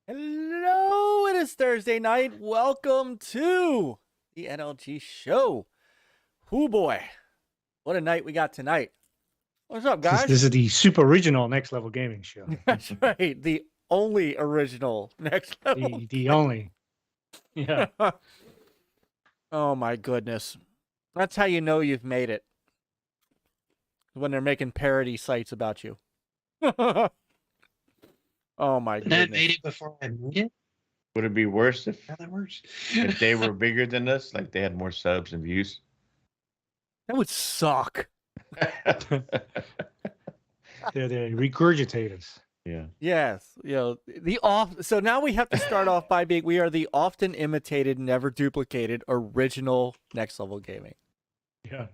Hello, it is Thursday night. Welcome to the NLG show. Whoo boy, what a night we got tonight. What's up, guys? This is the super original Next Level Gaming show. That's right, the only original Next Level. The only. Yeah. Oh my goodness. That's how you know you've made it. When they're making parody sites about you. Oh my goodness. That made it before I made it? Would it be worse if, How that works? if they were bigger than us, like they had more subs and views? That would suck. They're regurgitators. Yeah. Yes, so now we have to start off by being we are the often imitated, never duplicated original Next Level Gaming. Yeah.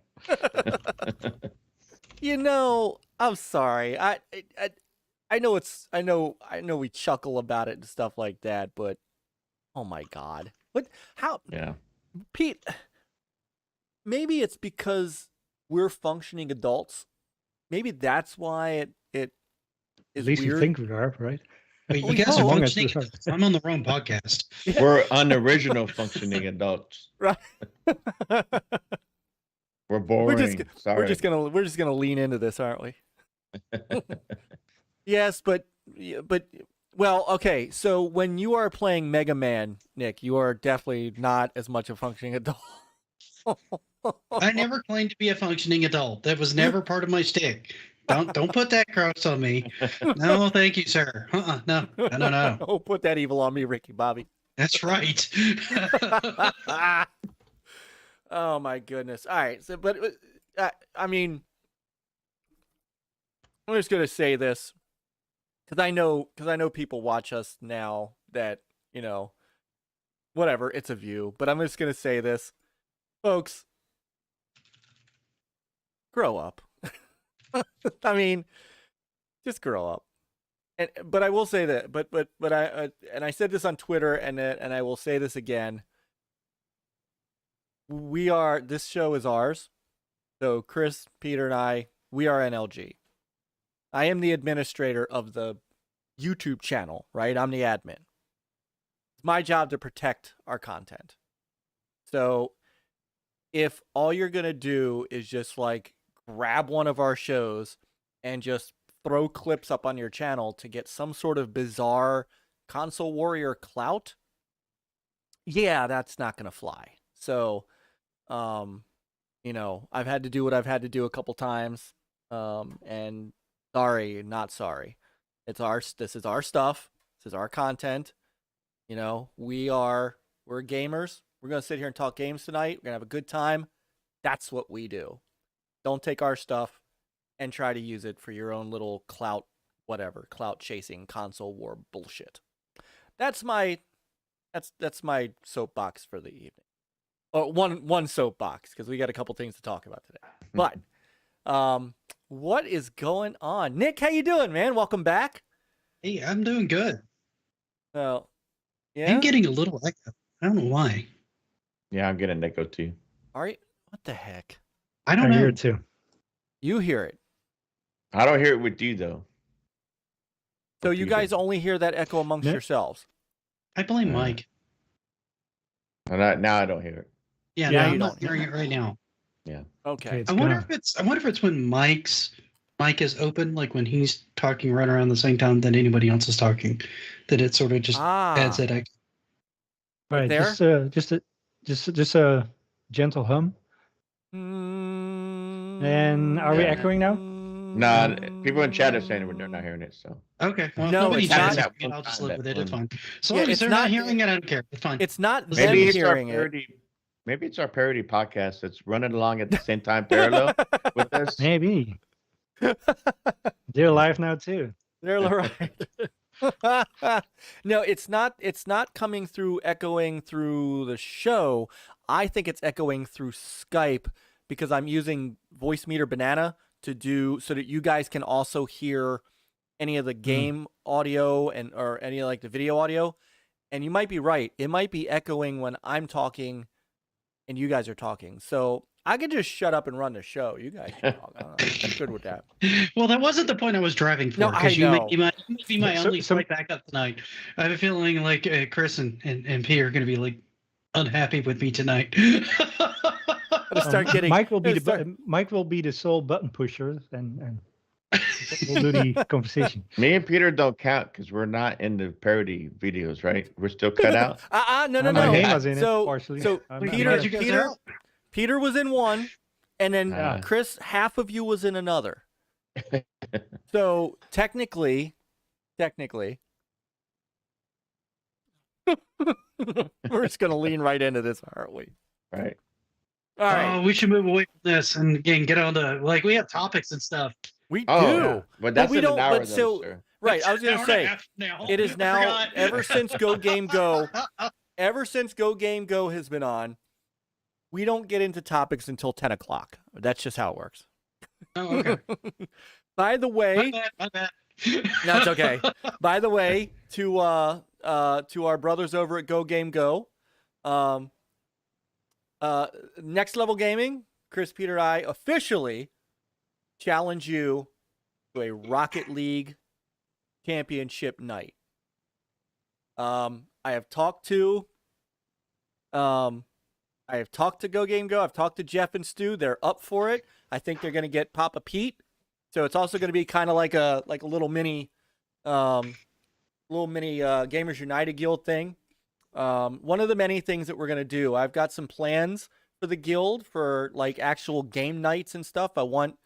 I'm sorry. I know we chuckle about it and stuff like that, but oh my god. Yeah. Pete, maybe it's because we're functioning adults. Maybe that's why it is At least weird. you think we are, right? Wait, We you guys hope. are functioning. I'm on the wrong podcast. We're unoriginal functioning adults. Right. We're boring. Sorry. We're just gonna lean into this, aren't we? Yes, but well, okay. So when you are playing Mega Man, Nick, you are definitely not as much a functioning adult. I never claimed to be a functioning adult. That was never part of my shtick. Don't put that cross on me. No, thank you, sir. No. Don't put that evil on me, Ricky Bobby. That's right. Oh my goodness. All right. So, but I mean, I'm just gonna say this because I know people watch us now that whatever, it's a view. But I'm just gonna say this, folks. Grow up. I mean, just grow up. But I will say that. But I said this on Twitter, and I will say this again. This show is ours. So Chris, Peter, and I, we are NLG. I am the administrator of the YouTube channel, right? I'm the admin. It's my job to protect our content. So if all you're going to do is just like grab one of our shows and just throw clips up on your channel to get some sort of bizarre console warrior clout, yeah, that's not going to fly. So, I've had to do what I've had to do a couple times. And sorry, not sorry. This is our stuff. This is our content. We're gamers. We're going to sit here and talk games tonight. We're going to have a good time. That's what we do. Don't take our stuff and try to use it for your own little clout chasing console war bullshit. That's my soapbox for the evening. Oh, one soapbox, because we got a couple things to talk about today. But what is going on? Nick, how you doing, man? Welcome back. Hey, I'm doing good. Well, yeah. I'm getting a little echo. I don't know why. Yeah, I'm getting an echo too. Are you? What the heck? I don't know. hear it too. You hear it. I don't hear it with you though. So you guys only hear that echo amongst yourselves. I blame Myke. And now I don't hear it. Yeah, Yeah, now you I'm don't. not hearing it right now. Yeah. Okay. I wonder if it's when Mike's mic is open, like when he's talking right around the same time that anybody else is talking, that it sort of just adds that echo. Right. There? Just a gentle hum. And are we echoing now? Nah, people in chat are saying they're not hearing it. So Okay. Well, No, nobody it's not. chatted it. I'll just live with it. It's fine. So Yeah, long as it's they're not- not hearing it, I don't care. It's fine. It's not them maybe it's our hearing it. parody. Maybe it's our parody podcast that's running along at the same time parallel with us. Maybe. They're live now too. They're right. No, it's not coming through echoing through the show. I think it's echoing through Skype because I'm using Voice Meter Banana to do so that you guys can also hear any of the game audio or any like the video audio. And you might be right. It might be echoing when I'm talking and you guys are talking. So I could just shut up and run the show. You guys can talk. I'm good with that. Well, that wasn't the point I was driving for. No, I you know. might be my So- only so- fight back up tonight. I have a feeling like Chris and Peter are going to be like unhappy with me tonight. Gotta start getting. Mike will be gotta start- Mike will be the sole button pusher, and we'll do the conversation. Me and Peter don't count because we're not in the parody videos, right? We're still cut out. No. My name was in it partially. So I'm Wait, not- Peter, you guys Peter, out? Peter was in one, and then Ah. Chris, half of you was in another. So technically, we're just gonna lean right into this, aren't we? Right. All right, Oh, we should move away from this and again get on to like we have topics and stuff. we Oh, do. yeah. But that's we in an don't- hour, but though, so- sir. Right, I was It's an gonna hour say and a half now. it is I now forgot. ever since Go Game Go. Ever since Go Game Go has been on, we don't get into topics until 10 o'clock. That's just how it works. Oh, okay. By the way, My bad. no, it's okay. By the way, to our brothers over at Go Game Go, Next Level Gaming, Chris, Peter, I officially challenge you to a Rocket League championship night. I have talked to Go Game Go. I've talked to Jeff and Stu. They're up for it. I think they're going to get Papa Pete. So it's also going to be kind of like a little mini Gamers United Guild thing. One of the many things that we're going to do. I've got some plans for the guild for like actual game nights and stuff. I want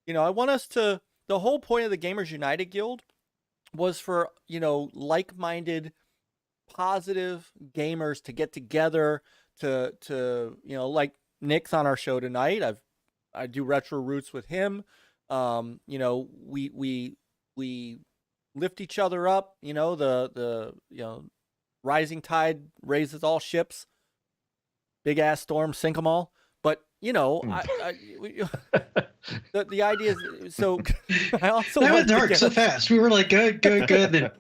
us to, the whole point of the Gamers United Guild was for, like-minded, positive gamers to get together to like Nick's on our show tonight. I do Retro Roots with him. We lift each other up. The rising tide raises all ships. Big ass storm sink them all. But the idea is so. I also That want went to dark get- so fast. We were like, good, then.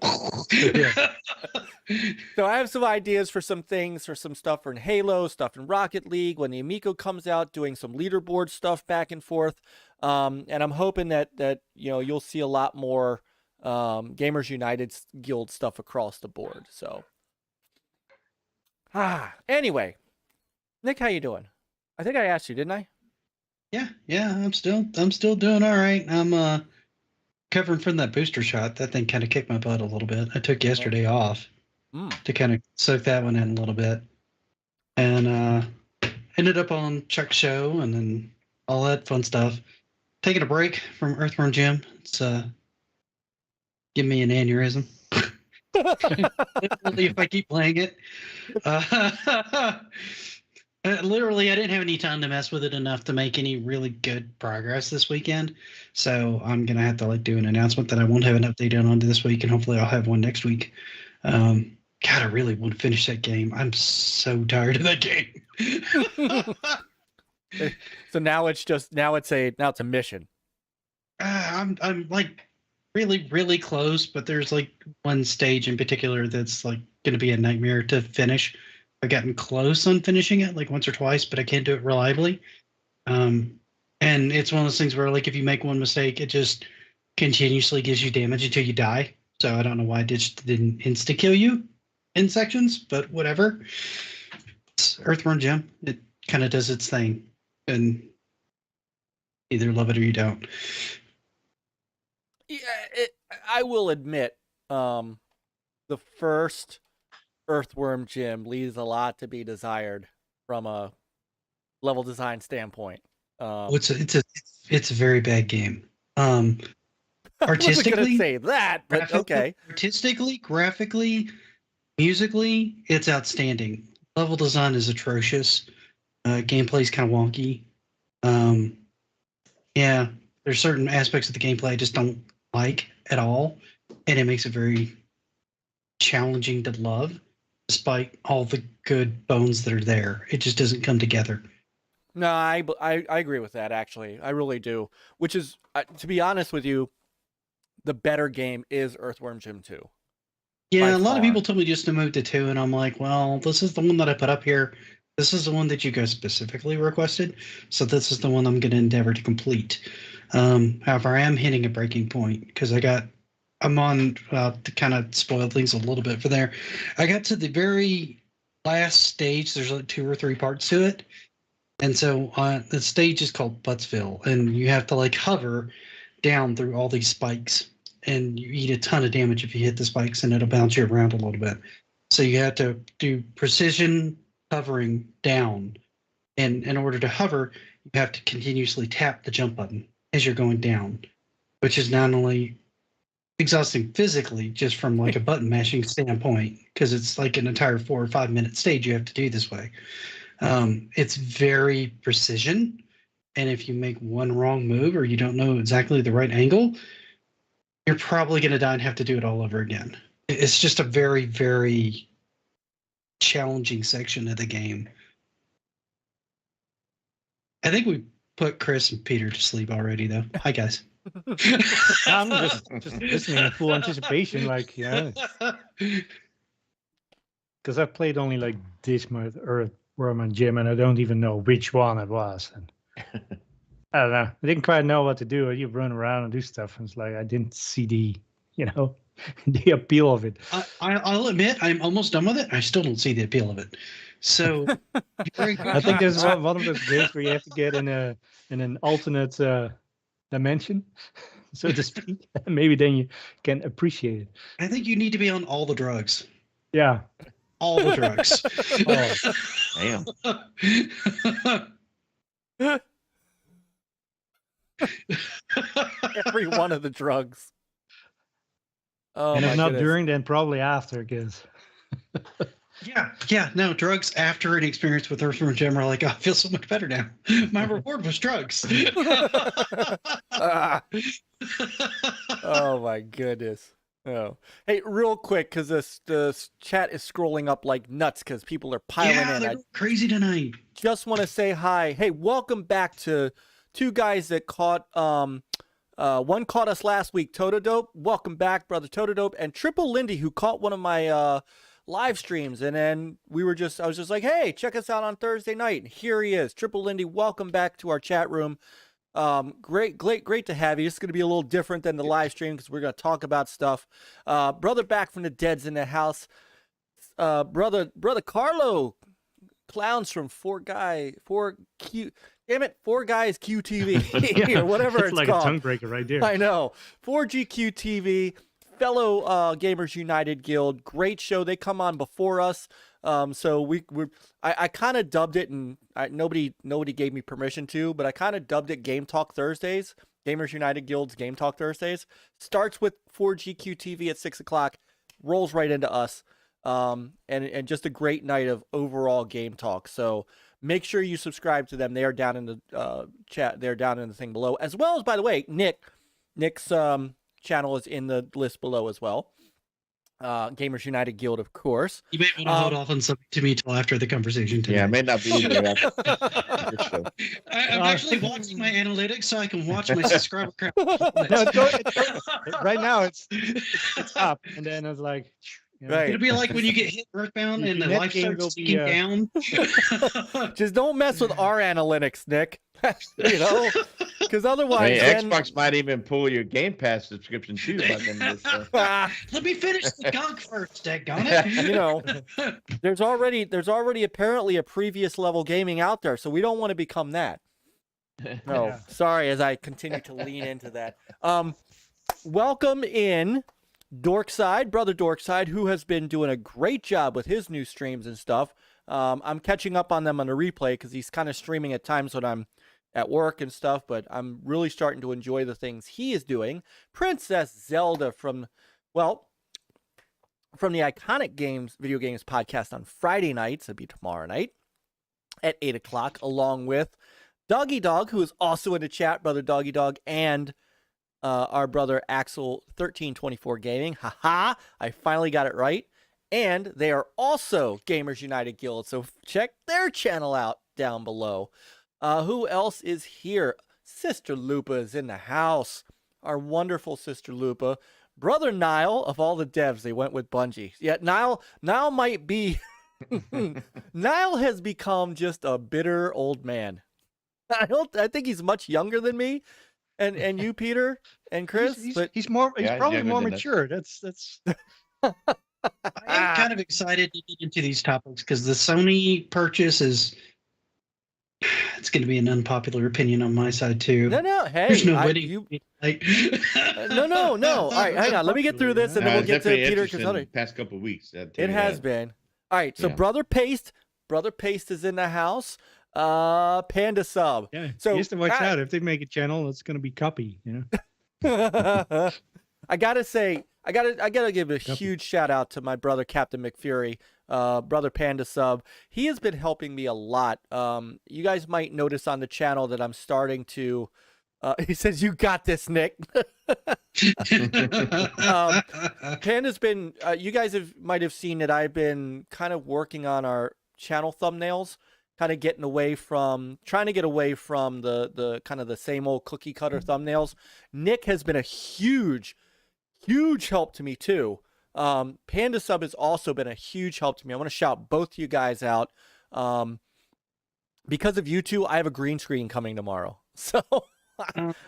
So I have some ideas for some things, for some stuff in Halo, stuff in Rocket League. When the Amico comes out, doing some leaderboard stuff back and forth. And I'm hoping that you'll see a lot more Gamers United Guild stuff across the board. So anyway, Nick, how you doing? I think I asked you, didn't I? Yeah. I'm still doing all right. I'm covering from that booster shot. That thing kind of kicked my butt a little bit. I took yesterday off to kind of soak that one in a little bit, and ended up on Chuck's show and then all that fun stuff. Taking a break from Earthworm Jim. It's giving me an aneurysm. Literally, if I keep playing it. Literally, I didn't have any time to mess with it enough to make any really good progress this weekend. So I'm gonna have to do an announcement that I won't have an update on this week, and hopefully I'll have one next week. God, I really want to finish that game. I'm so tired of that game. So now it's a mission. I'm really, really close, but there's one stage in particular that's going to be a nightmare to finish. I've gotten close on finishing it once or twice, but I can't do it reliably. And it's one of those things where if you make one mistake, it just continuously gives you damage until you die. So I don't know why it just didn't insta kill you in sections, but whatever. It's Earthworm Jim. It kind of does its thing, and either love it or you don't. Yeah, I will admit, the first Earthworm Jim leaves a lot to be desired from a level design standpoint. It's a very bad game. I wasn't gonna Artistically, say that, but okay. Artistically, graphically, musically, it's outstanding. Level design is atrocious. Gameplay's kind of wonky. Yeah, there's certain aspects of the gameplay I just don't like at all, and it makes it very challenging to love, despite all the good bones that are there. It just doesn't come together. No, I agree with that, actually. I really do. Which is, to be honest with you, the better game is Earthworm Jim 2. Yeah, By a lot far. of people told me just to move to 2, and I'm like, well, this is the one that I put up here. This is the one that you guys specifically requested, so this is the one I'm going to endeavor to complete. However, I am hitting a breaking point because I'm on to kind of spoil things a little bit for there. I got to the very last stage. There's like 2 or 3 parts to it, and so the stage is called Buttsville, and you have to like hover down through all these spikes, and you eat a ton of damage if you hit the spikes, and it'll bounce you around a little bit. So you have to do precision hovering down, and in order to hover, you have to continuously tap the jump button as you're going down, which is not only exhausting physically, just from like a button mashing standpoint, because it's like an entire 4 or 5 minute stage you have to do this way. It's very precision, and if you make one wrong move or you don't know exactly the right angle, you're probably going to die and have to do it all over again. It's just a very, very challenging section of the game. I think we put Chris and Peter to sleep already, though. Hi, guys. I'm just listening in full anticipation, like, yeah. Because I played only like this month Earthworm and Jim, and I don't even know which one it was. And I don't know. I didn't quite know what to do. You run around and do stuff, and it's like I didn't see the, the appeal of it. I'll admit I'm almost done with it. I still don't see the appeal of it. So I think there's one of those games where you have to get in an alternate dimension, so to speak. Maybe then you can appreciate it. I think you need to be on all the drugs. Yeah. All the drugs. Damn. Every one of the drugs. Oh, and if my not goodness. during, then probably after, because. Yeah. No, drugs after an experience with Earthworm and Jim are like, oh, I feel so much better now. My reward was drugs. Oh my goodness. Oh, hey, real quick, because the chat is scrolling up like nuts because people are piling in. They're crazy tonight. Just want to say hi. Hey, welcome back to 2 guys that caught one caught us last week, Totodope. Welcome back, brother Totodope, and Triple Lindy, who caught one of my live streams, and then I was just like, hey, check us out on Thursday night. And here he is. Triple Lindy, welcome back to our chat room. Great to have you. It's going to be a little different than the live stream because we're going to talk about stuff. Brother back from the dead's in the house. Brother Carlo Clowns from 4Guys QTV or whatever it's like called. A tongue breaker right there. I know. 4GQTV, fellow Gamers United Guild. Great show. They come on before us. So I kind of dubbed it, and nobody gave me permission to, but I kind of dubbed it Game Talk Thursdays. Gamers United Guild's Game Talk Thursdays starts with 4GQTV at 6 o'clock, rolls right into us, and just a great night of overall game talk. So make sure you subscribe to them. They are down in the chat. They're down in the thing below, as well as, by the way, Nick's channel is in the list below as well. Gamers United Guild, of course. You may want to hold off on something to me till after the conversation today. Yeah, it may not be there after. I'm actually watching my analytics so I can watch my subscriber count. Right now it's up, and then it's like. Right. It'll be like when you get hit Earthbound and the life starts ticking down. Just don't mess with our analytics, Nick. Because otherwise, Xbox might even pull your Game Pass subscription too. Let me finish the gunk first, daggone it. there's already apparently a previous level gaming out there, so we don't want to become that. No, Yeah. Sorry, as I continue to lean into that. Welcome in Dorkside, brother Dorkside, who has been doing a great job with his new streams and stuff. I'm catching up on them on the replay because he's kind of streaming at times when I'm at work and stuff, but I'm really starting to enjoy the things he is doing. Princess Zelda from the Iconic Video Games podcast on Friday nights, it'll be tomorrow night at 8 o'clock, along with Doggy Dog, who is also in the chat, brother Doggy Dog, and our brother Axel 1324 Gaming. Haha, I finally got it right. And they are also Gamers United Guild, so check their channel out down below. Who else is here? Sister Lupa is in the house. Our wonderful Sister Lupa. Brother Niall, of all the devs, they went with Bungie. Yeah, Niall might be Niall has become just a bitter old man. I think he's much younger than me, and you, Peter, and Chris. He's but he's Yeah, he's probably younger more than us. mature. That's I am kind of excited to get into these topics because the Sony purchase is. It's going to be an unpopular opinion on my side too. no. Hey, There's no I- winning. you- Like, no. All right, hang on. Let me get through this, and then we'll It's get to definitely Peter. interesting Because the past couple of weeks. I'll tell it you has that. been. All right, so Yeah. Brother Paste is in the house. Panda Sub. yeah. So, So, to watch I- out if they make a channel, it's going to be copy. You know. I gotta say, I gotta give a Copy. huge shout out to my brother Captain McFury, brother Panda Sub. He has been helping me a lot. You guys might notice on the channel that I'm starting to. He says, "You got this, Nick." Panda's been. You guys might have seen that I've been kind of working on our channel thumbnails, kind of trying to get away from the kind of the same old cookie cutter thumbnails. Nick has been a huge help to me too. Panda Sub has also been a huge help to me. I want to shout both you guys out. Because of you two, I have a green screen coming tomorrow. So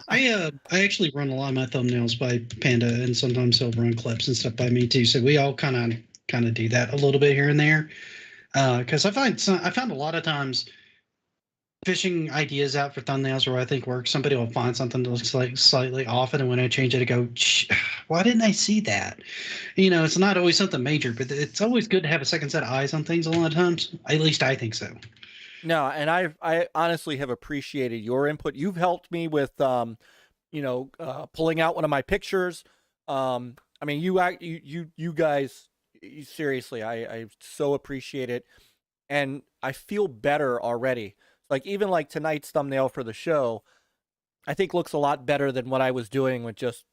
I actually run a lot of my thumbnails by Panda, and sometimes he'll run clips and stuff by me too. So we all kind of do that a little bit here and there. Because I found a lot of times fishing ideas out for thumbnails where I think work. Somebody will find something that looks like slightly off, and then when I change it, I go, "Why didn't I see that?" You know, it's not always something major, but it's always good to have a second set of eyes on things. A lot of times, at least I think so. no, and I honestly have appreciated your input. You've helped me with pulling out one of my pictures. I mean, you guys, seriously, I so appreciate it, and I feel better already. Like even like tonight's thumbnail for the show, I think looks a lot better than what I was doing with just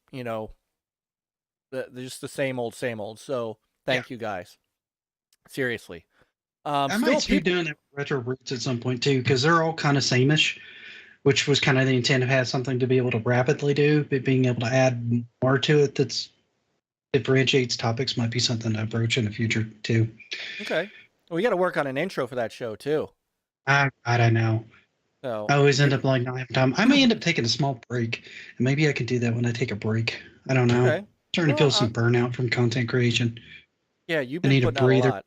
just the same old. So thank you guys, seriously. I might start doing that with retro roots at some point too, because they're all kind of sameish, which was kind of the intent of having something to be able to rapidly do, but being able to add more to it that's differentiates topics might be something to approach in the future too. Okay, well, we got to work on an intro for that show too. I don't know. So I always end up like not having time. I may end up taking a small break, and maybe I can do that when I take a break. I don't know. okay, Starting to feel some burnout from content creation. yeah, you've I been need a putting out a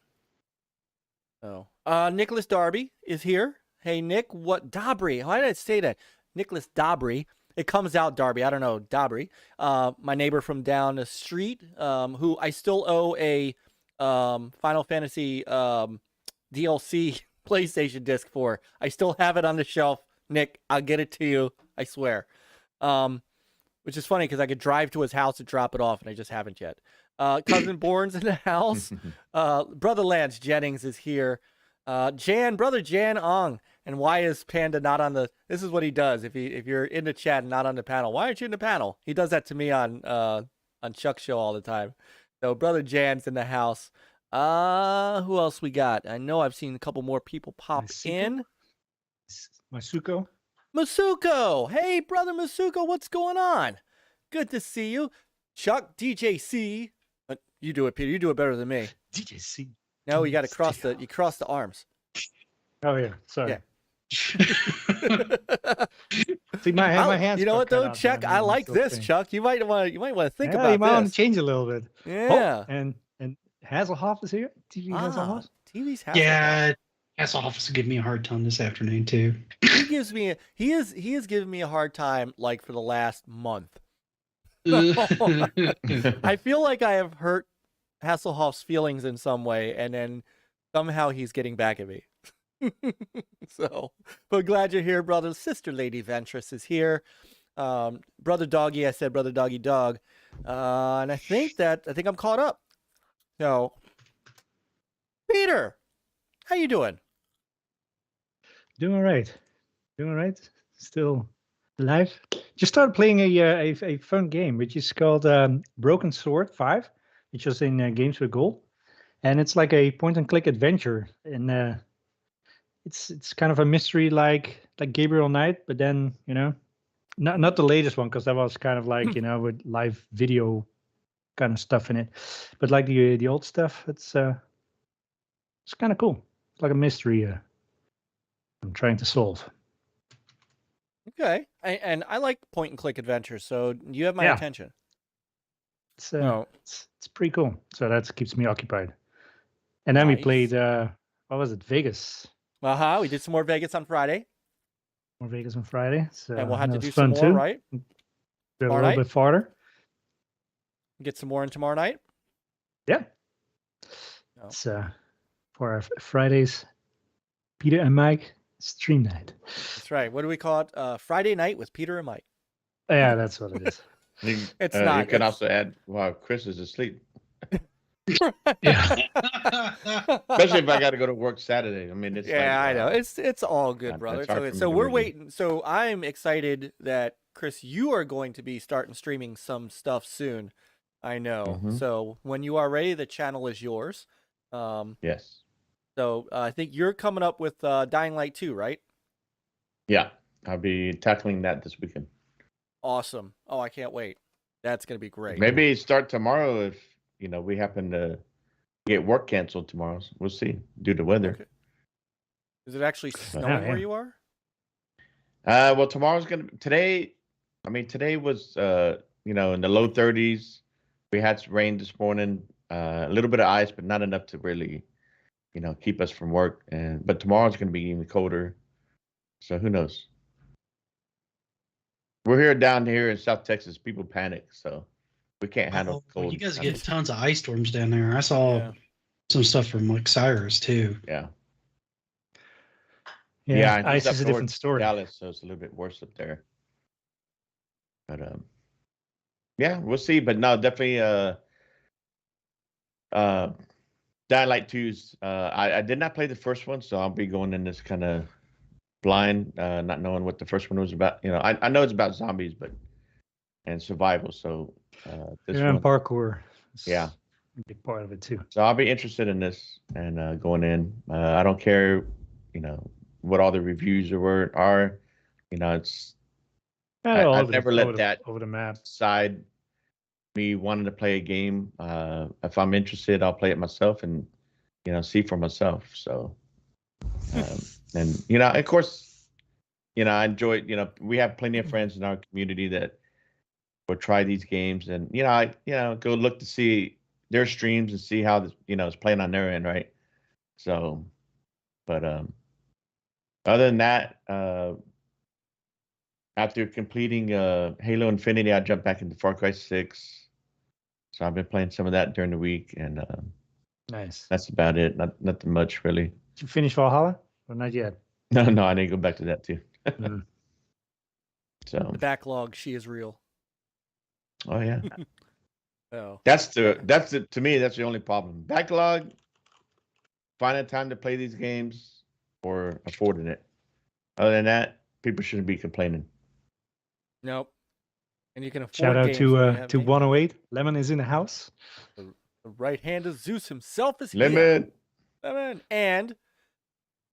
breather. lot. Nicholas Darby is here. Hey, Nick, what Dabry? Why did I say that? Nicholas Dabry. It comes out Darby. I don't know. Dabry. My neighbor from down the street, who I still owe a Final Fantasy DLC PlayStation disc for. I still have it on the shelf. Nick, I'll get it to you. I swear. Which is funny because I could drive to his house to drop it off, and I just haven't yet. Cousin Bourne's in the house. Brother Lance Jennings is here. Brother Jan Ong. And why is Panda not on the? This is what he does. If you're in the chat and not on the panel, why aren't you in the panel? He does that to me on Chuck's show all the time. So Brother Jan's in the house. Who else we got? I know I've seen a couple more people pop in. Masuko. Masuko, hey brother Masuko, what's going on? Good to see you. Chuck DJC. You do it, Peter. You do it better than me. DJC. No, you got to cross the arms. Oh yeah, sorry. Yeah. See my hands. You know what got cut though, out, Chuck? man. I I'm like still this, saying. Chuck. You might want to think Yeah, about you might want to this. change a little bit. Yeah. Oh, and Hasselhoff is here. TV Hasselhoff. TV's Hasselhoff. Yeah, Hasselhoff will give me a hard time this afternoon too. He is giving me a hard time like for the last month. I feel like I have hurt Hasselhoff's feelings in some way, and then somehow he's getting back at me. So, but glad you're here, brother. Sister Lady Ventress is here. Brother Doggy, I said brother Doggy Dog, and I think I'm caught up. So, Peter, how you doing? Doing all right. Still alive. Just started playing a fun game, which is called Broken Sword 5, which is in Games with Gold, and it's like a point-and-click adventure, and it's kind of a mystery like Gabriel Knight, but then not the latest one because that was kind of like with live video kind of stuff in it, but like the old stuff. It's It's kind of cool. It's like a mystery I'm trying to solve. Okay. And I like point and click adventures, so you have my Yeah. attention. It's No. it's pretty cool. So that keeps me occupied. And then we Nice. played what was it? Vegas. We did some more Vegas on Friday, More Vegas on Friday. So and we'll have that to was do some fun more, too. right? Go a Tomorrow little night? bit farther. Get some more in tomorrow night. Yeah. Oh. It's for our Fridays, Peter and Myke stream night. That's right. What do we call it? Friday night with Peter and Myke. Yeah, that's what it is. It's You not. can it's- also add while Chris is asleep, Yeah. especially if I got to go to work Saturday. I mean, it's Yeah, I like, know. It's all good, That's brother. hard for me So to we're really- waiting. So I'm excited that Chris, you are going to be starting streaming some stuff soon. I know. Mhm. So when you are ready, the channel is yours. Yes. So I think you're coming up with Dying Light 2, right? Yeah, I'll be tackling that this weekend. Awesome. Oh, I can't wait. That's gonna be great. Maybe start tomorrow if we happen to get work canceled tomorrow. We'll see due to weather. Okay. Is it actually snowing yeah. where you are? Well, tomorrow's gonna today. I mean, today was in the low 30s. We had some rain this morning, a little bit of ice, but not enough to really, keep us from work. But tomorrow's gonna be even colder. So who knows? We're here down here in South Texas. People panic, so we can't handle Well, cold. you guys kind get of- tons of ice storms down there. I saw Yeah. some stuff from like Cyrus too. Yeah. Yeah, and he's ice up is a north, different story. Dallas, so it's a little bit worse up there. But yeah, we'll see. But no, definitely Dying Light 2's I did not play the first one, so I'll be going in this kind of blind, not knowing what the first one was about. I know it's about zombies, and survival. So this Yeah, and one, parkour. is Yeah. a big part of it too. so I'll be interested in this and going in. I don't care, what all the reviews are. It's Yeah, I've never let that over the map. side me wanting to play a game. If I'm interested, I'll play it myself and see for myself. So and of course, I enjoy it. We have plenty of friends in our community that will try these games, and I go look to see their streams and see how this is playing on their end, right? So, but other than that, after completing Halo Infinity, I jumped back into Far Cry 6. So I've been playing some of that during the week, and Nice. that's about it. Nothing much really. Did you finish Valhalla? Or not yet? No, I need to go back to that too. Mm. The So, backlog, she is real. oh yeah, Oh. to me that's the only problem. Backlog, finding time to play these games, or affording it. Other than that, people shouldn't be complaining. Nope. And you can afford Shout out games when you have to games. 108. Lemon is in the house. The right hand of Zeus himself is here. Lemon. Lemon. And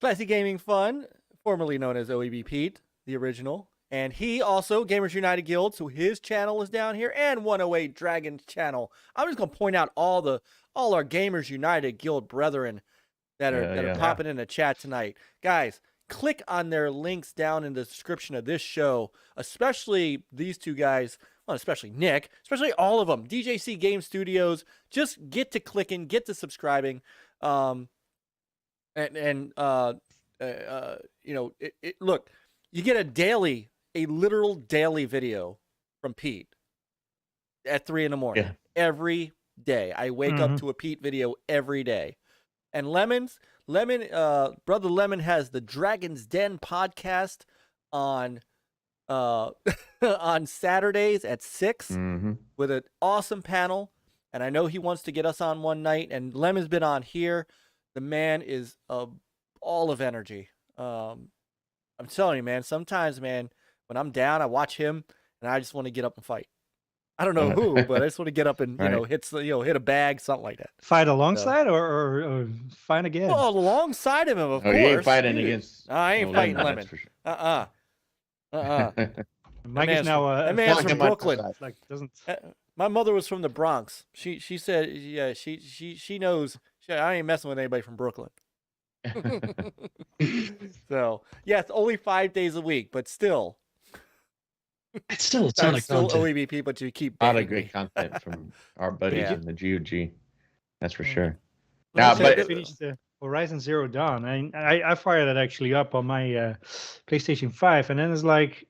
Classy Gaming Fun, formerly known as OEB Pete, the original. And he also, Gamers United Guild, so his channel is down here, and 108 Dragon's channel. I'm just gonna point out all our Gamers United Guild brethren that are popping in the chat tonight. Guys, click on their links down in the description of this show, especially these two guys, well, especially Nick, especially all of them. DJC Game Studios, just get to clicking, get to subscribing. Look, you get a literal daily video from Pete at 3 a.m. Yeah. every day. I wake up to a Pete video every day. And Brother Lemon has the Dragon's Den podcast on on Saturdays at 6 Mm-hmm. with an awesome panel. And I know he wants to get us on one night. And Lemon's been on here. The man is a ball of energy. I'm telling you, man. Sometimes, man, when I'm down, I watch him and I just want to get up and fight. I don't know who, but I just want to get up and hit a bag, something like that. Fight alongside or fight again? Well, alongside of him, of Oh, course. you ain't fighting dude. against. I ain't no fighting that's Lemon. for sure. Mike man's is now that man's Fuck from him on Brooklyn. the side. like doesn't. My mother was from the Bronx. She said, yeah, she knows Shit, I ain't messing with anybody from Brooklyn. So yes, only 5 days a week, but still, It's still a ton I of still content. OEB people to keep A lot of banging great me. content from our buddies Yeah. in the GOG. That's for Yeah. sure. Well, Now, that's but it. Finished the Horizon Zero Dawn. I fired it actually up on my PlayStation 5, and then it's like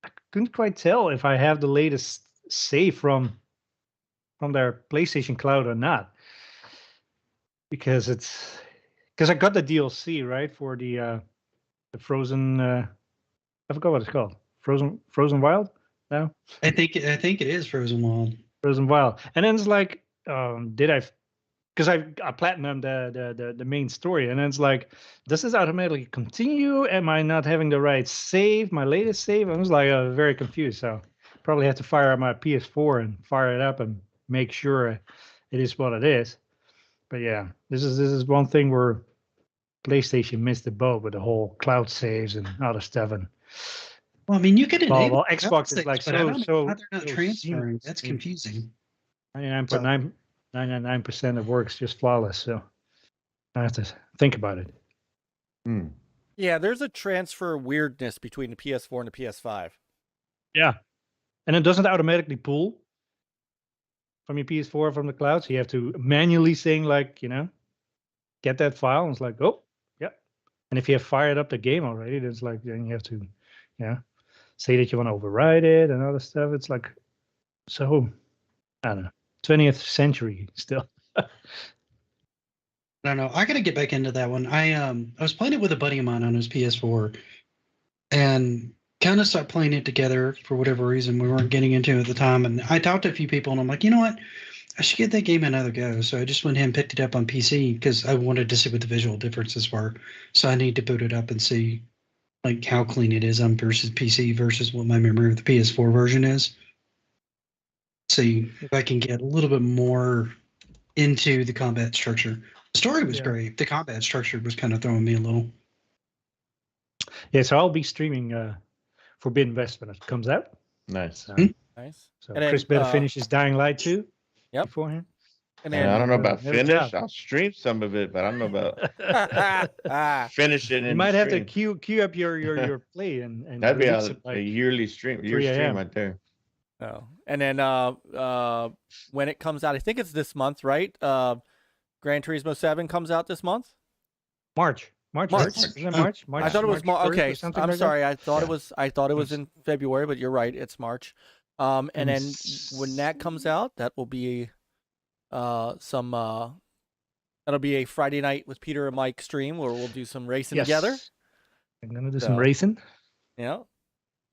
I couldn't quite tell if I have the latest save from their PlayStation Cloud or not, because I got the DLC right for the Frozen. I forgot what it's called. Frozen Wild. No, I think it is Frozen Wild. Frozen Wild. And then it's like, did I? Because I platinumed the main story, and then it's like, does this automatically continue? Am I not having the right save, my latest save? I was like very confused. So probably have to fire up my PS4 and fire it up and make sure it is what it is. But yeah, this is one thing where PlayStation missed the boat with the whole cloud saves and other stuff. And Well, I mean, you could enable well, Xbox is saves, like but I don't know so how they're not so transferring. seamless. That's confusing. 99% of works just flawless. So I have to think about it. Yeah, there's a transfer weirdness between the PS4 and the PS5. Yeah, and it doesn't automatically pull from your PS4 from the cloud. So you have to manually saying like, get that file. And it's like, oh, yeah. And if you have fired up the game already, then it's like, then you have to, say that you want to override it and other stuff. It's like, so I don't know, 20th century still. I don't know. I got to get back into that one. I was playing it with a buddy of mine on his PS4, and kind of started playing it together for whatever reason we weren't getting into it at the time. And I talked to a few people, and I'm like, you know what? I should get that game another go. So I just went ahead and picked it up on PC because I wanted to see what the visual differences were. So I need to boot it up and see like how clean it is on versus PC versus what my memory of the PS4 version is. See if I can get a little bit more into the combat structure. The story was great. The combat structure was kind of throwing me a little. Yeah, so I'll be streaming Forbidden West when it comes out. Nice. Nice. So And then, Chris better finish his Dying Light 2 beforehand. And I then don't know about another finish. job. I'll stream some of it, but I don't know about finish it. You might have to queue up your play and That'd be release it, a yearly stream. 3 Stream a.m. right there. Oh. And then when it comes out, I think it's this month, right? Gran Turismo 7 comes out this month. March. Isn't it March? I thought it was March. Okay, I'm like sorry. That? I thought it was in February, but you're right. It's March. And then when that comes out, that will be that'll be a Friday night with Peter and Myke stream where we'll do some racing together. I'm gonna do some racing. Yeah.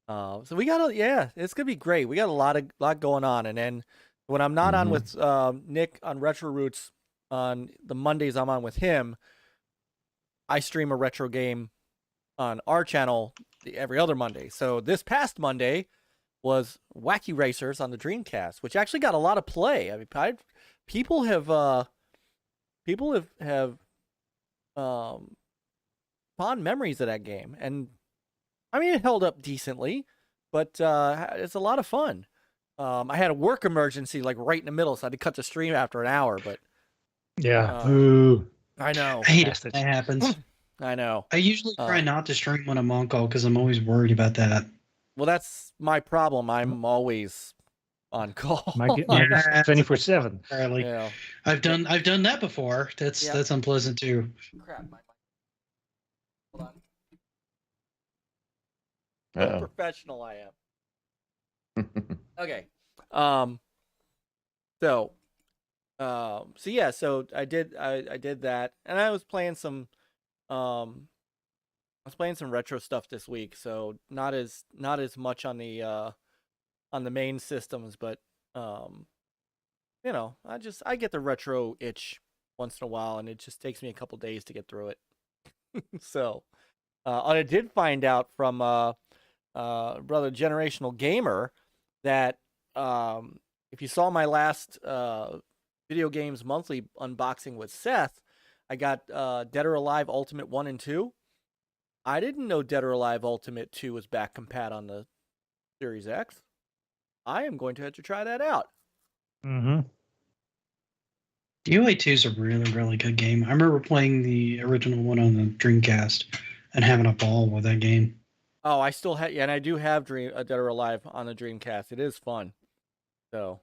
So we got it's gonna be great. We got a lot going on, and then when I'm not on with Nick on Retro Roots on the Mondays, I'm on with him. I stream a retro game on our channel every other Monday. So this past Monday was Wacky Racers on the Dreamcast, which actually got a lot of play. I mean, people have fond memories of that game, and I mean it held up decently, but it's a lot of fun. I had a work emergency like right in the middle, so I had to cut the stream after an hour. But I know. I hate it when that happens. I know. I usually try not to stream when I'm on call because I'm always worried about that. Well, that's my problem. I'm always on call. 24/7. Yeah. I've done that before. That's unpleasant too. Crap. Hold on. How professional I am. Okay. So I did that, and I was playing some retro stuff this week, so not as much on the main systems, but I get the retro itch once in a while, and it just takes me a couple days to get through it. So I did find out from brother Generational Gamer that if you saw my last Video Games Monthly unboxing with Seth, I got Dead or Alive Ultimate 1 and 2. I didn't know Dead or Alive Ultimate 2 was back compat on the Series X. I am going to have to try that out. Mm-hmm. DOA 2 is a really, really good game. I remember playing the original one on the Dreamcast and having a ball with that game. Oh, I still have, yeah, and I do have Dead or Alive on the Dreamcast. It is fun. So,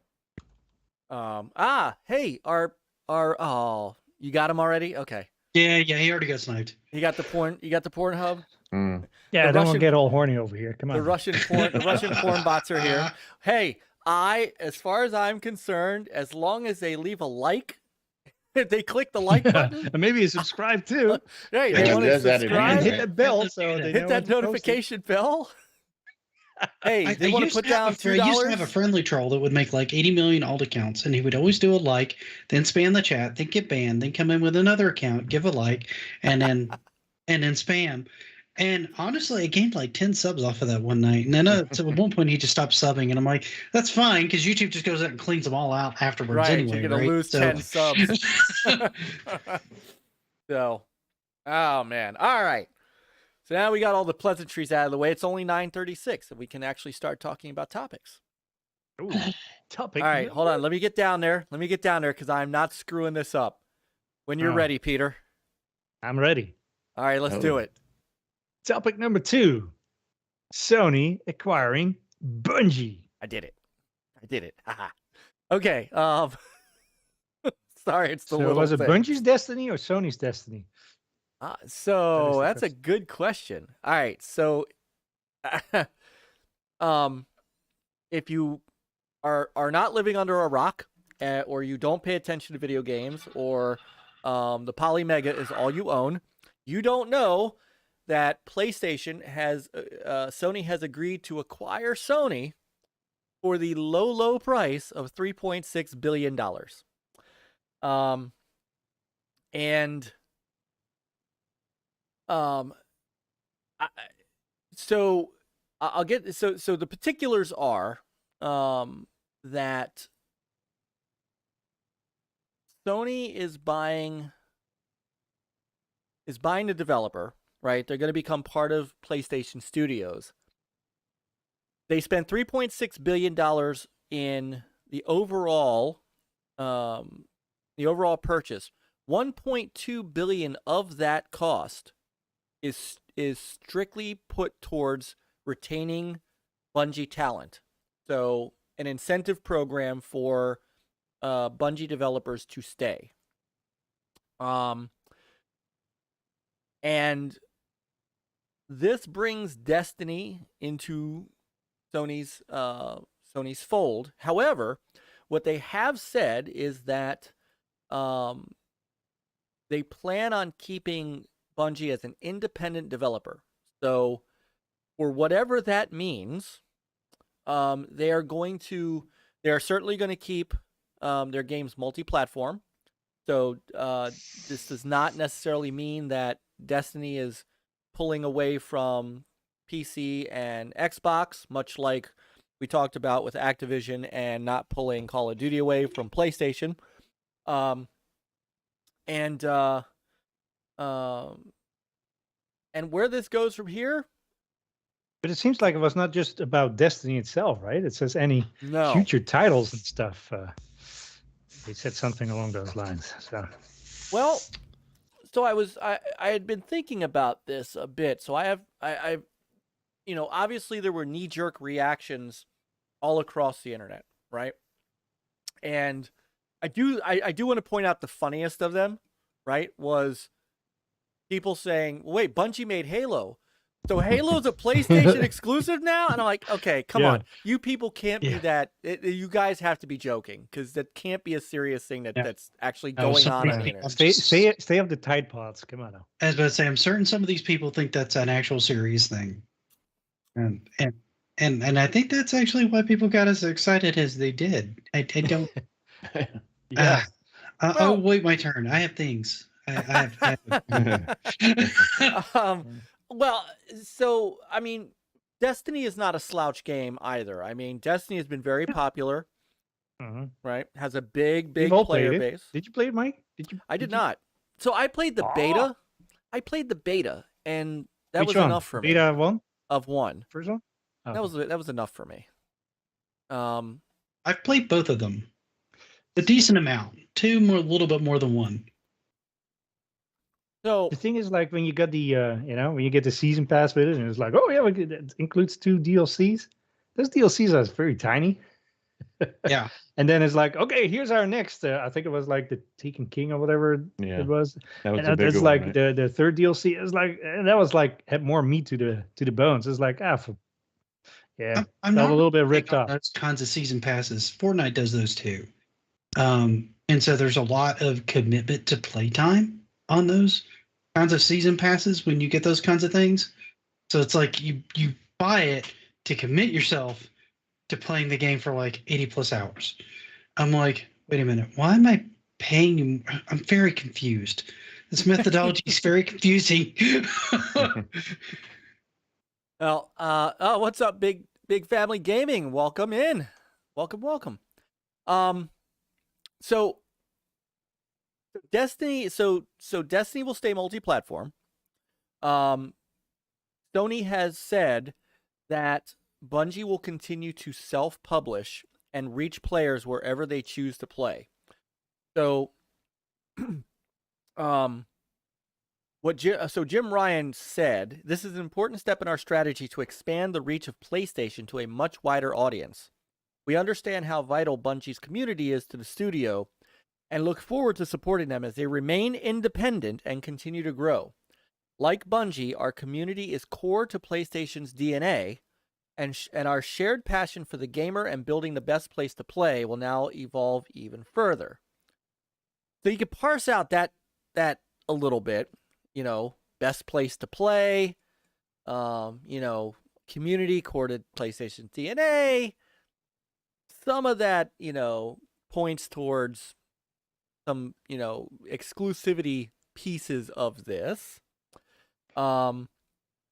hey, oh, you got him already? Okay. Yeah, he already got sniped. You got the Pornhub? Yeah, The don't Russian- get all horny over here. Come on. The Russian porn bots are here. Hey, as far as I'm concerned, as long as they leave a like, if they click the like button, And maybe you subscribe too. hey, Yeah, they want to there's that subscribe, And advantage. hit that bell so they know hit that when to post it. notification bell. Hey, they want to used put to have down I used to have a $2. friendly troll that would make like 80 million alt accounts, and he would always do a like, then spam the chat, then get banned, then come in with another account, give a like, and then spam. And honestly, I gained like 10 subs off of that one night. And then so at one point, he just stopped subbing, and I'm like, that's fine because YouTube just goes out and cleans them all out afterwards Right, anyway. you're gonna right? lose So- 10 subs. So, oh man, all right. So now we got all the pleasantries out of the way. It's only 9:36, and we can actually start talking about topics. Ooh, topic. All right, hold on. Let me get down there. Because I'm not screwing this up. When you're Oh. ready, Peter. I'm ready. All right, let's do it. Topic number 2. Sony acquiring Bungie. I did it. Haha. Okay. Sorry, it's the So little was it thing. Bungie's destiny or Sony's destiny? So That is the that's a good question. All right, so if you are not living under a rock, or you don't pay attention to video games, or the Polymega is all you own, you don't know that PlayStation has Sony has agreed to acquire Sony for the low price of $3.6 billion. So I'll get so the particulars are that Sony is buying the developer, right? They're going to become part of PlayStation Studios. They spent $3.6 billion in the overall purchase. $1.2 billion of that cost is strictly put towards retaining Bungie talent. So an incentive program for Bungie developers to stay. And this brings Destiny into Sony's fold. However, what they have said is that they plan on keeping Bungie as an independent developer. So for whatever that means, they are certainly going to keep their games multi-platform. So this does not necessarily mean that Destiny is pulling away from PC and Xbox, much like we talked about with Activision and not pulling Call of Duty away from PlayStation. And where this goes from here? But it seems like it was not just about Destiny itself, right? It says any No. future titles and stuff. They said something along those lines. So Well, so I had been thinking about this a bit. So I obviously there were knee-jerk reactions all across the internet, right? And I do want to point out the funniest of them, right? Was people saying, "Wait, Bungie made Halo. So Halo's a PlayStation exclusive now?" And I'm like, okay, come on. You people can't be that. You guys have to be joking, because that can't be a serious thing that's actually going on the internet. stay off the Tide Pods. Come on now. I was about to say, I'm certain some of these people think that's an actual serious thing, and I think that's actually why people got as excited as they did. I don't. Yeah. Oh wait, my turn. I have things. I have. Well, so I mean, Destiny is not a slouch game either. I mean, Destiny has been very popular, right? Has a big We've all player played it. base. Did you play it, Mike? I did not. So I played the beta. I played the beta, and that Which was one? enough for me. Beta 1? Of 1. First one? Oh. That was enough for me. I've played both of them, a decent amount. two, more, a little bit more than one. So The thing is, like, when you got the, when you get the season pass with it, and it's like, oh yeah, it includes 2 DLCs. Those DLCs are very tiny. Yeah. And then it's like, okay, here's our next. I think it was like the Taken King or whatever Yeah. it was. That was And the that's bigger like one, right? the third DLC is like, and that was like had more meat to the bones. It's like, yeah, I'm felt not a little bit big ripped on off. those kinds of season passes. Fortnite does those too. And so there's a lot of commitment to playtime on those kinds of season passes when you get those kinds of things. So it's like you buy it to commit yourself to playing the game for like 80 plus hours. I'm like, wait a minute, why am I paying you? I'm very confused. This methodology is very confusing. well, what's up, big family gaming? Welcome in, welcome. So Destiny, so Destiny will stay multi-platform. Sony has said that Bungie will continue to self-publish and reach players wherever they choose to play. So, Jim Ryan said, "This is an important step in our strategy to expand the reach of PlayStation to a much wider audience. We understand how vital Bungie's community is to the studio and look forward to supporting them as they remain independent and continue to grow. Like Bungie, our community is core to PlayStation's DNA, and our shared passion for the gamer and building the best place to play will now evolve even further." So you could parse out that a little bit, best place to play, community core to PlayStation DNA. Some of that, points towards some, exclusivity pieces of this. Well,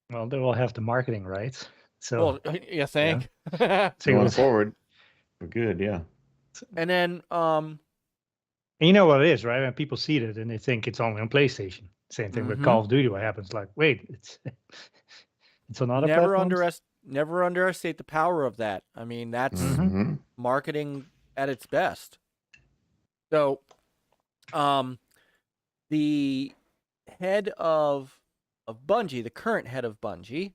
they will have the marketing rights. So, you think? so Going forward, we're good, yeah. And then, and you know what it is, right? When people see it and they think it's only on PlayStation. Same thing with Call of Duty. What happens? Like, wait, it's on other platforms. Never underestimate the power of that. I mean, that's marketing at its best. So, the head of Bungie, the current head of Bungie,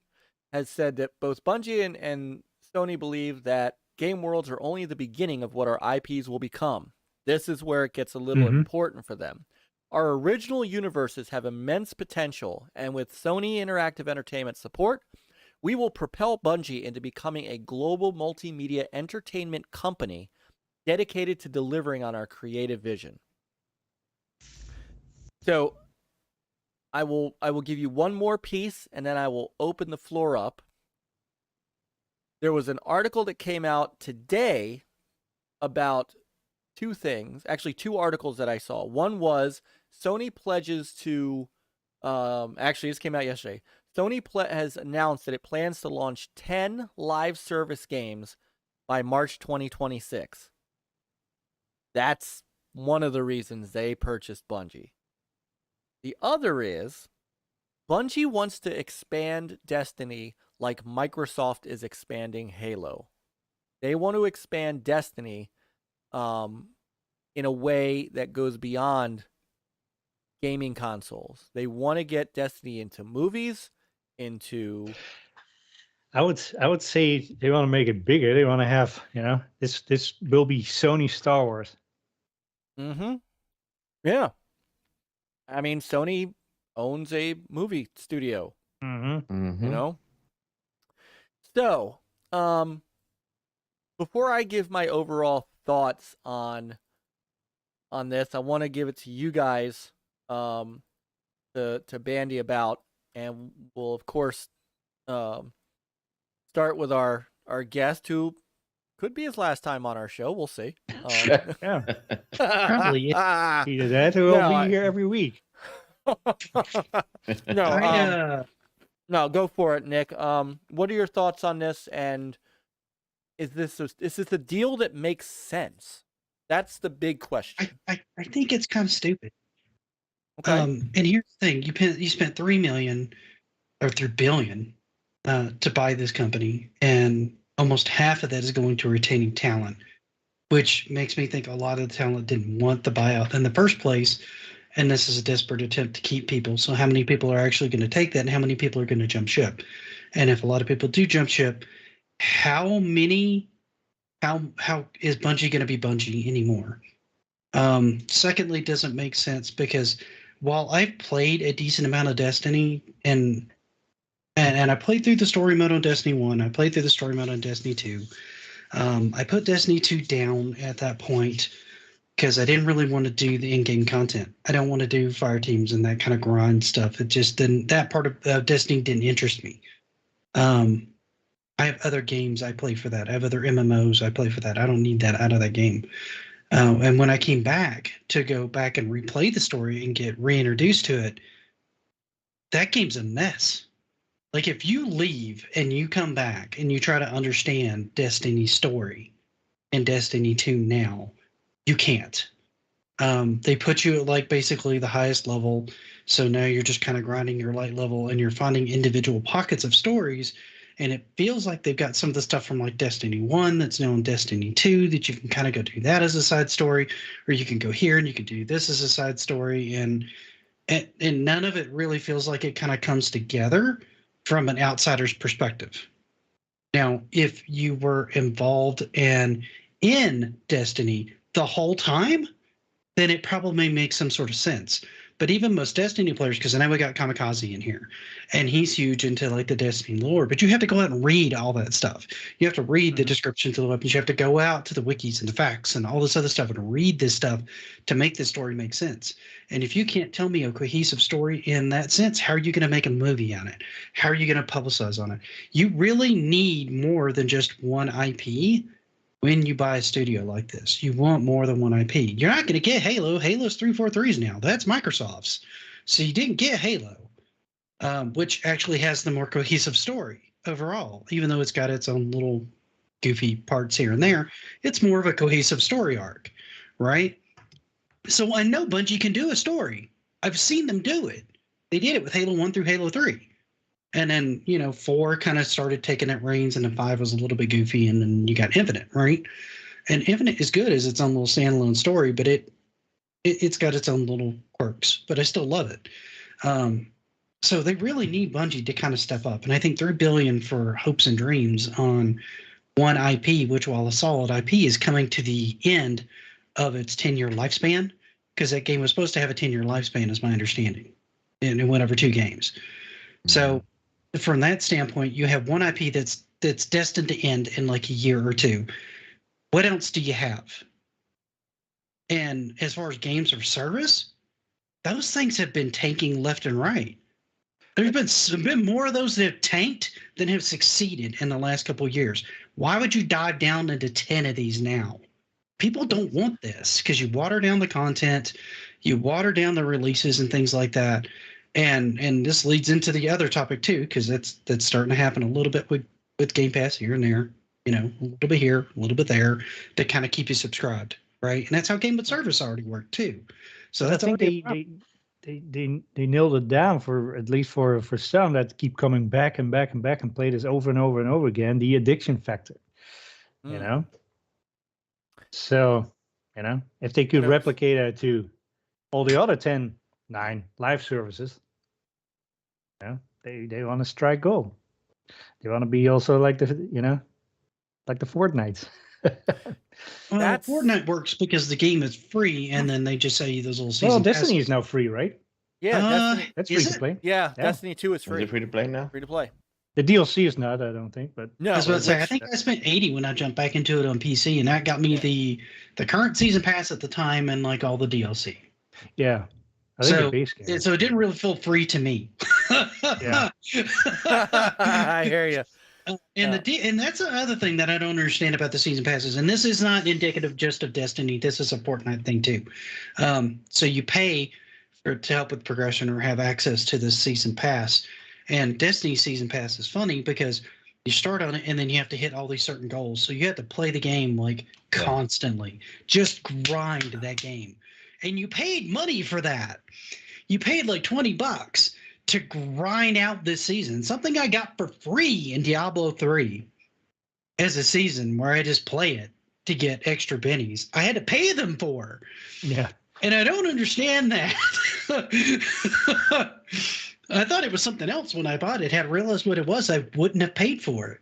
has said that both Bungie and Sony believe that game worlds are only the beginning of what our IPs will become. This is where it gets a little important for them. Our original universes have immense potential, and with Sony Interactive Entertainment support, we will propel Bungie into becoming a global multimedia entertainment company dedicated to delivering on our creative vision. So, I will give you one more piece, and then I will open the floor up. There was an article that came out today about two things. Actually, two articles that I saw. One was Sony pledges to... actually, this came out yesterday. Sony has announced that it plans to launch 10 live service games by March 2026. That's one of the reasons they purchased Bungie. The other is Bungie wants to expand Destiny like Microsoft is expanding Halo. They want to expand Destiny in a way that goes beyond gaming consoles. They want to get Destiny into movies, into... I would say they want to make it bigger. They want to have, this will be Sony Star Wars. Yeah. I mean, Sony owns a movie studio. So, before I give my overall thoughts on this, I want to give it to you guys to bandy about, and we'll of course start with our guest, who could be his last time on our show. We'll see. Yeah, probably. Either that or we'll be here every week. No, go for it, Nick. What are your thoughts on this? And is this a deal that makes sense? That's the big question. I think it's kind of stupid. Okay. And here's the thing: you spent $3 million or $3 billion to buy this company, and almost half of that is going to retaining talent. which makes me think a lot of the talent didn't want the buyout in the first place. And this is a desperate attempt to keep people. So how many people are actually going to take that, and how many people are going to jump ship? And if a lot of people do jump ship, how is Bungie going to be Bungie anymore? Secondly, doesn't make sense because while I've played a decent amount of Destiny and I played through the story mode on Destiny 1, I played through the story mode on Destiny 2. I put Destiny 2 down at that point because I didn't really want to do the in-game content. I don't want to do fire teams and that kind of grind stuff. It just didn't, that part of Destiny didn't interest me. I have other games I play for that. I have other MMOs I play for that. I don't need that out of that game. And when I came back to go back and replay the story and get reintroduced to it, that game's a mess. Like if you leave and you come back and you try to understand Destiny's story and Destiny 2 now, you can't. They put you at like basically the highest level. So now you're just kind of grinding your light level and you're finding individual pockets of stories. And it feels like they've got some of the stuff from like Destiny 1 that's now in Destiny 2 that you can kind of go do that as a side story, or you can go here and you can do this as a side story. And none of it really feels like it kind of comes together from an outsider's perspective. Now, if you were involved and in Destiny the whole time, then it probably makes some sort of sense. But even most Destiny players, because I know we got Kamikaze in here, and he's huge into like the Destiny lore, but you have to go out and read all that stuff. You have to read the descriptions of the weapons. You have to go out to the wikis and the facts and all this other stuff and read this stuff to make this story make sense. And if you can't tell me a cohesive story in that sense, how are you going to make a movie on it? How are you going to publicize on it? You really need more than just one IP. When you buy a studio like this, you want more than one IP. You're not going to get Halo. Halo's 343's now. That's Microsoft's. So you didn't get Halo, which actually has the more cohesive story overall. Even though it's got its own little goofy parts here and there, it's more of a cohesive story arc, right? So I know Bungie can do a story. I've seen them do it. They did it with Halo 1 through Halo 3. And then, 4 kind of started taking it reins, and then 5 was a little bit goofy, and then you got Infinite, right? And Infinite is good as its own little standalone story, but it's got its own little quirks, but I still love it. So they really need Bungie to kind of step up. And I think $3 billion for hopes and dreams on one IP, which while a solid IP is coming to the end of its 10-year lifespan, because that game was supposed to have a 10-year lifespan, is my understanding. And it went over 2 games. So from that standpoint, you have one IP that's destined to end in like a year or 2. What else do you have? And as far as games of service, those things have been tanking left and right. There's been more of those that have tanked than have succeeded in the last couple of years. Why would you dive down into 10 of these now? People don't want this because you water down the content, you water down the releases and things like that. And this leads into the other topic too, because that's starting to happen a little bit with Game Pass here and there, a little bit here, a little bit there, to kind of keep you subscribed, right? And that's how game with service already worked too. So that's I think they nailed it down for at least for some that keep coming back and back and back and play this over and over and over again. The addiction factor, So, if they could replicate it to all the other 9 live services, they want to strike gold. They want to be also like the Fortnites. Well, Fortnite works because the game is free, and then they just say those little season Destiny is now free, right? Yeah, that's free to play. Yeah, Destiny 2 is free. Is it free to play now? Free to play. The DLC is not, I don't think, but no. I was about to say, I think I spent $80 when I jumped back into it on PC, and that got me the current season pass at the time and like all the DLC. Yeah. I think the base game. So it didn't really feel free to me. Yeah. I hear you. And that's the other thing that I don't understand about the season passes. And this is not indicative just of Destiny. This is a Fortnite thing too. So you pay to help with progression or have access to this season pass. And Destiny season pass is funny because you start on it and then you have to hit all these certain goals. So you have to play the game like constantly. Just grind that game. And you paid money for that. You paid like $20 to grind out this season. Something I got for free in Diablo 3 as a season where I just play it to get extra bennies. I had to pay them for. Yeah. And I don't understand that. I thought it was something else when I bought it. Had I realized what it was, I wouldn't have paid for it.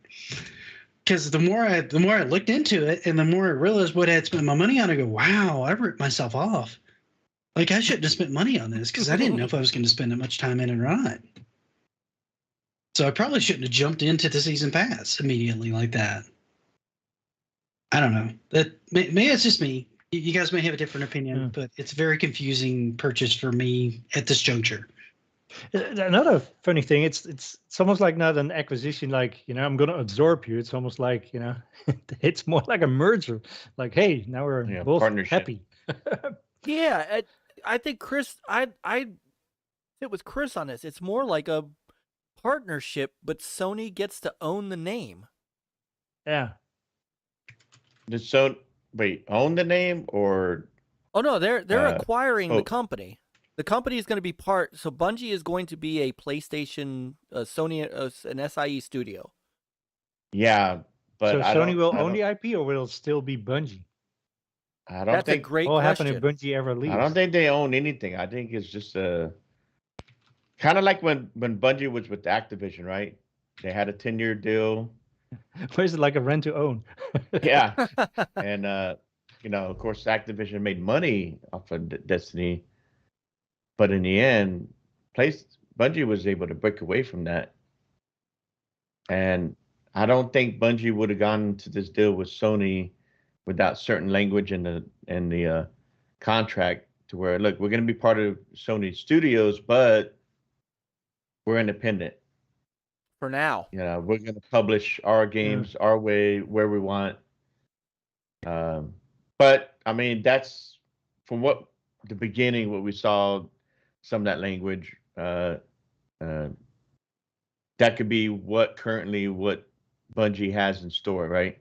Because the more I looked into it, and the more I realized what I had spent my money on, I go, wow, I ripped myself off. Like, I shouldn't have spent money on this because I didn't know if I was going to spend that much time in it or not. So I probably shouldn't have jumped into the season pass immediately like that. I don't know. That maybe it's just me. You guys may have a different opinion, but it's a very confusing purchase for me at this juncture. Another funny thing, it's almost like not an acquisition, like, you know, I'm going to absorb you. It's almost like, you know, it's more like a merger. Like, hey, now we're both happy. Yeah, I think Chris, I sit with Chris on this. It's more like a partnership, but Sony gets to own the name. Yeah. Did Sony own the name or? Oh no, they're acquiring the company. The company is going to be part. So Bungie is going to be a PlayStation, Sony, an SIE studio. Yeah, but so Sony will own the IP, or will it still be Bungie? I don't think that's a great what will question. happen if Bungie ever leaves. I don't think they own anything. I think it's just a kind of like when Bungie was with Activision, right? They had a 10-year deal. Or is it like a rent to own? Yeah, and you know, of course, Activision made money off of Destiny, but in the end, Bungie was able to break away from that, and I don't think Bungie would have gone to this deal with Sony without certain language in the contract to where, look, we're going to be part of Sony Studios, but we're independent. For now. You know, we're going to publish our games our way, where we want. But, I mean, that's from the beginning, what we saw, some of that language, that could be what Bungie has in store, right?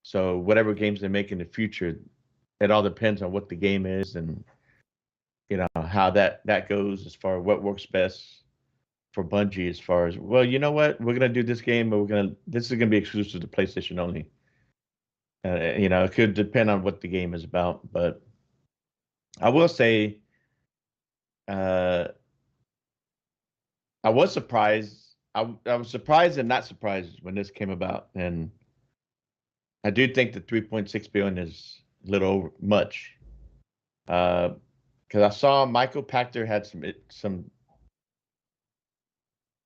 So whatever games they make in the future, it all depends on what the game is and, you know, how that goes as far as what works best for Bungie as far as, well, you know what, we're going to do this game, but this is going to be exclusive to PlayStation only. You know, it could depend on what the game is about, but I will say, I was surprised. I was surprised and not surprised when this came about, and I do think the 3.6 billion is a little much, because I saw Michael Pachter had some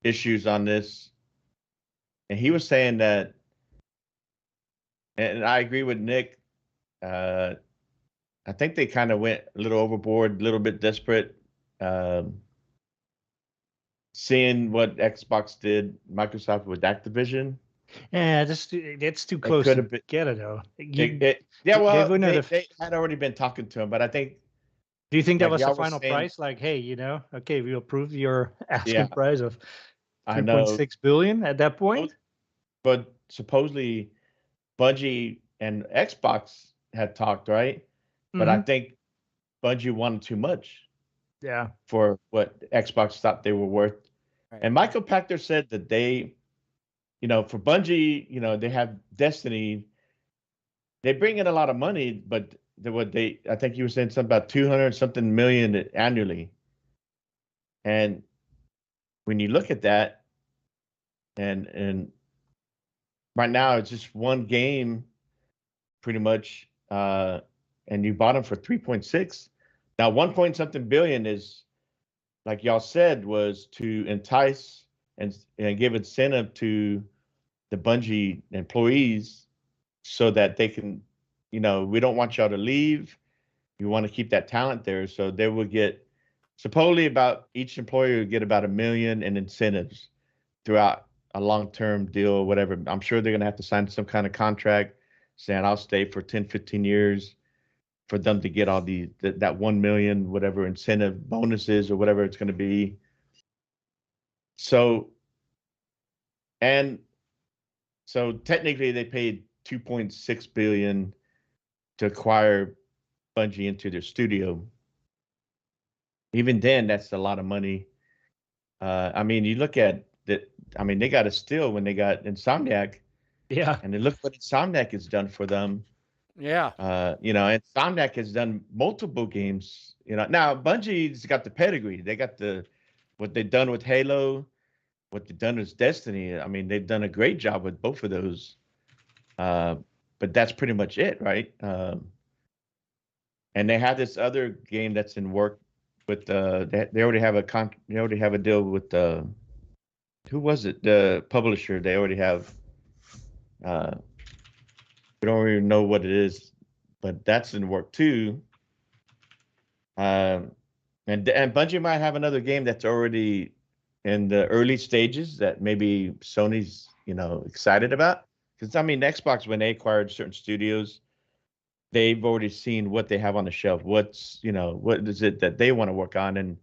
issues on this, and he was saying that, and I agree with Nick. I think they kind of went a little overboard, a little bit desperate. Seeing what Xbox did, Microsoft with Activision. Yeah, that's too close to get it, though. They had already been talking to him, but I think. Do you think that was the final price? Like, hey, you know, okay, we approved your asking price of 3.6 billion at that point. But supposedly, Bungie and Xbox had talked, right? But I think Bungie wanted too much. Yeah. For what Xbox thought they were worth. Right. And Michael Pachter said that they, you know, for Bungie, you know, they have Destiny. They bring in a lot of money, but I think you were saying something about 200-something million annually. And when you look at that, and right now it's just one game, pretty much, and you bought them for 3.6. Now, 1-point-something billion is, like y'all said, was to entice and give incentive to the Bungie employees so that they can, you know, we don't want y'all to leave. We want to keep that talent there. So they will get, supposedly each employer would get about $1 million in incentives throughout a long-term deal or whatever. I'm sure they're going to have to sign some kind of contract saying I'll stay for 10, 15 years. For them to get all that 1 million, whatever incentive bonuses or whatever it's going to be. So technically they paid 2.6 billion to acquire Bungie into their studio. Even then, that's a lot of money. I mean, you look at that. I mean, they got a steal when they got Insomniac. Yeah. And then look what Insomniac has done for them. Yeah. You know, and Insomniac has done multiple games. You know, now Bungie's got the pedigree. They got what they've done with Halo, what they've done with Destiny. I mean, they've done a great job with both of those. But that's pretty much it, right? And they have this other game that's in work with they already have they already have a deal with who was it? The publisher. They already have we don't even know what it is, but that's in work too. And Bungie might have another game that's already in the early stages that maybe Sony's, you know, excited about. Because I mean, Xbox, when they acquired certain studios, they've already seen what they have on the shelf. What is it that they want to work on? And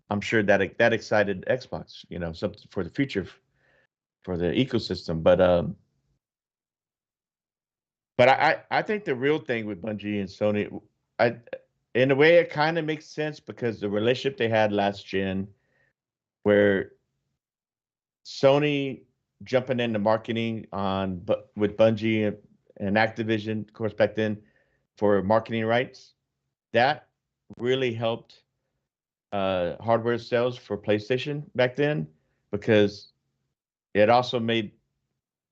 I'm sure that excited Xbox, you know, something for the future, for the ecosystem. But I think the real thing with Bungie and Sony, in a way, it kind of makes sense because the relationship they had last gen, where Sony jumping into marketing with Bungie and Activision, of course, back then for marketing rights, that really helped hardware sales for PlayStation back then, because it also made,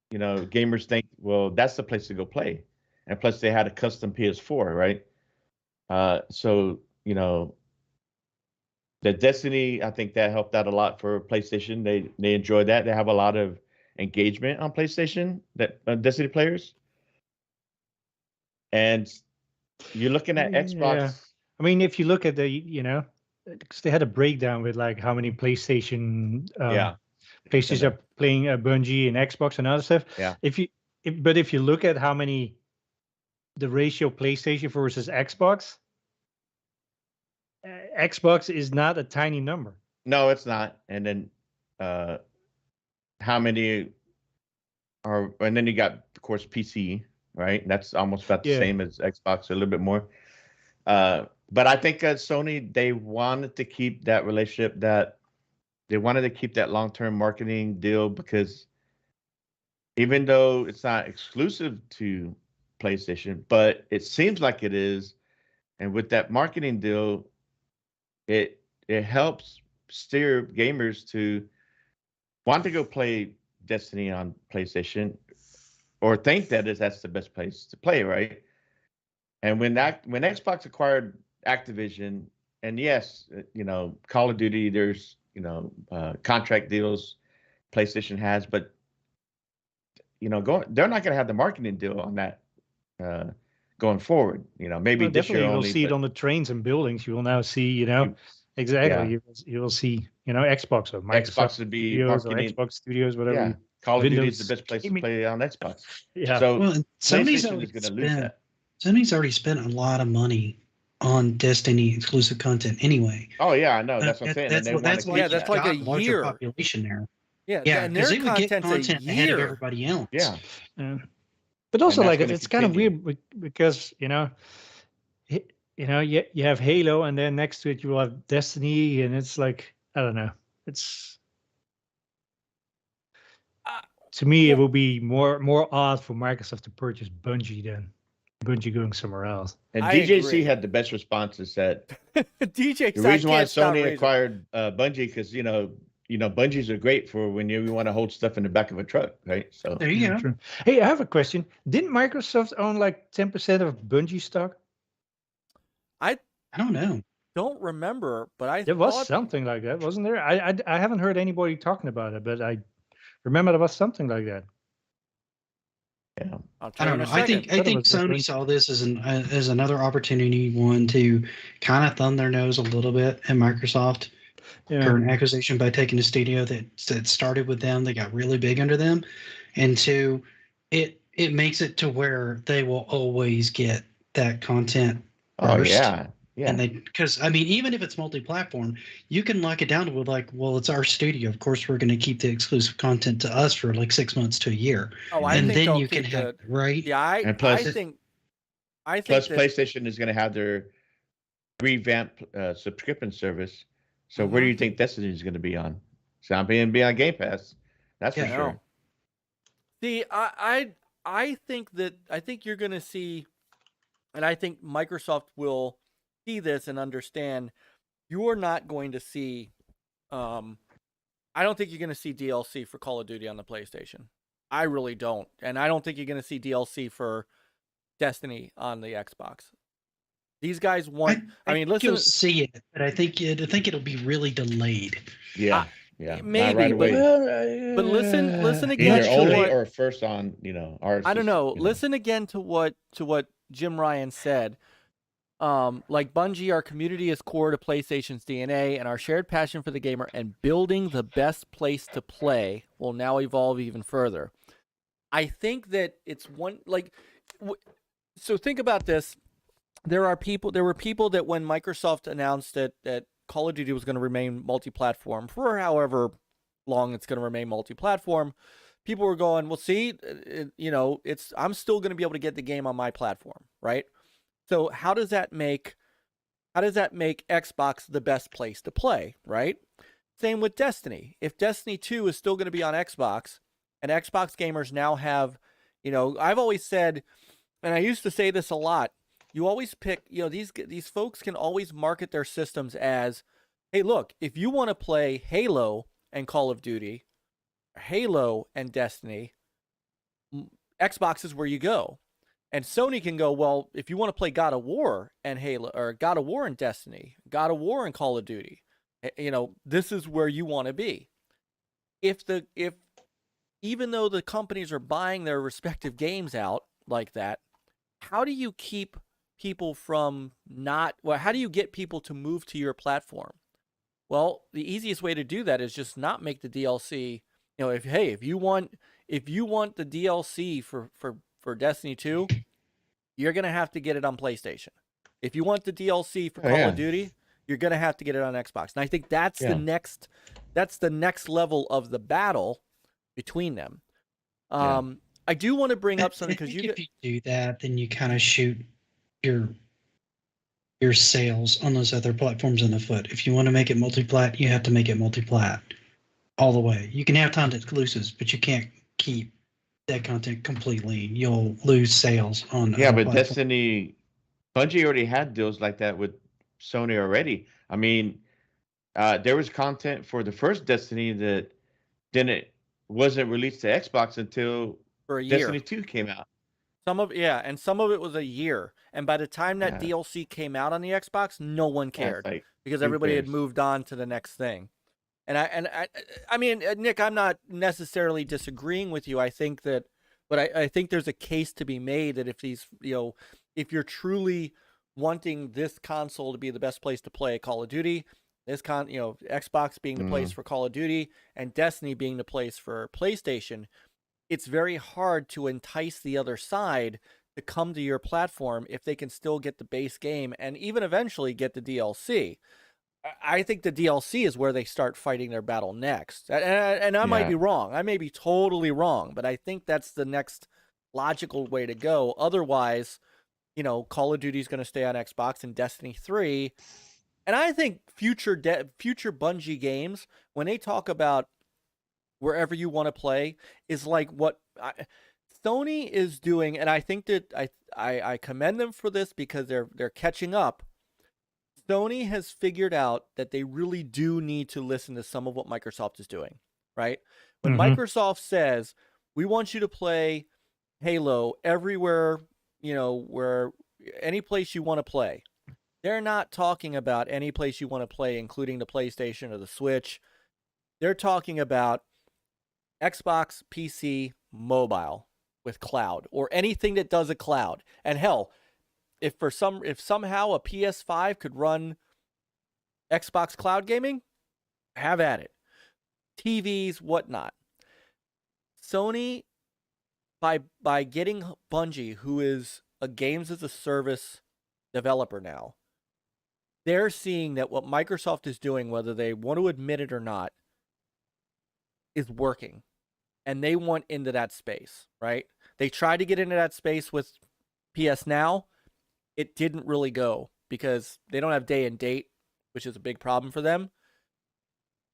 you know, gamers think, well, that's the place to go play. And plus they had a custom PS4, right? So, you know, the Destiny, I think that helped out a lot for PlayStation. They enjoy that. They have a lot of engagement on PlayStation, that Destiny players. And you're looking at Xbox. Yeah. I mean, if you look at the, you know, because they had a breakdown with like how many PlayStation PlayStation are playing Bungie and Xbox and other stuff. Yeah. If you look at how many, the ratio PlayStation versus Xbox, Xbox is not a tiny number. No, it's not. And then how many are, and then you got, of course, PC, right? That's almost about the same as Xbox, a little bit more. But I think Sony, they wanted to keep that relationship, that they wanted to keep that long-term marketing deal, because even though it's not exclusive to PlayStation, but it seems like it is. And with that marketing deal, it helps steer gamers to want to go play Destiny on PlayStation, or think that's the best place to play, right? And when Xbox acquired Activision, and yes, you know, Call of Duty, there's, you know, contract deals PlayStation has, but you know, they're not going to have the marketing deal on that going forward. You know, maybe this year definitely only. You'll see it on the trains and buildings. You will now see, you know, exactly. Yeah. You will see, you know, Xbox or Microsoft Xbox would be Studios or marketing. Xbox Studios, whatever. Yeah, Call of Duty is the Windows best place to gaming. play on Xbox. Yeah. So Well, Sony's PlayStation is going to lose that. Sony's already spent a lot of money on Destiny exclusive content anyway. Oh yeah, I know. That's what I'm saying. That's why that's like a larger year population there. Yeah, Yeah, and because their they would get content's content a ahead of year. everybody else. Yeah. But also, And that's like, gonna it's kind of continue. weird because, you know, you have Halo, and then next to it you will have Destiny, and it's like, I don't know. It's to me, it will be more odd for Microsoft to purchase Bungie than Bungie going somewhere else. And I DJC agree. had the best responses. That DJ, the reason why Sony acquired Bungie, because you know Bungies are great for when you want to hold stuff in the back of a truck, right? So There you go. True. Hey, I have a question. Didn't Microsoft own like 10% of Bungie stock? I don't know. Don't remember, but There was something like that, wasn't there? I haven't heard anybody talking about it, but I remember there was something like that. yeah. I don't know. I think Sony saw this as another opportunity, one, to kind of thumb their nose a little bit at Microsoft for an acquisition by taking a studio that started with them, that got really big under them, and two, it makes it to where they will always get that content first. Oh yeah. Yeah. And because I mean, even if it's multi-platform, you can lock it down to like, well, it's our studio. Of course, we're going to keep the exclusive content to us for like 6 months to a year. Oh, I and think then you can have right. Yeah, I think plus PlayStation is going to have their revamped subscription service. So where do you think Destiny is going to be on? It's not being on Game Pass. That's for sure. See, I think you're going to see And I think Microsoft will see this and understand you're not going to see. I don't think you're going to see DLC for Call of Duty on the PlayStation. I really don't, and I don't think you're going to see DLC for Destiny on the Xbox. These guys want. I mean, listen. You'll see it, but I think it'll be really delayed. Yeah, yeah. Maybe, not right away. but listen again. Either to only what, or first on, ours. I don't know. You know. Listen again to what Jim Ryan said. Like Bungie, our community is core to PlayStation's DNA, and our shared passion for the gamer and building the best place to play will now evolve even further. I think that it's one like. So think about this. There were people that when Microsoft announced that Call of Duty was going to remain multi-platform for however long it's going to remain multi-platform, people were going, well, see, I'm still going to be able to get the game on my platform, right? So how does that make Xbox the best place to play, right? Same with Destiny. If Destiny 2 is still going to be on Xbox, and Xbox gamers now have, I've always said, and I used to say this a lot, you always pick, these folks can always market their systems as, hey, look, if you want to play Halo and Call of Duty, Halo and Destiny, Xbox is where you go. And Sony can go, well, if you want to play God of War and Halo, or God of War and Destiny, God of War and Call of Duty, this is where you want to be. If even though the companies are buying their respective games out like that, how do you keep people from how do you get people to move to your platform? Well, the easiest way to do that is just not make the DLC. If you want the DLC for Destiny 2, you're going to have to get it on PlayStation. If you want the DLC for Call of Duty, you're going to have to get it on Xbox. And I think that's the next level of the battle between them. I do want to bring up something because if you do that, then you kind of shoot your sales on those other platforms in the foot. If you want to make it multi-plat, you have to make it multi-plat all the way. You can have content exclusives, but you can't keep that content completely. You'll lose sales on. Yeah, but Destiny, Bungie already had deals like that with Sony already. I mean, there was content for the first Destiny that wasn't released to Xbox until for a year. Destiny 2 came out. Some of it was a year, and by the time that DLC came out on the Xbox, no one cared because everybody had moved on to the next thing. And I mean, Nick, I'm not necessarily disagreeing with you. I think that, but I think there's a case to be made that if these, if you're truly wanting this console to be the best place to play Call of Duty, Xbox being the place for Call of Duty and Destiny being the place for PlayStation, it's very hard to entice the other side to come to your platform if they can still get the base game and even eventually get the DLC. I think the DLC is where they start fighting their battle next. And I might be wrong. I may be totally wrong, but I think that's the next logical way to go. Otherwise, Call of Duty is going to stay on Xbox and Destiny 3. And I think future Bungie games, when they talk about wherever you want to play, is like what Sony is doing, and I think that I commend them for this because they're catching up. Sony has figured out that they really do need to listen to some of what Microsoft is doing, right? When Microsoft says, we want you to play Halo everywhere, where any place you want to play, they're not talking about any place you want to play, including the PlayStation or the Switch. They're talking about Xbox, PC, mobile with cloud, or anything that does a cloud. And hell, if somehow a PS5 could run Xbox cloud gaming, have at it. TVs, whatnot. Sony, by getting Bungie, who is a games as a service developer now, they're seeing that what Microsoft is doing, whether they want to admit it or not, is working. And they want into that space, right? They tried to get into that space with PS Now. It didn't really go because they don't have day and date, which is a big problem for them.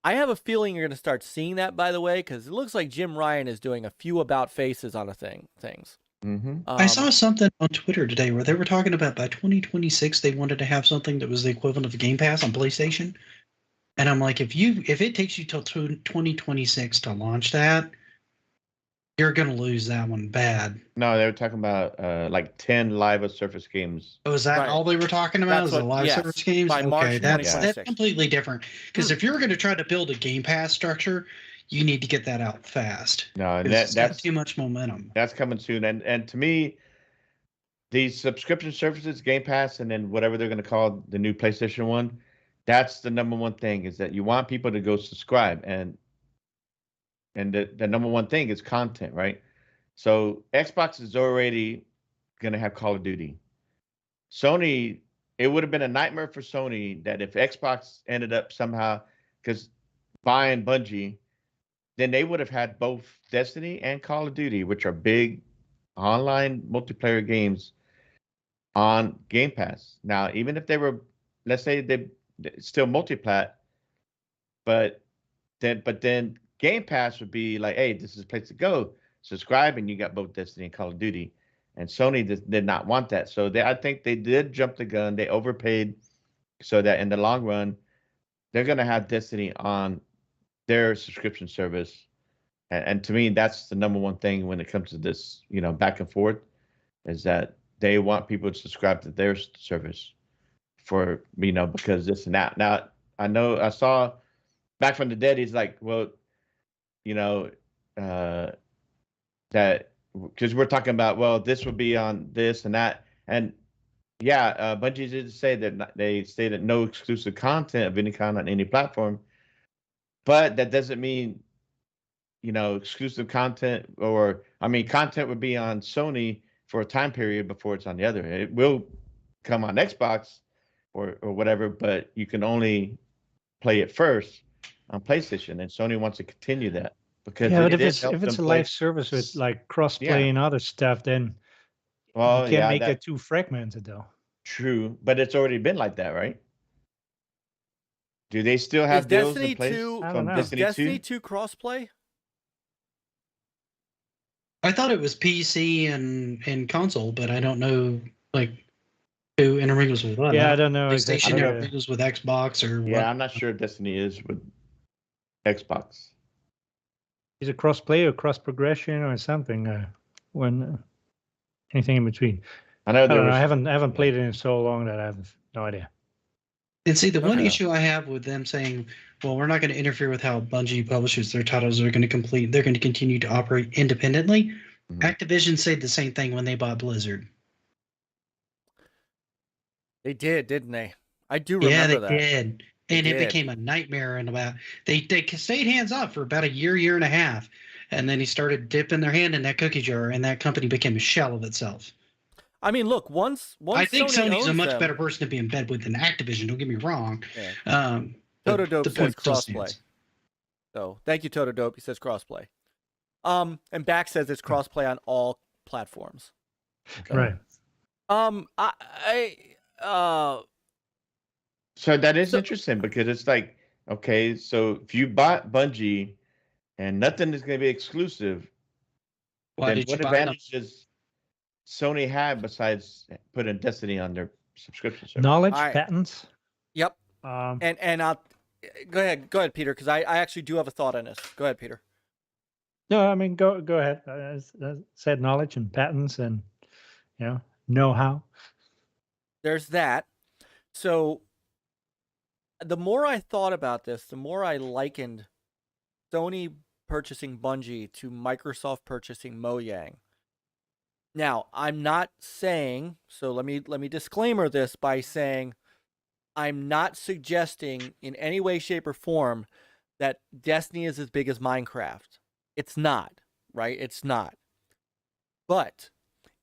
I have a feeling you're going to start seeing that, by the way, because it looks like Jim Ryan is doing a few about faces on things. Mm-hmm. I saw something on Twitter today where they were talking about by 2026 they wanted to have something that was the equivalent of Game Pass on PlayStation. And I'm like, if it takes you till 2026 to launch that, you're gonna lose that one bad. No, they were talking about like 10 live Surface games. Oh, is that Right. all they were talking about? That's Is the what- live yes, service games? by March Okay, that's 2026. completely different. Because if you're going to try to build a Game Pass structure, you need to get that out fast. No, and 'Cause it's got that's too much momentum. that's coming soon. And to me, these subscription services, Game Pass, and then whatever they're going to call the new PlayStation one, that's the number one thing is that you want people to go subscribe, and the number one thing is content, right? So Xbox is already going to have Call of Duty. Sony, it would have been a nightmare for Sony that if Xbox ended up somehow because buying Bungie, then they would have had both Destiny and Call of Duty, which are big online multiplayer games on Game Pass. Now, even if they were, let's say they still multiplat, but then Game Pass would be like, hey, this is a place to go. Subscribe, and you got both Destiny and Call of Duty. And Sony did not want that. So I think they did jump the gun. They overpaid so that in the long run, they're going to have Destiny on their subscription service. And to me, that's the number one thing when it comes to this, back and forth, is that they want people to subscribe to their service for, because this and that. Now, I saw Back from the Dead, he's like, well, that because we're talking about, well, this will be on this and that. And yeah, Bungie did say that they stated no exclusive content of any kind on any platform, but that doesn't mean, exclusive content content would be on Sony for a time period before it's on the other. It will come on Xbox or whatever, but you can only play it first on PlayStation, and Sony wants to continue that. Because but if it's a live service with like crossplay and other stuff, then you can't make it too fragmented though. True, but it's already been like that, right? Do they still have deals Destiny in place 2, from I don't know. is Destiny 2 crossplay? I thought it was PC and console, but I don't know who intermingles with what. Yeah, I don't know PlayStation exactly. intermingles with Xbox or what. Yeah, I'm not sure if Destiny is with Xbox. Is it cross-play or cross-progression or something? When anything in between? I know there was. I haven't played it in so long that I have no idea. And see, the one Okay. issue I have with them saying, well, we're not going to interfere with how Bungie publishes their titles. They're going to continue to operate independently. Mhm. Activision said the same thing when they bought Blizzard. They did, didn't they? I do remember that. They did. And They it did. became a nightmare. And they stayed hands off for about a year and a half. And then he started dipping their hand in that cookie jar, and that company became a shell of itself. I mean, look, once I think Sony Sony's a owns much them- better person to be in bed with than Activision. Don't get me wrong. Yeah. But Totodope the says point still crossplay. stands. So thank you, Totodope. He says crossplay. And Back says it's crossplay on all platforms. Right. So that is So- interesting because it's like, okay, so if you bought Bungie and nothing is going to be exclusive, Why then did you what buy them? advantage does Sony have besides putting Destiny on their subscription service? Knowledge, All right. patents. Yep. Um, And I'll go ahead, Peter, because I actually do have a thought on this. Go ahead, Peter. no, I mean go ahead. I said knowledge and patents and know-how. There's that. So the more I thought about this, the more I likened Sony purchasing Bungie to Microsoft purchasing Mojang. Now, I'm not saying, so let me disclaimer this by saying I'm not suggesting in any way, shape, or form that Destiny is as big as Minecraft. It's not, right? It's not. But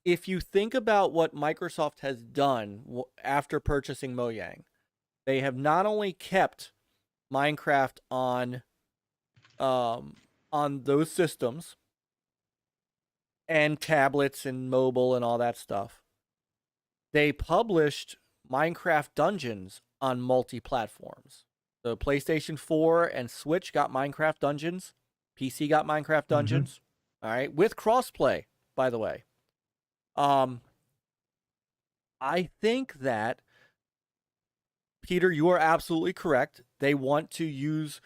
if you think about what Microsoft has done after purchasing Mojang, they have not only kept Minecraft on those systems and tablets and mobile and all that stuff. They published Minecraft Dungeons on multi-platforms. So PlayStation 4 and Switch got Minecraft Dungeons. PC got Minecraft Dungeons. All right, with crossplay, by the way. I think that, Peter, you are absolutely correct. Bungie wants to use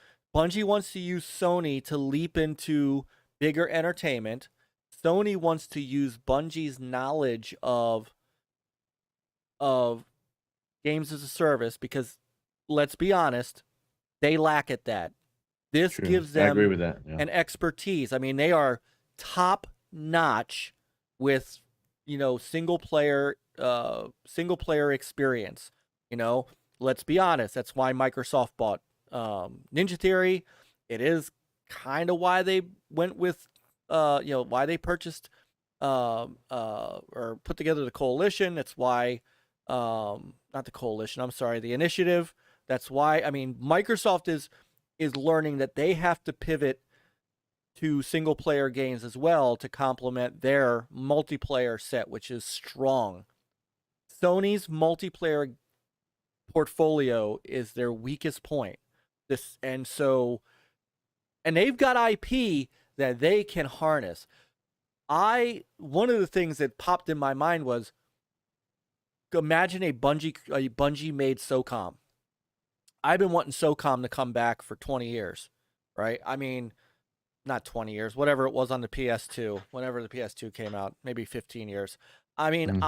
Sony to leap into bigger entertainment. Sony wants to use Bungie's knowledge of games as a service because, let's be honest, they lack at that. This True. gives I agree them with that. Yeah. an expertise. I mean, they are top notch with, single player experience. Let's be honest. That's why Microsoft bought Ninja Theory. It is kind of why they went with, why they purchased or put together the coalition. That's why, not the coalition. I'm sorry, the initiative. That's why. I mean, Microsoft is learning that they have to pivot to single player games as well to complement their multiplayer set, which is strong. Sony's multiplayer portfolio is their weakest point. And they've got IP that they can harness. One of the things that popped in my mind was, imagine a Bungie made SOCOM. I've been wanting SOCOM to come back for 20 years, right? I mean, not 20 years, whatever it was on the PS2, whenever the PS2 came out, maybe 15 years. I mean,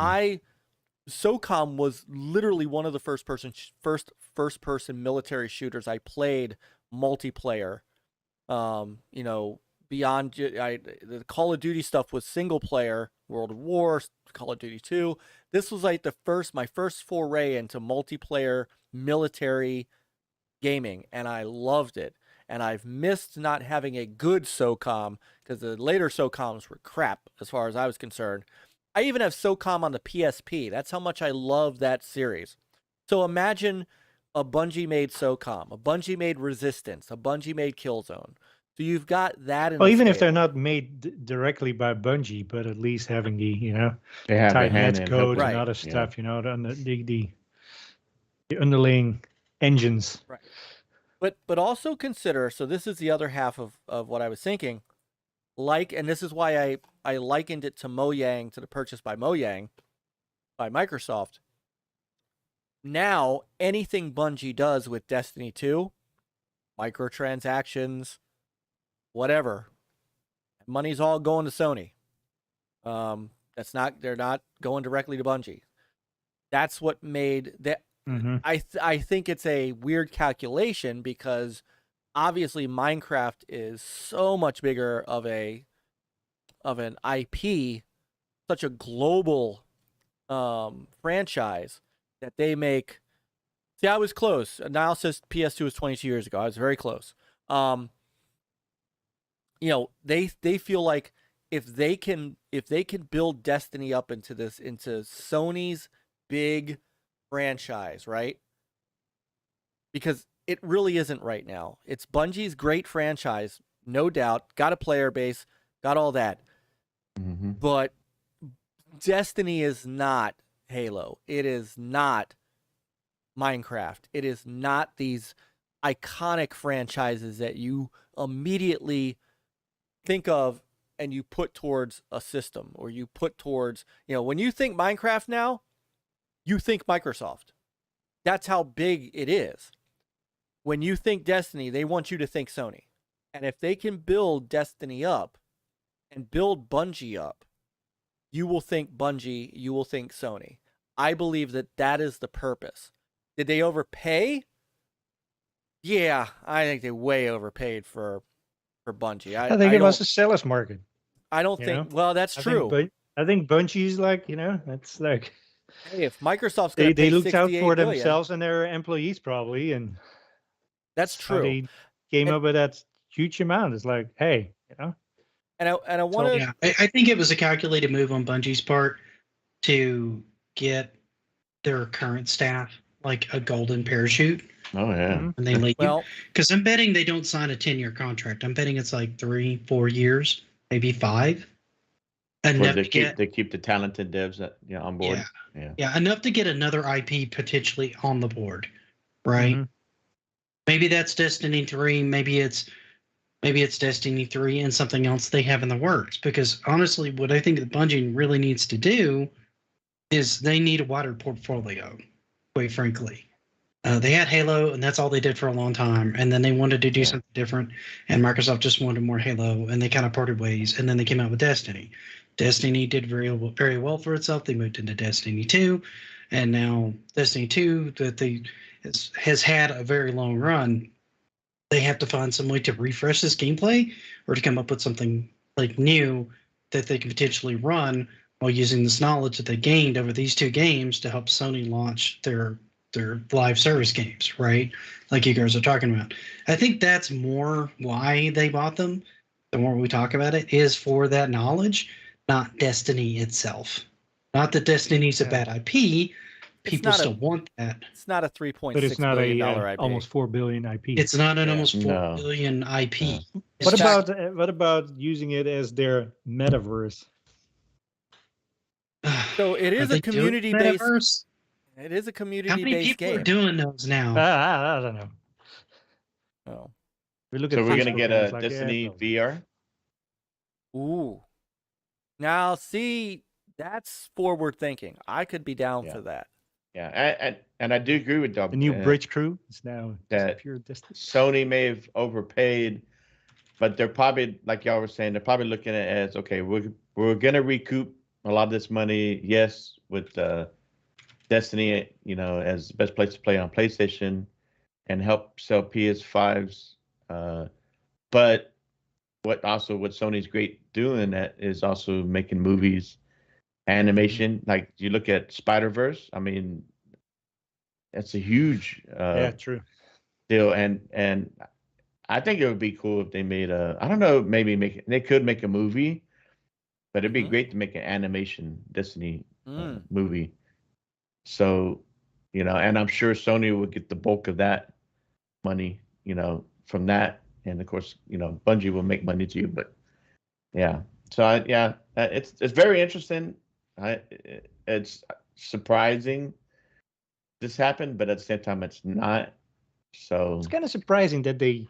SOCOM was literally one of the first person military shooters I played multiplayer. Beyond the Call of Duty stuff was single player, World of War, Call of Duty 2. This was like my first foray into multiplayer military gaming, and I loved it. And I've missed not having a good SOCOM because the later SOCOMs were crap as far as I was concerned. I even have SOCOM on the PSP. That's how much I love that series. So imagine a Bungie made SOCOM, a Bungie made Resistance, a Bungie made Killzone. So you've got that. Well, even if they're not made directly by Bungie, but at least having the They have tight a hand net in code helping. and other stuff, the underlying engines. Right. But also consider, so this is the other half of what I was thinking, and this is why I likened it to Mojang, to the purchase by Mojang, by Microsoft. Now, anything Bungie does with Destiny 2, microtransactions, whatever, money's all going to Sony. They're not going directly to Bungie. That's what made that. Mm-hmm. I think it's a weird calculation because obviously Minecraft is so much bigger of an IP, such a global franchise that they make. See, I was close. Niall says PS2 was 22 years ago. I was very close. They feel like if they can build Destiny up into Sony's big franchise, right? Because it really isn't right now. It's Bungie's great franchise, no doubt. Got a player base, got all that. Mm-hmm. But Destiny is not Halo. It is not Minecraft. It is not these iconic franchises that you immediately think of and you put towards a system, or you put towards, when you think Minecraft now, you think Microsoft. That's how big it is. When you think Destiny, they want you to think Sony. And if they can build Destiny up and build Bungie up, you will think Bungie, you will think Sony. I believe that is the purpose. Did they overpay? Yeah, I think they way overpaid for Bungie. I think it was a seller's market. I don't think. Well, that's true. I think Bungie's it's like. Hey, if Microsoft's going to pay they looked out for billion, themselves and their employees probably, and that's true. They came up with that huge amount. It's like, hey, And I want to. Yeah, I think it was a calculated move on Bungie's part to get their current staff like a golden parachute. Oh yeah. And they leave. Well, because I'm betting they don't sign a 10-year contract. I'm betting it's like 3-4 years, maybe 5. Enough They to keep the talented devs on board. Yeah, enough to get another IP potentially on the board, right? Mm-hmm. Maybe that's Destiny 3. Maybe it's Maybe it's Destiny 3 and something else they have in the works. Because honestly, what I think that Bungie really needs to do is they need a wider portfolio, quite frankly. They had Halo, and that's all they did for a long time. And then they wanted to do something different, and Microsoft just wanted more Halo, and they kind of parted ways. And then they came out with Destiny. Destiny did very well for itself. They moved into Destiny 2, and now Destiny 2 that has had a very long run. They have to find some way to refresh this gameplay or to come up with something like new that they can potentially run while using this knowledge that they gained over these two games to help Sony launch their live service games, right? Like you guys are talking about. I think that's more why they bought them. The more we talk about it is for that knowledge, not Destiny itself. Not that Destiny's a bad IP. People still want that. It's not a $3.6 But it's not a billion IP. almost $4 billion IP. It's not an almost $4 billion IP. No. What about using it as their metaverse? So it is a community-based. It is a How community-based many people game. are doing those now? I don't know. Oh. We look So at we're gonna Facebook get and a it's like, Destiny no. VR. Ooh. Now, see, that's forward thinking. I could be down for that. Yeah, and I do agree with Dub. The new Bridge Crew is now that pure Destiny. Sony may have overpaid, but they're probably, like y'all were saying, they're probably looking at it as, okay, we're gonna recoup a lot of this money, yes, with Destiny, as the best place to play on PlayStation, and help sell PS5s. But what Sony's great doing that is also making movies, animation. Like you look at Spider-Verse, I mean, that's a huge true deal, and I think it would be cool if they made I don't know, maybe they could make a movie, but it'd be great to make an animation Destiny movie. So, and I'm sure Sony would get the bulk of that money, from that, and of course, Bungie will make money too. But yeah, so it's very interesting. It's surprising this happened, but at the same time, it's not. So it's kind of surprising that they,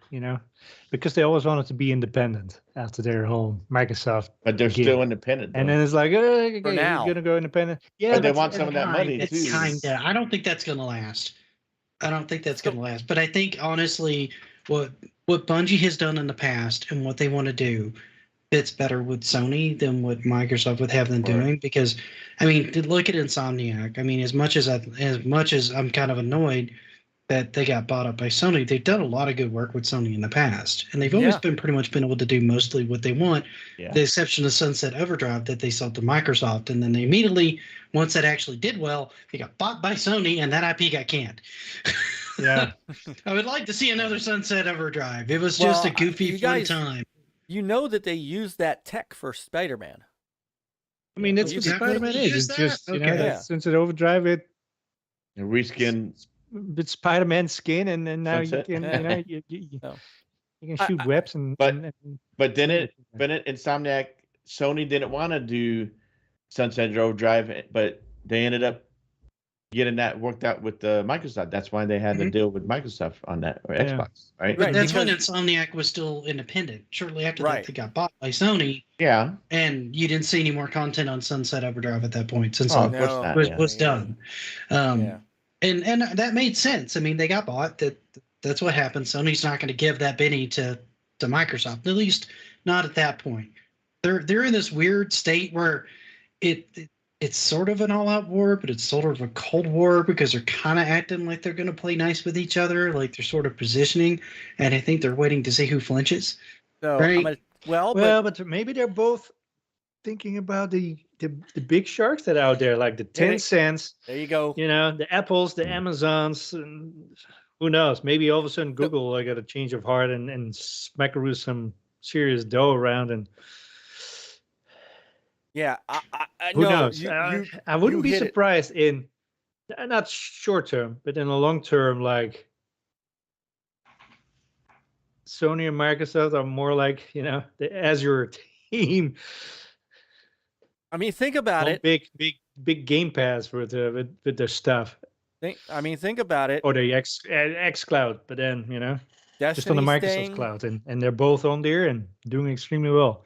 because they always wanted to be independent after their whole Microsoft. But they're still independent. And then it's like, okay, For now. you're gonna go independent. Yeah, but they want some of that money too. Kinda. I don't think that's gonna last. But I think honestly, what Bungie has done in the past and what they want to do fits better with Sony than what Microsoft would have them doing. Because, I mean, look at Insomniac. I mean, as much as I'm kind of annoyed that they got bought up by Sony, they've done a lot of good work with Sony in the past, and they've always been pretty much been able to do mostly what they want, the exception of Sunset Overdrive that they sold to Microsoft, and then they immediately, once that actually did well, they got bought by Sony, and that IP got canned. Yeah, I would like to see another Sunset Overdrive. It was just a goofy fun time. You know that they used that tech for Spider-Man. I mean, that's what Spider-Man is. It's just Sunset Overdrive. It reskin. With Spider-Man skin, and then now you can, you can shoot webs but then Insomniac, Sony didn't want to do Sunset Overdrive, but they ended up getting that worked out with Microsoft. That's why they had to deal with Microsoft on that, or Xbox, right? Right. That's when Insomniac was still independent. Shortly after that, they got bought by Sony. Yeah. And you didn't see any more content on Sunset Overdrive at that point, since it was done. And that made sense. I mean, they got bought. That's what happened. Sony's not going to give that Benny to Microsoft, at least not at that point. They're in this weird state where it's sort of an all-out war, but it's sort of a cold war because they're kind of acting like they're going to play nice with each other, like they're sort of positioning, and I think they're waiting to see who flinches. So, right? But maybe they're both thinking about the big sharks that are out there, like the Tencents. There you go. The Apples, the Amazons, and who knows? Maybe all of a sudden Google got a change of heart and smackaroo some serious dough around. And who knows? I wouldn't be surprised in not short term, but in the long term, like Sony and Microsoft are more like the Azure team. I mean, think about it. Big Game Pass with their stuff. Think about it. Or the X Cloud, but then just on the Destiny Microsoft staying. Cloud, and they're both on there and doing extremely well.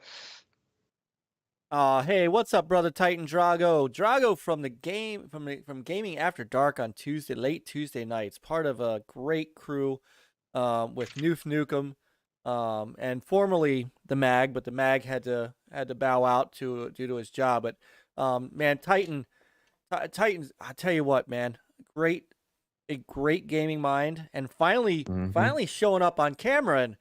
Hey, what's up, brother Titan Drago? Drago from Gaming After Dark on late Tuesday nights, part of a great crew with Noof Nukem, and formerly the MAGG, but the MAGG had to bow out due to his job. But man, Titans, I tell you what, man, a great gaming mind, and finally showing up on camera. And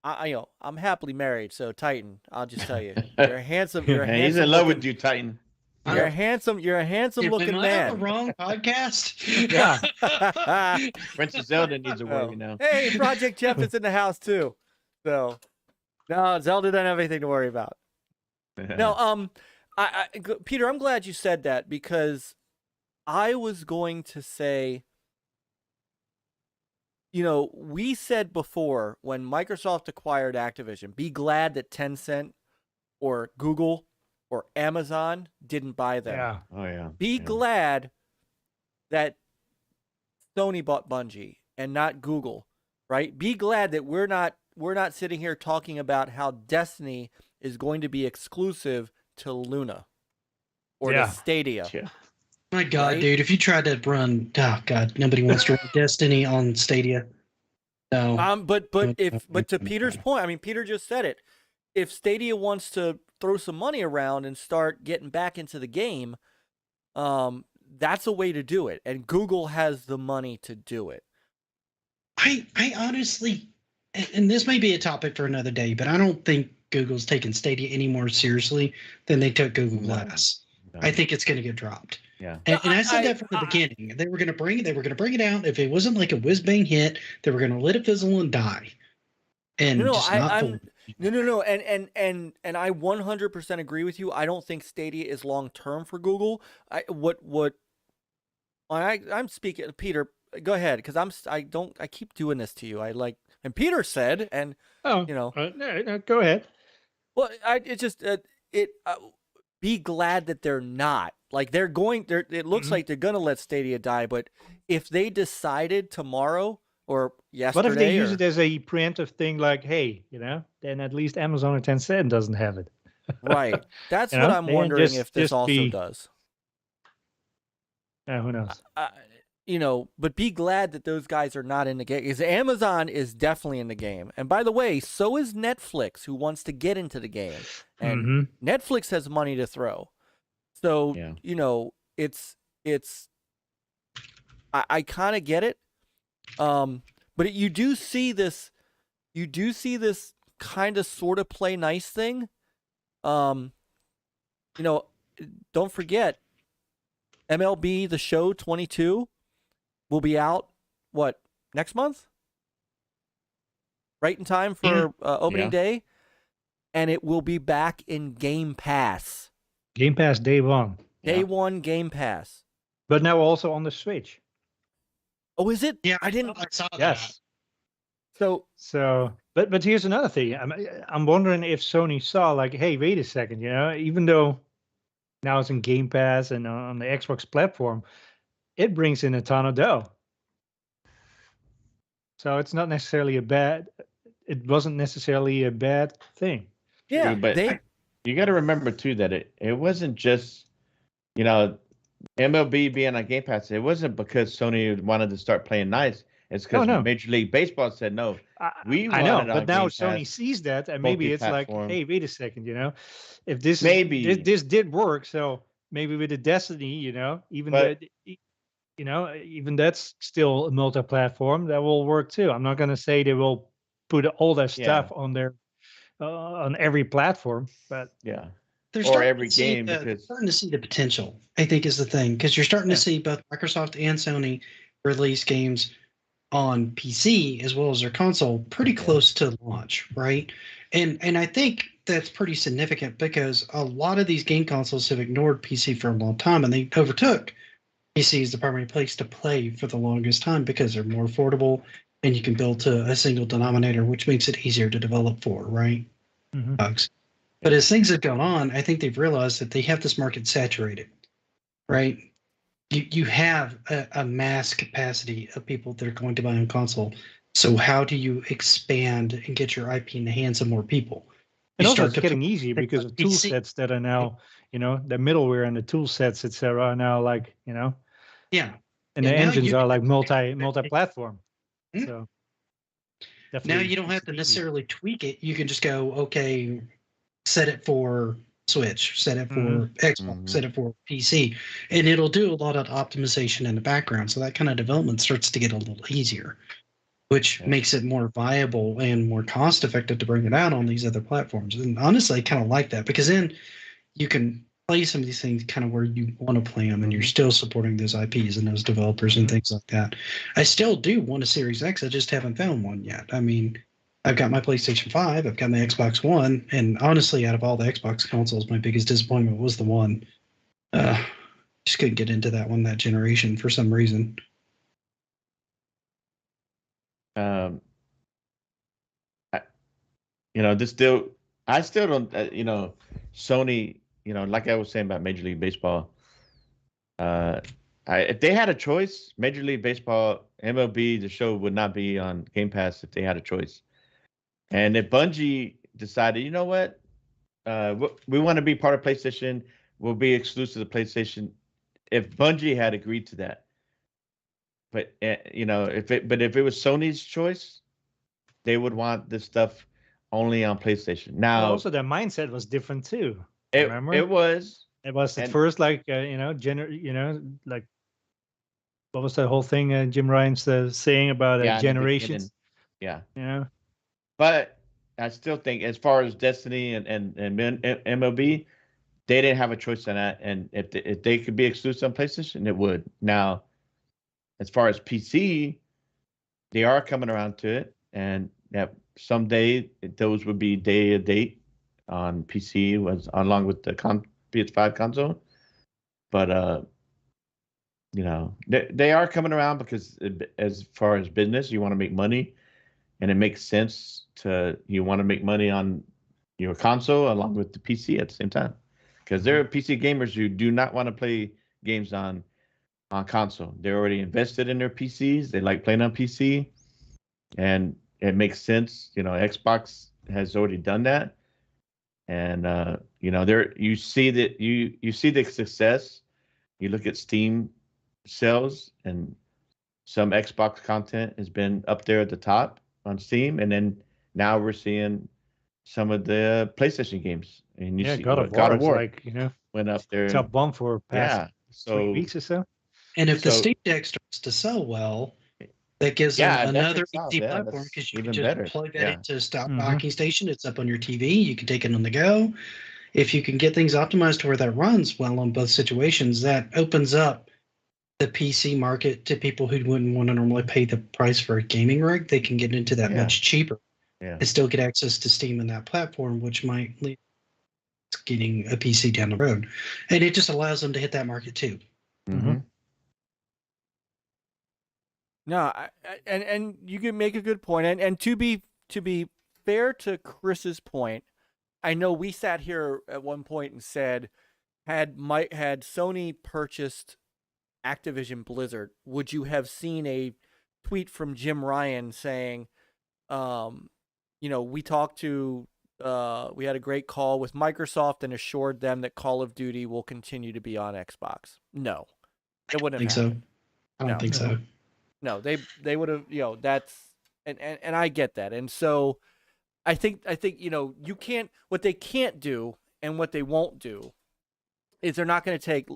I'm happily married, so Titan, I'll just tell you, you're handsome. He's in love with you, Titan. You're a handsome looking Am I man. on the wrong podcast? Yeah. Princess Zelda needs a worry now. Hey, Project Jeff is in the house too. So no, Zelda doesn't have anything to worry about. No, Peter, I'm glad you said that, because I was going to say, we said before, when Microsoft acquired Activision, be glad that Tencent or Google or Amazon didn't buy them. Yeah. Oh yeah. Be glad that Sony bought Bungie and not Google, right? Be glad that we're not sitting here talking about how Destiny is going to be exclusive to Luna or to Stadia. Yeah. My God, Right? dude! If you tried to run, oh God, nobody wants to run Destiny on Stadia. No. But to Peter's point, I mean, Peter just said it. If Stadia wants to throw some money around and start getting back into the game, that's a way to do it. And Google has the money to do it. I honestly, and this may be a topic for another day, but I don't think Google's taking Stadia any more seriously than they took Google Glass. No. I think it's going to get dropped. Yeah. And I said that from the beginning. They were going to bring it out. If it wasn't like a whiz bang hit, they were going to let it fizzle and die. And No, just not and I 100% agree with you. I don't think Stadia is long term for Google. I'm speaking, Peter. Go ahead, because I keep doing this to you. And Peter said, and No, go ahead. well, be glad that they're not. Like it looks like they're gonna let Stadia die, but if they decided tomorrow or yesterday, What if they use it as a preemptive thing, like, hey, then at least Amazon or Tencent doesn't have it. right? That's You what know, I'm and wondering if this just also be- does. Who knows? But be glad that those guys are not in the game, because Amazon is definitely in the game. And by the way, so is Netflix, who wants to get into the game. And Netflix has money to throw. So, it's I kind of get it. But you do see this kind of sort of play nice thing. Don't forget, MLB The Show 22 will be out, next month? Right in time for opening day? And it will be back in Game Pass. Game Pass day one. Day one Game Pass. But now also on the Switch. Oh, is it? Yeah, I didn't. I saw that. Yes. So, but here's another thing. I'm wondering if Sony saw, like, hey, wait a second, even though now it's in Game Pass and on the Xbox platform, it brings in a ton of dough. So it's not necessarily it wasn't necessarily a bad thing. yeah, But you got to remember too that it wasn't just, MLB being on Game Pass. It wasn't because Sony wanted to start playing nice. It's because Major League Baseball said no. I know, but now Sony Pass, sees that, and maybe it's like, hey, wait a second, if this this did work, so maybe with the Destiny, even that's still a multi-platform that will work too. I'm not going to say they will put all their stuff on their on every platform, but or every game, because starting to see the potential, I think, is the thing, because you're starting to see both Microsoft and Sony release games on PC as well as their console pretty close to launch, right? And I think that's pretty significant, because a lot of these game consoles have ignored PC for a long time, and they overtook PC as the primary place to play for the longest time because they're more affordable and you can build to a single denominator, which makes it easier to develop for, right? Bugs. But as things have gone on, I think they've realized that they have this market saturated, right? You have a mass capacity of people that are going to buy on console. So how do you expand and get your IP in the hands of more people? And You also, start it's to getting put easier things because on of tool PC. sets that are now, the middleware and the tool sets, etc., are now like, Yeah. and Yeah, the now engines you are can like multi-platform. Hmm. So now definitely you don't makes have it to easier. necessarily tweak it. You can just go, okay, set it for Switch, set it for Xbox, set it for PC, and it'll do a lot of optimization in the background. So that kind of development starts to get a little easier, which Yeah. makes it more viable and more cost effective to bring it out on these other platforms. And honestly, I kind of like that because then you can play some of these things kind of where you want to play them and you're still supporting those IPs and those developers and things like that. I still do want a Series X. I just haven't found one yet. I mean, I've got my PlayStation 5, I've got my Xbox One, and honestly, out of all the Xbox consoles, my biggest disappointment was the One. Just couldn't get into that one, that generation, for some reason. I still don't, Sony, like I was saying about Major League Baseball, if they had a choice, Major League Baseball, MLB, the show would not be on Game Pass if they had a choice. And if Bungie decided, you know what, we want to be part of PlayStation, we'll be exclusive to PlayStation. If Bungie had agreed to that, but if it was Sony's choice, they would want this stuff only on PlayStation. Well, Now, also their mindset was different too. it Remember? was, It was at and first like like what was that whole thing Jim Ryan's saying about yeah, in the beginning, generations? yeah. Yeah. But I still think, as far as Destiny and MLB, they didn't have a choice in that. And if they could be exclusive on PlayStation, it would. Now, as far as PC, they are coming around to it, and that someday those would be day and date on PC, was along with the PS5 console. But they are coming around because as far as business, you want to make money, and it makes sense you want to make money on your console along with the PC at the same time, because there are PC gamers who do not want to play games on console. They're already invested in their PCs. They like playing on PC, and it makes sense. Xbox has already done that, and there you see that you see the success. You look at Steam sales, and some Xbox content has been up there at the top on Steam, and then now we're seeing some of the PlayStation games, and you see God of God War of is War like, went up there, top one for past yeah. 3 So weeks or so. And if the so Steam Deck starts to sell well, that gives them yeah, that another takes off. easy Yeah, platform that's because you can even just better. plug that Yeah, into stock Mhm. docking station. It's up on your TV. You can take it on the go. If you can get things optimized to where that runs well on both situations, that opens up the PC market to people who wouldn't want to normally pay the price for a gaming rig. They can get into that yeah, much cheaper yeah. and still get access to Steam and that platform, which might lead to getting a PC down the road. And it just allows them to hit that market too. Mm-hmm. No, and you can make a good point. And to be fair to Chris's point, I know we sat here at one point and said, had Sony purchased Activision Blizzard, would you have seen a tweet from Jim Ryan saying, we talked to, we had a great call with Microsoft and assured them that Call of Duty will continue to be on Xbox? No, it wouldn't have happened. I don't think so. No, they would have, that's, and I get that. And so I think, you can't, what they can't do and what they won't do is they're not going to take,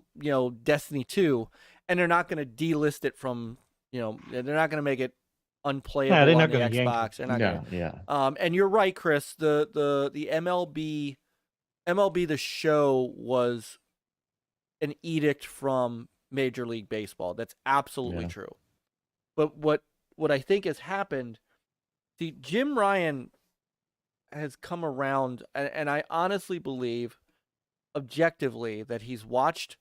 Destiny 2 and they're not going to delist it from, they're not going to make it unplayable they're on not the gonna yank it. Xbox. They're not going to. Yeah. And you're right, Chris. The MLB the show was an edict from Major League Baseball. That's absolutely true. But what I think has happened, see, Jim Ryan has come around, and I honestly believe, objectively, that he's watched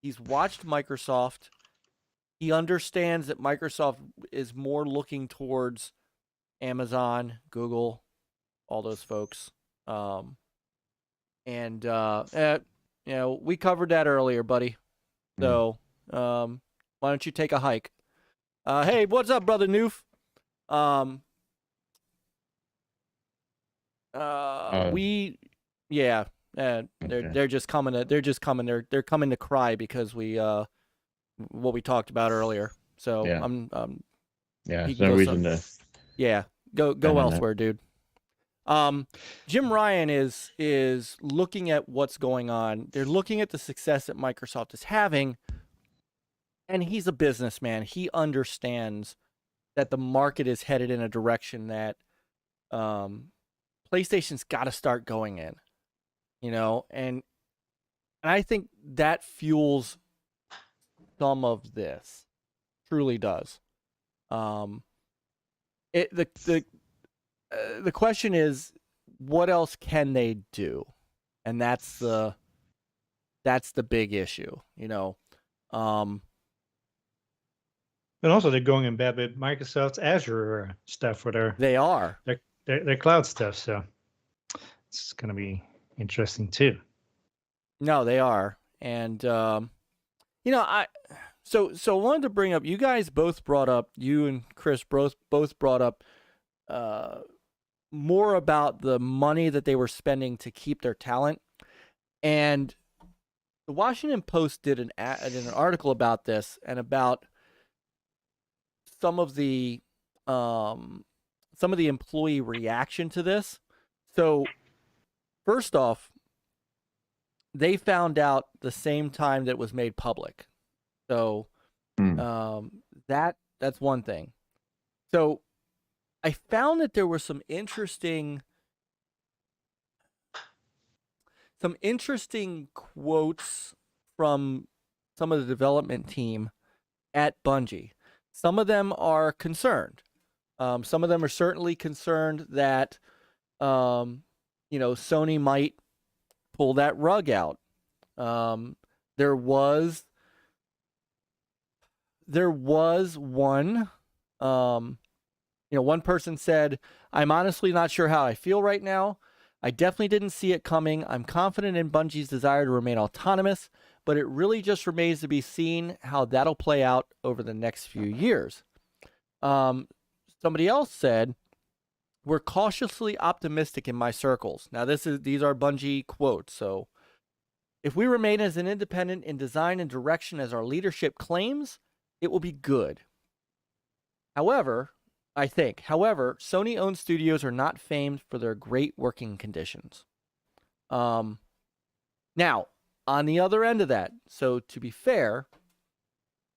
Microsoft. He understands that Microsoft is more looking towards Amazon, Google, all those folks. And we covered that earlier, buddy. So why don't you take a hike? Hey, what's up, brother Noof? Um, yeah, they're just coming to they're coming to cry because we what we talked about earlier. So Yeah. he There's can no go reason to. yeah, go elsewhere, dude. Jim Ryan is looking at what's going on. They're looking at the success that Microsoft is having, and he's a businessman. He understands that the market is headed in a direction that PlayStation's got to start going in, you know, and I think that fuels some of this, truly does. The question is, what else can they do? And that's the big issue, you know. And also, they're going in bed with Microsoft's Azure stuff for their cloud stuff. So it's going to be interesting too. No, they are, and you know, so I wanted to bring up. You guys both brought up. You and Chris both brought up more about the money that they were spending to keep their talent, and the Washington Post did an article about this and about some of the employee reaction to this. So first off, they found out the same time that it was made public. So that's one thing. So I found that there were some interesting quotes from some of the development team at Bungie. Some of them are concerned. Some of them are certainly concerned that you know, Sony might pull that rug out. There was one, you know, one person said, "I'm honestly not sure how I feel right now. I definitely didn't see it coming. I'm confident in Bungie's desire to remain autonomous, but it really just remains to be seen how that'll play out over the next few years." Somebody else said, "We're cautiously optimistic in my circles." Now, these are Bungie quotes. So, "If we remain as an independent in design and direction as our leadership claims, it will be good. However, Sony-owned studios are not famed for their great working conditions." Now, on the other end of that, so to be fair,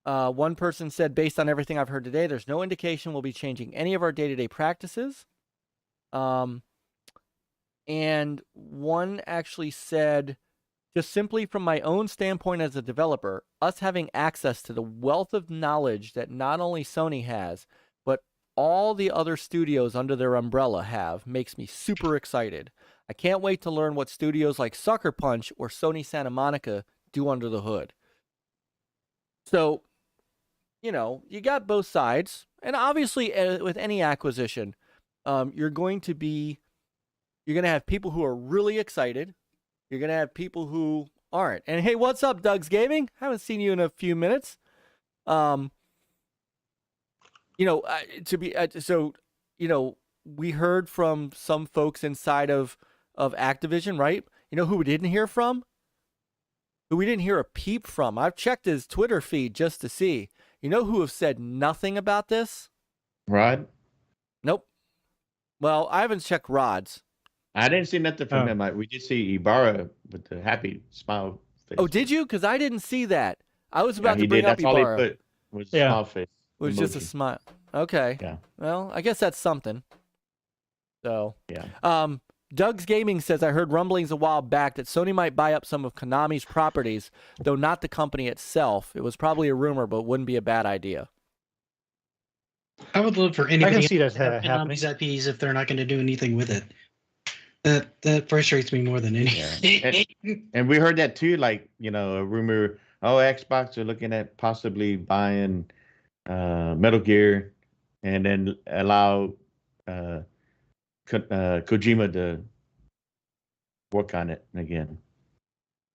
one person said, "Based on everything I've heard today, there's no indication we'll be changing any of our day-to-day practices." And one actually said, "Just simply from my own standpoint as a developer, us having access to the wealth of knowledge that not only Sony has, but all the other studios under their umbrella have, makes me super excited. I can't wait to learn what studios like Sucker Punch or Sony Santa Monica do under the hood." So, you know, you got both sides. And obviously, with any acquisition, you're going to have people who are really excited. You're going to have people who aren't. And hey, what's up, Doug's Gaming? Haven't seen you in a few minutes. You know, so, you know, we heard from some folks inside of Activision, right? You know who we didn't hear from? Who we didn't hear a peep from? I've checked his Twitter feed just to see. You know who have said nothing about this? Rod? Nope. Well, I haven't checked Rod's. I didn't see nothing from him. We did see Ibarra with the happy smile face. Oh, did you? Because I didn't see that. I was about to bring did. up That's Ibarra. all he put was a smile face. It was just a smile. Okay. Yeah. Well, I guess that's something. So. Yeah. Doug's Gaming says, "I heard rumblings a while back that Sony might buy up some of Konami's properties, though not the company itself. It was probably a rumor, but wouldn't be a bad idea." I would love for anybody I can see that to have happening. Konami's IPs if they're not going to do anything with it. That frustrates me more than anything. And we heard that too, like, you know, a rumor, Xbox are looking at possibly buying Metal Gear and then allow Kojima to work on it again.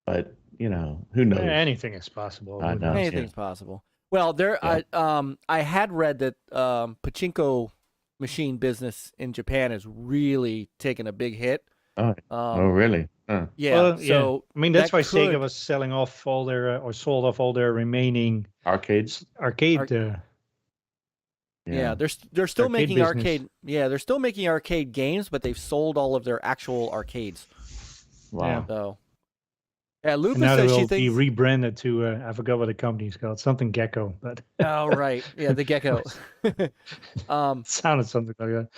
But, you know, who knows? Anything is possible. I know. Anything's possible. Well, I had read that Pachinko machine business in Japan is really taking a big hit. Oh, really? Huh. Yeah. Well, So I mean, that's that why Sega could- was selling off all their or sold off all their remaining Arcades. arcade. Yeah, they're still Arcade making business. arcade. Yeah, they're still making arcade games, but they've sold all of their actual arcades. Wow. So, yeah, And Lupa now they says she will be thinks. rebranded to I forgot what the company's called, something Gecko, but Oh right, yeah, the Gecko. sounded something like that.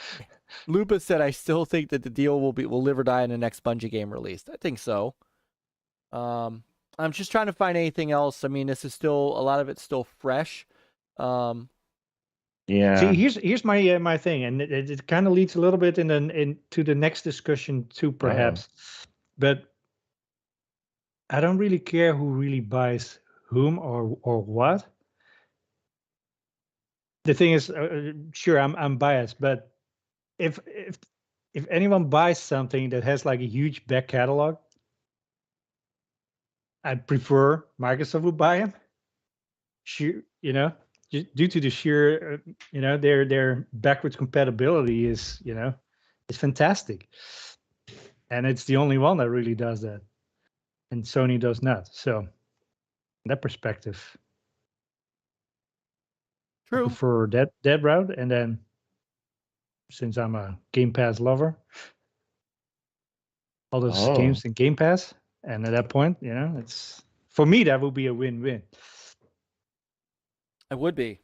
Lupa said, "I still think that the deal will live or die in the next Bungie game released." I think so. I'm just trying to find anything else. I mean, this is still a lot of it's still fresh. Yeah. See, here's my my thing, and it kind of leads a little bit into the next discussion too, perhaps. But I don't really care who really buys whom or what. The thing is, sure, I'm biased, but if anyone buys something that has like a huge back catalog, I prefer Microsoft would buy them. Sure, due to the sheer, their backwards compatibility is fantastic, and it's the only one that really does that, and Sony does not. So, in that perspective, I True. prefer that route, and then since I'm a Game Pass lover, all those games in Game Pass, and at that point, it's for me that would be a win-win. It would be.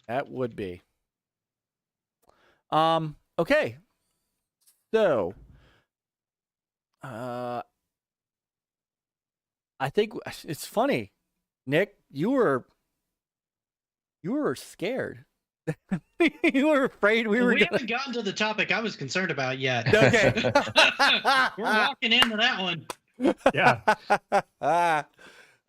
That would be. Okay. So, I think it's funny, Nick. You were scared. You were afraid we were. We haven't gotten to the topic I was concerned about yet. Okay. We're walking into that one. Yeah.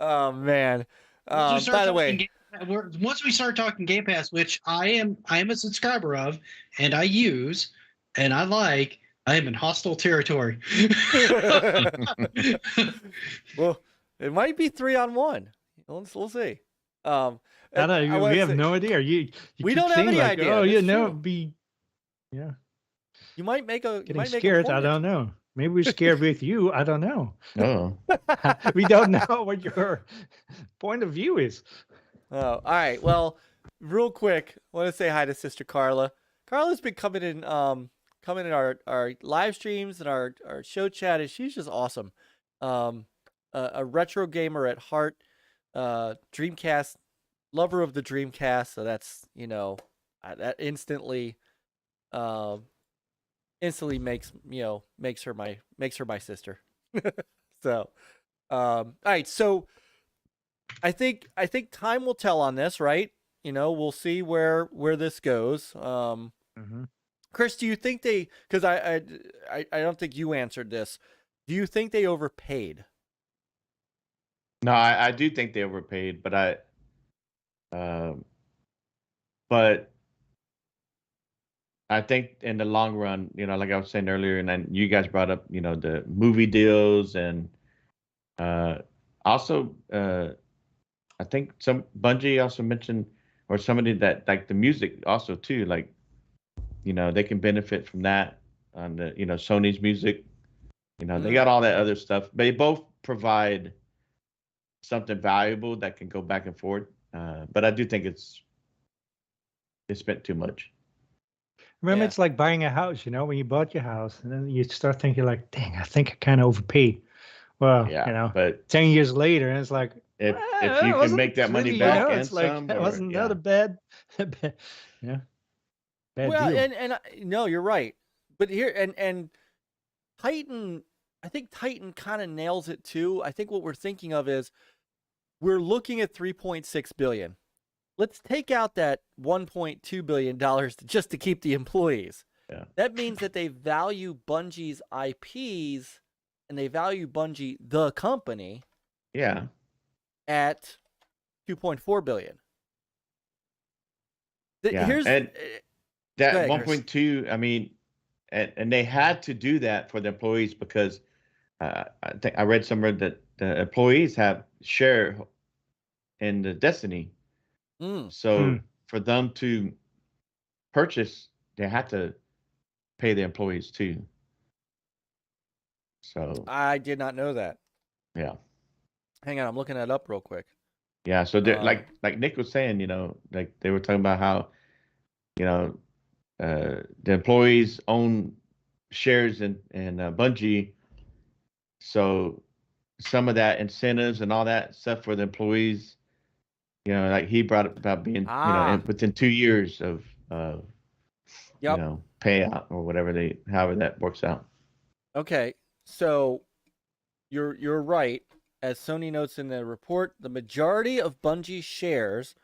Oh man. Once we By the way, once we start talking Game Pass, which I am a subscriber of, and I use, and I like, I am in hostile territory. well, it might be 3-on-1. We'll see. I don't know. We have no idea. You we keep don't have saying any like, idea. oh, That's true. be. Yeah. You might make a. Getting scared. I don't know. Maybe we're scared with you. I don't know. Oh. We don't know what your point of view is. Oh, all right. Well, real quick, I want to say hi to Sister Carla. Carla's been coming in our live streams and our show chat, and she's just awesome. A retro gamer at heart, Dreamcast lover of the Dreamcast. So that's that instantly makes her my sister. So, all right. So I think time will tell on this, right? We'll see where this goes. Chris, do you think because I don't think you answered this. Do you think they overpaid? No, I do think they overpaid, but I think in the long run, like I was saying earlier, and then you guys brought up, the movie deals, and also I think some Bungie also mentioned, or somebody that like the music also too, like they can benefit from that on the Sony's music. They got all that other stuff. They both provide something valuable that can go back and forth. But I do think they spent too much. Remember, it's like buying a house, when you bought your house, and then you start thinking like, dang, I think I kind of overpaid. Well, but 10 years later, and it's like, if you can make that money back and it's like, some, that wasn't not a bad bad Well, deal. and no, you're right. But here and Titan, I think Titan kind of nails it too. I think what we're thinking of is we're looking at 3.6 billion. Let's take out that 1.2 billion dollars just to keep the employees. Yeah. That means that they value Bungie's IPs and they value Bungie the company. Yeah. At 2.4 billion. Yeah. Here's and that ahead, 1.2, I mean, and they had to do that for the employees because I think I read somewhere that the employees have share in the Destiny. So for them to purchase, they have to pay the employees too. So I did not know that. yeah. Hang on, I'm looking that up real quick. Yeah, so they're Um, like Nick was saying, like they were talking about how, the employees own shares in Bungie, so some of that incentives and all that stuff for the employees, like he brought up about being, within 2 years of, Yep. payout or however that works out. Okay, so you're right. As Sony notes in the report, the majority of Bungie shares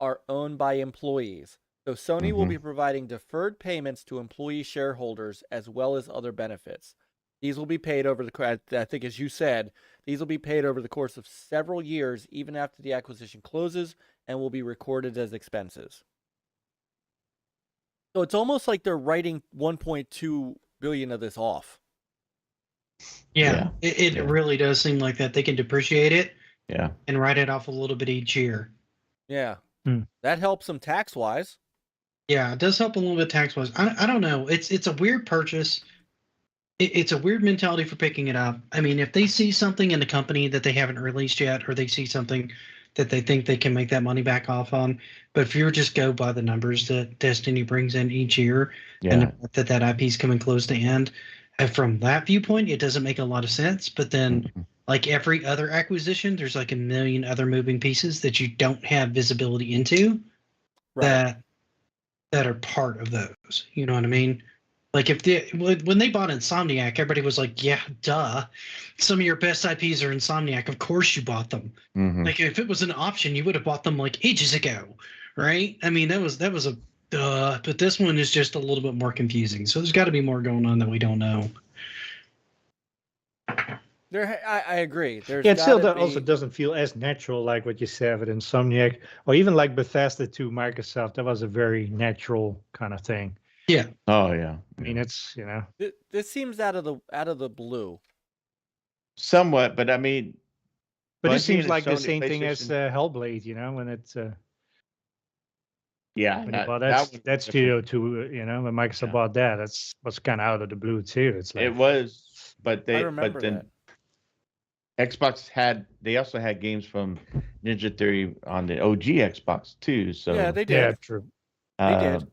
are owned by employees. So Sony will be providing deferred payments to employee shareholders as well as other benefits. These will be paid over I think as you said, these will be paid over the course of several years, even after the acquisition closes, and will be recorded as expenses. So it's almost like they're writing 1.2 billion of this off. Yeah, it really does seem like that. They can depreciate it and write it off a little bit each year. Yeah. That helps them tax-wise. Yeah, it does help a little bit tax-wise. I don't know. It's a weird purchase. It's a weird mentality for picking it up. I mean, if they see something in the company that they haven't released yet, or they see something that they think they can make that money back off on, but if you just go by the numbers that Destiny brings in each year, and that IP is coming close to end, from that viewpoint, it doesn't make a lot of sense. But then, like every other acquisition, there's like a million other moving pieces that you don't have visibility into that are part of those. You know what I mean? Like when they bought Insomniac, everybody was like, "Yeah, duh. Some of your best IPs are Insomniac. Of course you bought them. Like if it was an option, you would have bought them like ages ago, right? I mean, that was a duh. But this one is just a little bit more confusing. So there's got to be more going on that we don't know. I agree. It still also doesn't feel as natural like what you said with Insomniac, or even like Bethesda to Microsoft. That was a very natural kind of thing. Yeah. Oh yeah. I mean, it's This seems out of the blue. Somewhat, but I mean. But it seems like the same thing as Hellblade, when it's. Yeah, that studio too. When Microsoft bought that, was kind of out of the blue too. It's like it was, but I remember then Xbox they also had games from Ninja Theory on the OG Xbox too. So yeah, they did. Yeah, true. They did.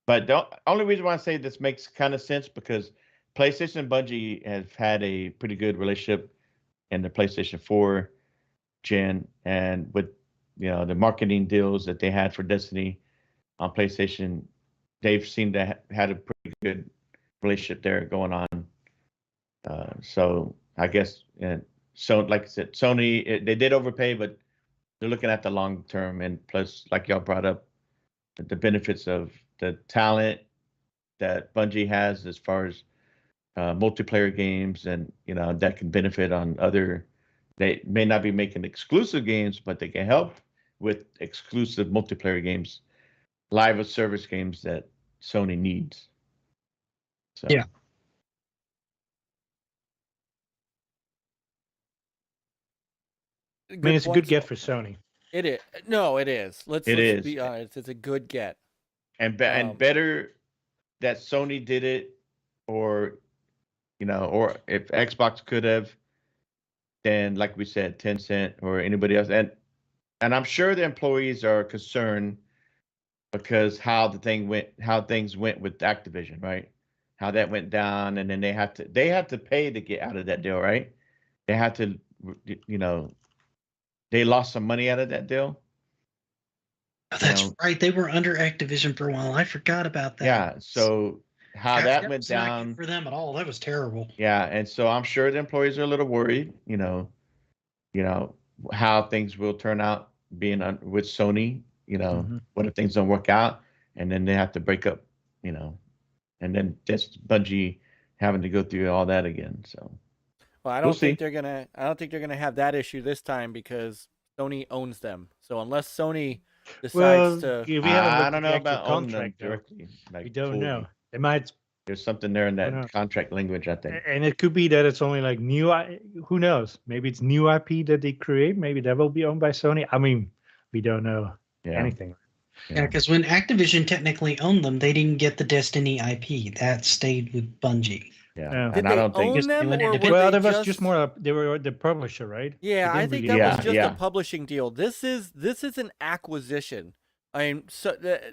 But the only reason why I say this makes kind of sense because PlayStation and Bungie have had a pretty good relationship in the PlayStation 4 gen, and with the marketing deals that they had for Destiny on PlayStation, they've seemed to had a pretty good relationship there going on. So I guess, so like I said, Sony, they did overpay, but they're looking at the long term, and plus, like y'all brought up, the benefits of the talent that Bungie has as far as multiplayer games, and that can benefit on other. They may not be making exclusive games, but they can help with exclusive multiplayer games, live service games that Sony needs. So. Yeah. I mean, it's a good get for Sony. It is. No, it is. Let's be honest. It's a good get. And better that Sony did it, or if Xbox could have, then like we said, Tencent or anybody else. And I'm sure the employees are concerned because how things went with Activision, right? How that went down, and then they have to pay to get out of that deal, right? They have to, they lost some money out of that deal. Oh, that's right. They were under Activision for a while. I forgot about that. Yeah. So how that went down for them at all. That was terrible. Yeah, and so I'm sure the employees are a little worried. How things will turn out being with Sony. What if things don't work out, and then they have to break up. And then just Bungie having to go through all that again. So. Well, I don't think they're gonna have that issue this time because Sony owns them. So unless Sony decides I don't know about owning them contract directly. We don't know. They might. There's something there in that contract language, I think. And it could be that it's only like new. Who knows? Maybe it's new IP that they create. Maybe that will be owned by Sony. I mean, we don't know anything. Yeah, because when Activision technically owned them, they didn't get the Destiny IP. That stayed with Bungie. Yeah, Yeah. Did and they I don't think own them, went or were independent. Well, they that was just just more. They were the publisher, right? Yeah, They I didn't think really that was Yeah, just yeah. a publishing deal. This is an acquisition. I mean, so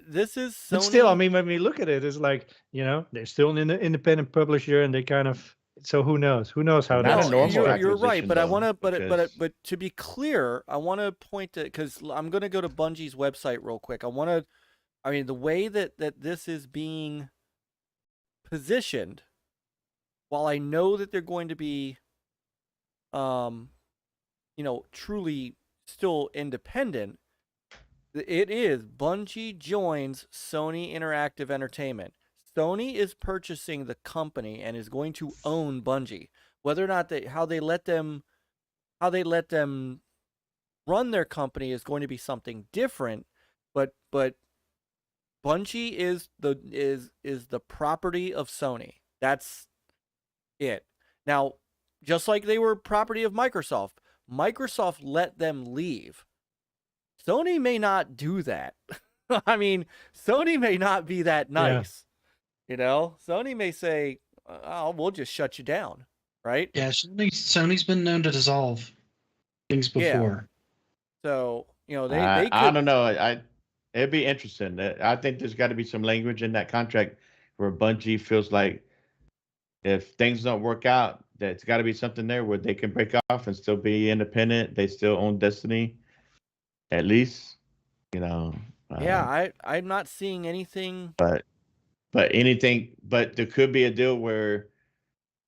this is Sony. But still, I mean, when we look at it, it's like, you know, they're still an independent publisher, and they kind of. So who knows? Who knows how Not that's a no, normal you're right. acquisition, But I though, want to, because- but to be clear, I want to point to, because I'm going to go to Bungie's website real quick. I mean, the way that this is being positioned, while I know that they're going to be, you know, truly still independent, it is Bungie joins Sony Interactive Entertainment. Sony is purchasing the company and is going to own Bungie. Whether or not how they let them run their company is going to be something different, but Bungie is the property of Sony. That's it. Now, just like they were property of Microsoft, Microsoft let them leave. Sony may not do that. I mean, Sony may not be that nice. You know, Sony may say, "Oh, we'll just shut you down," right? Yeah, Sony's been known to dissolve things Yeah. before. So, you know, they I could. don't know. It'd be interesting. I think there's got to be some language in that contract where Bungie feels like if things don't work out, there's got to be something there where they can break off and still be independent. They still own Destiny, at least, you know. Yeah, I'm not seeing anything But there could be a deal where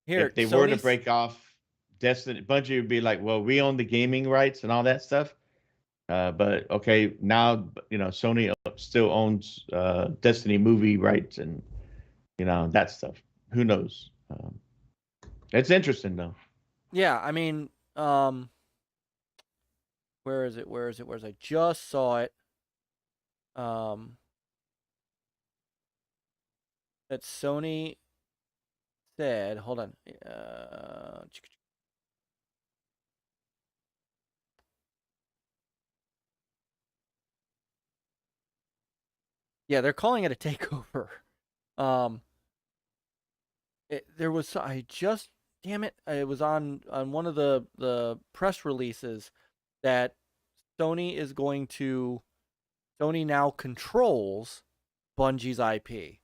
here. if they were to Sony's- break off Destiny, Bungie would be like, well, we own the gaming rights and all that stuff. But okay, now, you know, Sony still owns Destiny movie rights and, you know, that stuff. Who knows? It's interesting though. Yeah, I mean, where is it? I just saw it. That Sony said, hold on. Yeah, they're calling it a takeover. There was damn it, it was on one of the press releases that Sony now controls Bungie's IP.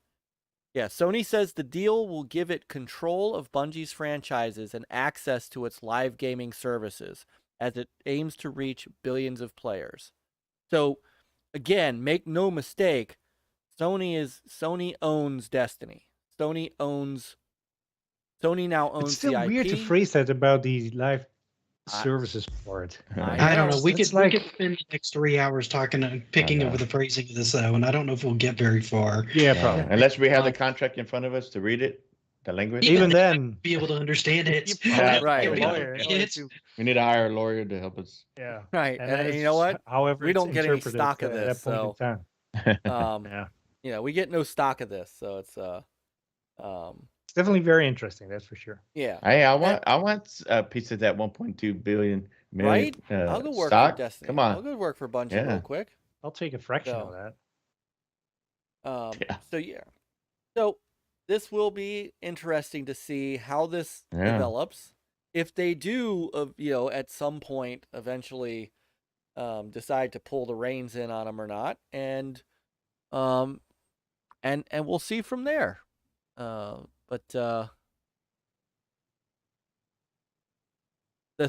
Yeah, Sony says the deal will give it control of Bungie's franchises and access to its live gaming services as it aims to reach billions of players. So, again, make no mistake, Sony owns Destiny. Sony now owns It's still the IP. weird to phrase that about the live I- services part. I don't know. We It's could like- spend the next 3 hours talking and picking know. over the phrasing of this though, and I don't know if we'll get very far. Yeah, probably. Unless we have the contract in front of us to read it, the language. Even Even then, Be able to understand it. Yeah, right. Be able to lawyer, read in order it. to- We need to hire a lawyer to help us. yeah. Right, And and that's you know what? However, We it's don't get any interpreted, stock of at this, that point in time. Yeah, Yeah, we get no stock of this, so it's it's definitely very interesting. That's for sure. yeah, Hey, I want a piece of that 1.2 billion right. million I'll go work stock. for Destiny. Come on. I'll go work for Bungie Yeah. real quick. I'll take a fraction So- of that. Yeah. So yeah, so this will be interesting to see how this Yeah. develops. If they do, at some point, eventually, decide to pull the reins in on them or not, and we'll see from there. But the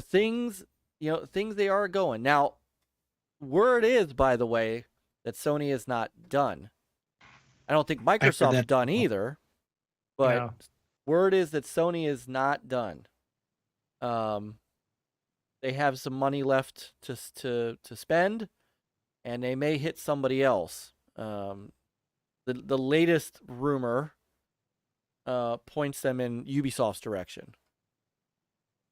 things they are going now. Word is, by the way, that Sony is not done. I don't think Microsoft's that. done either, but No. word is that Sony is not done. They have some money left to spend, and they may hit somebody else. The latest rumor points them in Ubisoft's direction.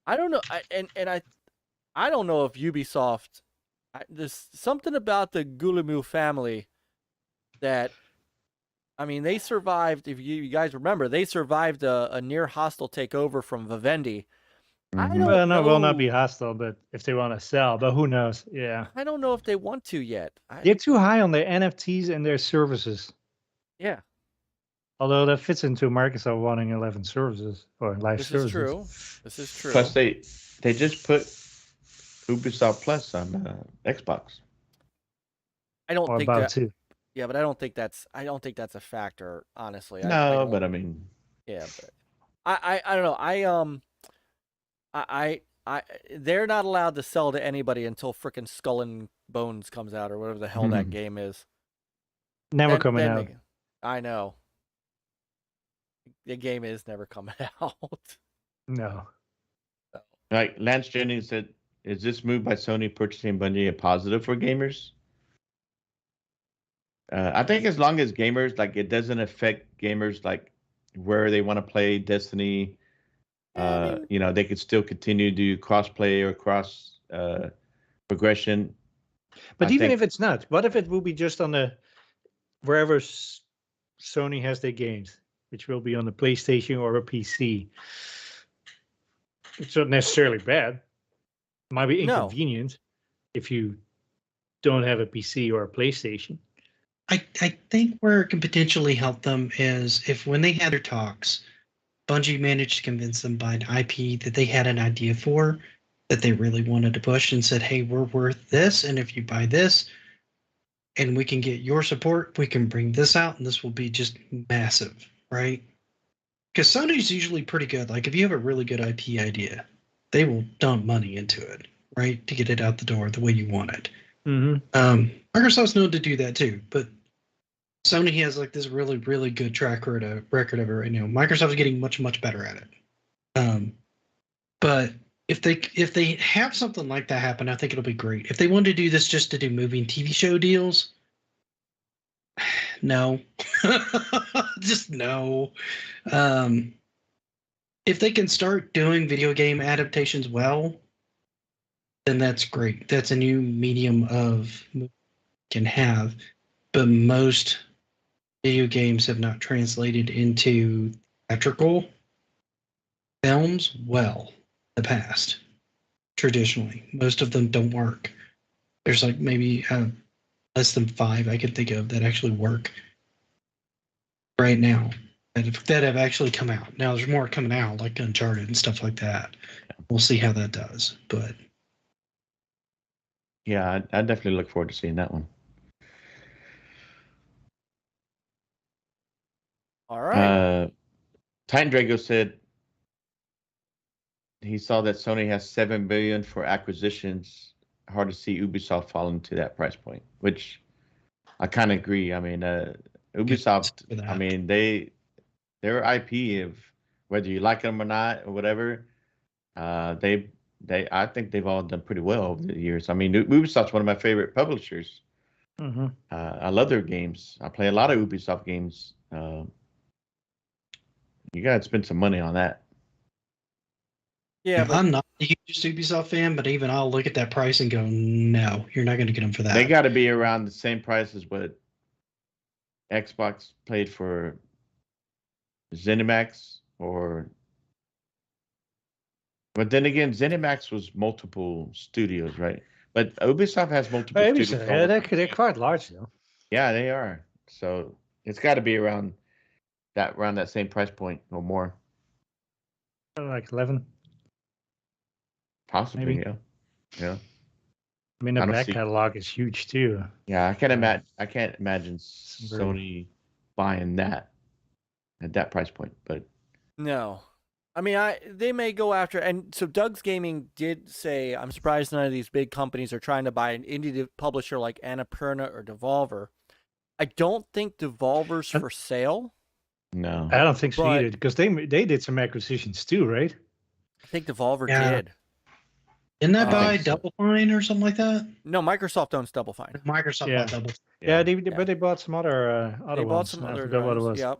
I don't know, I don't know if Ubisoft. There's something about the Guillemot family that, I mean, they survived. If you guys remember, they survived a near hostile takeover from Vivendi, I Mhm. don't Well, no, will not know. be hostile, but if they want to sell, but who knows? Yeah. I don't know if they want to yet. They're too high on their NFTs and their services. Yeah, Although that fits into Microsoft wanting 11 services or live this services. is true. This is true. Plus, they just put Ubisoft Plus on Xbox. I don't Or think about that. to. Yeah, but I don't think that's a factor. Honestly, I No, don't- but I mean, yeah, but I don't know. I they're not allowed to sell to anybody until frickin' Skull and Bones comes out or whatever the hell that game is. Never Then- coming then out. I know. The game is never coming out. No. like Lance Jennings said, is this move by Sony purchasing Bungie a positive for gamers? I think as long as gamers, like, it doesn't affect gamers, like, where they want to play Destiny, you know, they could still continue to do cross-play or cross progression. But I even think- if it's not, what if it will be just on the wherever Sony has their games, which will be on the PlayStation or a PC? It's not necessarily bad. It might be No. inconvenient if you don't have a PC or a PlayStation. I think where it can potentially help them is if when they had their talks, Bungie managed to convince them by an IP that they had an idea for that they really wanted to push and said, hey, we're worth this. And if you buy this and we can get your support, we can bring this out and this will be just massive, right? Because Sony's usually pretty good. Like if you have a really good IP idea, they will dump money into it, right? To get it out the door the way you want it. Mm-hmm. Microsoft's known to do that too, but Sony has like this really, really good track record of it right now. Microsoft's getting much, much better at it. But if they have something like that happen, I think it'll be great. If they want to do this just to do movie and TV show deals, no, just no. If they can start doing video game adaptations well, then that's great. That's a new medium of can have, but most video games have not translated into theatrical films well in the past. Traditionally, most of them don't work. There's like maybe less than 5 I can think of that actually work right now that have actually come out. Now there's more coming out, like Uncharted and stuff like that. We'll see how that does, but Yeah, I definitely look forward to seeing that one. All right. Titan Drago said he saw that Sony has $7 billion for acquisitions. Hard to see Ubisoft fall into that price point, which I kind of agree. I mean, Ubisoft. for that. I mean, their IP, of whether you like them or not or whatever, I think they've all done pretty well over the years. I mean, Ubisoft's one of my favorite publishers. Mm-hmm. I love their games. I play a lot of Ubisoft games. You gotta spend some money on that. Yeah, but I'm not a huge Ubisoft fan, but even I'll look at that price and go, no, you're not going to get them for that. They got to be around the same price as what Xbox paid for ZeniMax, but then again, ZeniMax was multiple studios, right? But Ubisoft has multiple studios. Yeah, they're quite large though. Yeah, they are. So it's got to be around that same price point or more. Like 11. Possibly, Maybe. Yeah. I mean, the I don't back see- catalog is huge too. Yeah, I can't imagine Sony buying that at that price point. But no. I mean, they may go after, and so Doug's Gaming did say, I'm surprised none of these big companies are trying to buy an indie publisher like Annapurna or Devolver. I don't think Devolver's for sale. no, I don't think so But- either, because they did some acquisitions too, right? I think Devolver Yeah. did. Isn't that I by think so. Double Fine or something like that? No, Microsoft owns Double Fine. Microsoft Yeah. bought Double. Yeah, but they bought some other They ones. bought some I other forgot what it ones. was. Yep.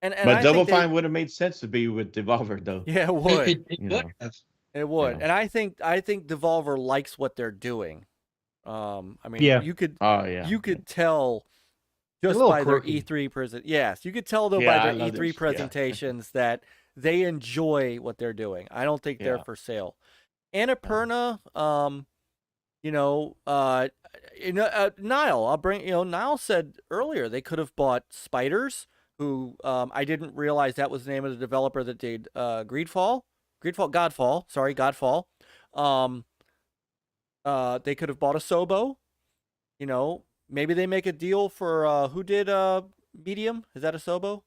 And but I Double think they- Fine would have made sense to be with Devolver, though. Yeah, it would. It You would know. have. It would. Yeah. And I think Devolver likes what they're doing. I mean, Yeah. you could Oh yeah, you could tell just little by their quirky. E3 present. Yes, you could tell though Yeah, by I their love E3 this, yeah. presentations that they enjoy what they're doing. I don't think they're Yeah. for sale. Annapurna, Niall, Niall said earlier they could have bought Spiders, who I didn't realize that was the name of the developer that did Godfall. They could have bought Asobo. Maybe they make a deal for who did Medium? Is that Asobo?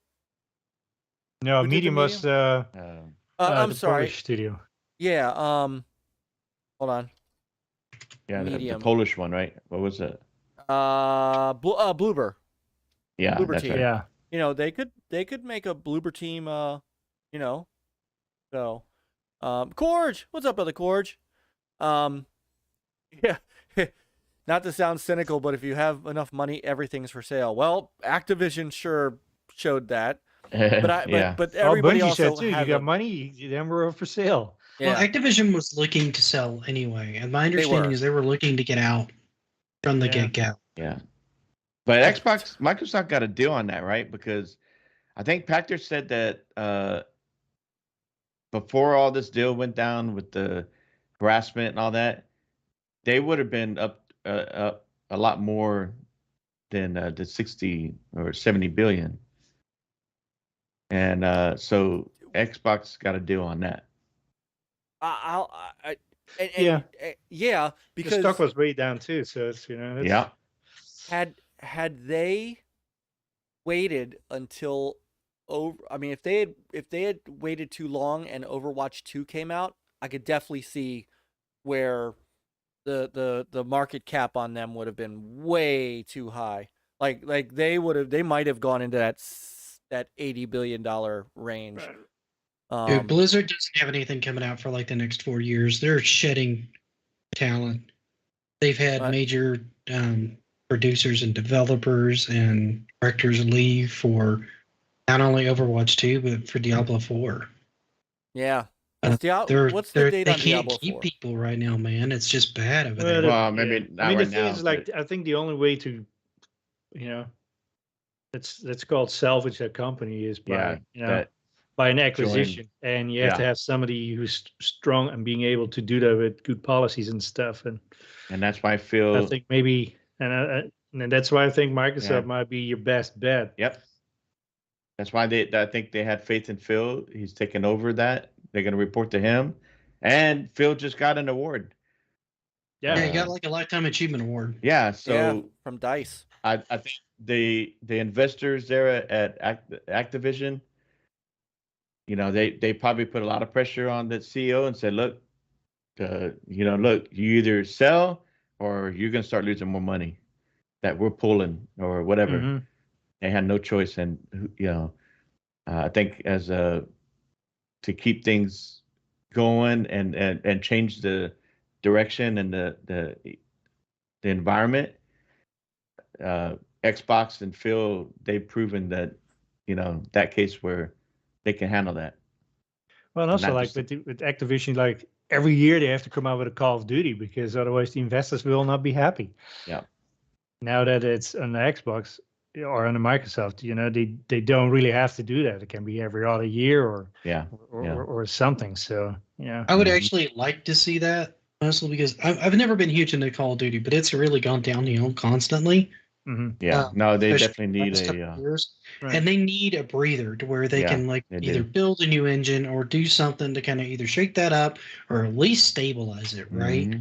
No, Who did the Medium was I'm the sorry. Polish studio. Yeah. Hold on. Yeah, the Medium. Polish one, right? What was it? Bloober. Yeah, Bloober that's team. right. Yeah. They could make a Bloober team. So, Qeorge, what's up, brother Qeorge? Yeah. Not to sound cynical, but if you have enough money, everything's for sale. Well, Activision sure showed that. But everybody Bungie also said too. has You got money, then we're for sale. Yeah. Well, Activision was looking to sell anyway, and my understanding were. is they were looking to get out from the get-go. Yeah. But Microsoft got a deal on that, right? Because I think Pachter said that before all this deal went down with the harassment and all that, they would have been up a lot more than the 60 or 70 billion. And so Xbox got a deal on that. Yeah, because the stock was way down too. So it's Yeah. Had they waited until if they had waited too long and Overwatch 2 came out, I could definitely see where the market cap on them would have been way too high. Like they might have gone into that $80 billion range. Dude, Blizzard doesn't have anything coming out for like the next 4 years. They're shedding talent. They've had major producers and developers and directors leave for not only Overwatch 2, but for Diablo 4. Yeah. What's the date on Diablo 4? They can't keep people right now, man. It's just bad over there. Well, maybe not right the thing now. Is, like, I think the only way to, let's call it salvage that company is by, by an acquisition. And you have to have somebody who's strong and being able to do that with good policies and stuff. And that's why I think maybe, and that's why I think Microsoft might be your best bet. Yep. That's why I think they had faith in Phil. He's taken over that. They're going to report to him. And Phil just got an award. Yeah, he got like a Lifetime Achievement Award. Yeah, so from DICE. I think the investors there at Activision, they probably put a lot of pressure on the CEO and said, look, you either sell or you're going to start losing more money that we're pulling or whatever. Mm-hmm. They had no choice. And, I think to keep things going and change the direction and the environment, Xbox and Phil, they've proven that, that case where they can handle that. Well, and also like with Activision, like every year they have to come out with a Call of Duty because otherwise the investors will not be happy. Yeah. Now that it's on the Xbox or on the Microsoft, they don't really have to do that. It can be every other year or something. So I would actually like to see that, honestly, because I've never been huge into Call of Duty, but it's really gone downhill constantly. Mm-hmm. Yeah, no, they definitely need and they need a breather to where they can either build a new engine or do something to kind of either shake that up or at least stabilize it, right?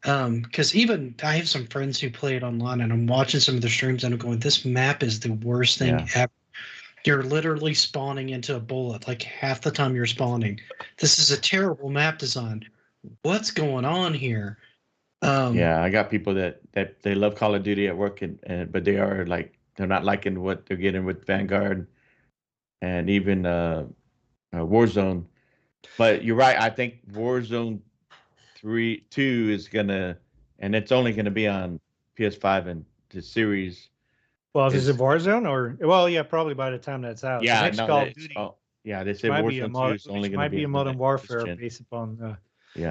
Because even I have some friends who play it online, and I'm watching some of their streams, and I'm going, "This map is the worst thing ever. You're literally spawning into a bullet like half the time you're spawning. This is a terrible map design. What's going on here?" I got people that they love Call of Duty at work, but they're not liking what they're getting with Vanguard and even Warzone. But you're right. I think Warzone 2 is gonna, and it's only gonna be on PS5 and the series. Well, if it's a Warzone probably by the time that's out. Yeah, the next Call of Duty. They said Warzone 2 is only gonna be a Modern Warfare based upon.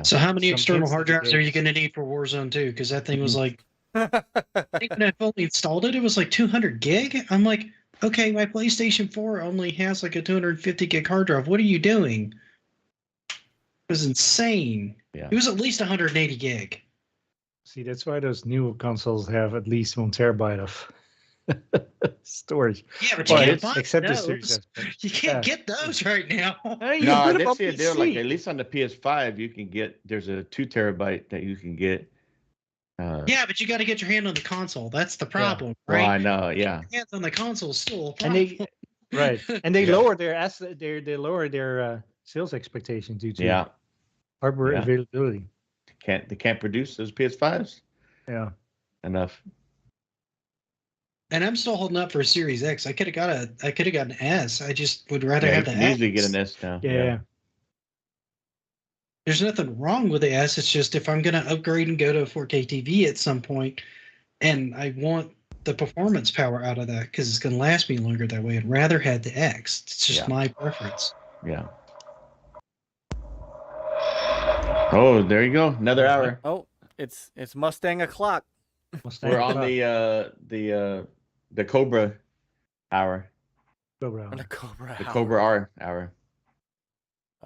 So how many external hard drives are you going to need for Warzone 2? Because that thing was like, even I fully installed it, it was like 200 gig. I'm like, okay, my PlayStation 4 only has like a 250 gig hard drive. What are you doing? It was insane. Yeah. It was at least 180 gig. See, that's why those new consoles have at least 1 terabyte of storage. Yeah, but Well, you can't it's- buy except the those. Series S. You can't get those right now. Hey, you No, I put 'em did on see a deal. Like PC. at least on the PS5, you can get. There's a 2 terabyte that you can get. Yeah, but you got to get your hand on the console. That's the problem, Well, right? I know. Yeah. Your hands on the console is still a And problem. right, and they Yeah. lower they lower their sales expectations due to Yeah. hardware Yeah. availability. They can't produce those PS5s Yeah. enough. And I'm still holding up for a Series X. I could have got an S. I just would rather Yeah, you have the can easily S. get an S now. Yeah. There's nothing wrong with the S. It's just if I'm gonna upgrade and go to a 4K TV at some point, and I want the performance power out of that because it's gonna last me longer that way, I'd rather have the X. It's just Yeah. my preference. Yeah. Oh, there you go. Another hour. Oh, it's Mustang o'clock. Mustang We're on Cloud. the Cobra hour. Cobra. On the Cobra. The Hour. Cobra R hour.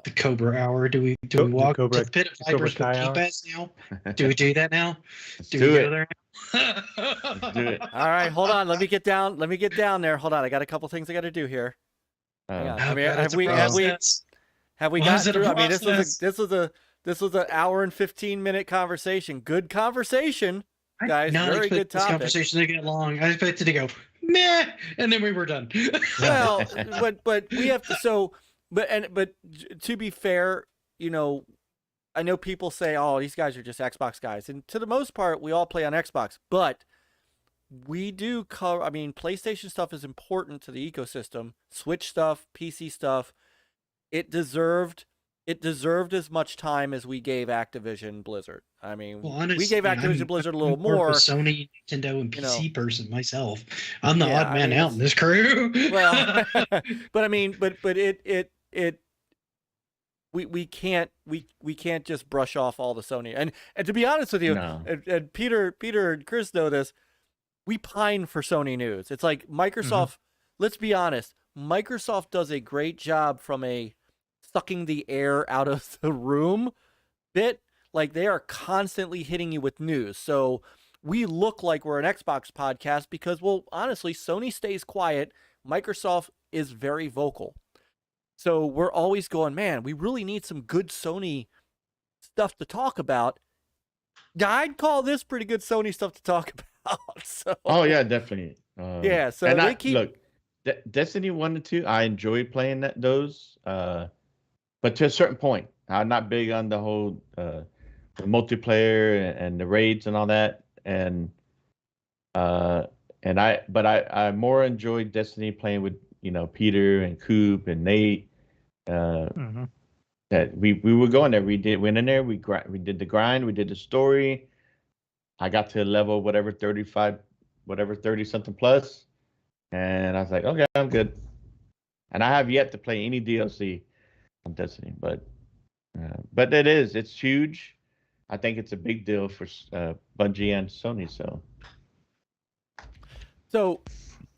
The Cobra Hour. Do we The walk Cobra- to the pit of the Cobra vipers for Kai hour? keypads now? Do we do that now? Let's Do do we it. go there now? Let's do it. All right, hold on. Let me get down. Let me get down there. Hold on. I got a couple things I got to do here. Hang on. Oh, I mean, God, have it's a we process. have we Why got is it a through? I mean, process? this was an hour and 15-minute conversation. Good conversation, I guys. did not Very expect good this topic. conversation to get long. I expected to go meh, and then we were done. Well, but we have to. So, but to be fair, you know, I know people say, "Oh, these guys are just Xbox guys," and to the most part, we all play on Xbox. But we do cover. I mean, PlayStation stuff is important to the ecosystem. Switch stuff, PC stuff. It deserved as much time as we gave Activision Blizzard. I mean, Well, we honestly, gave Activision I'm- Blizzard a I'm little more of a more. Sony, Nintendo, and you PC know. person myself. I'm the Yeah, odd I man mean, out in this crew. Well, but I mean, but we can't just brush off all the Sony. And to be honest with you, No. and Peter and Chris know this, we pine for Sony news. It's like Microsoft, let's be honest, Microsoft does a great job from a sucking the air out of the room bit. Like, they are constantly hitting you with news. So we look like we're an Xbox podcast because, well, honestly, Sony stays quiet. Microsoft is very vocal. So we're always going, man, we really need some good Sony stuff to talk about. I'd call this pretty good Sony stuff to talk about. So, Oh yeah, definitely. yeah, so and they keep... look. Destiny 1 and 2, I enjoyed playing those, but to a certain point. I'm not big on the whole the multiplayer and the raids and all that, and I more enjoyed Destiny playing with Peter and Coop and Nate. That we were going there. Went in there. We did the grind. We did the story. I got to level whatever 35, whatever 30 something plus. And I was like, okay, I'm good. And I have yet to play any DLC on Destiny, but it's huge. I think it's a big deal for Bungie and Sony. So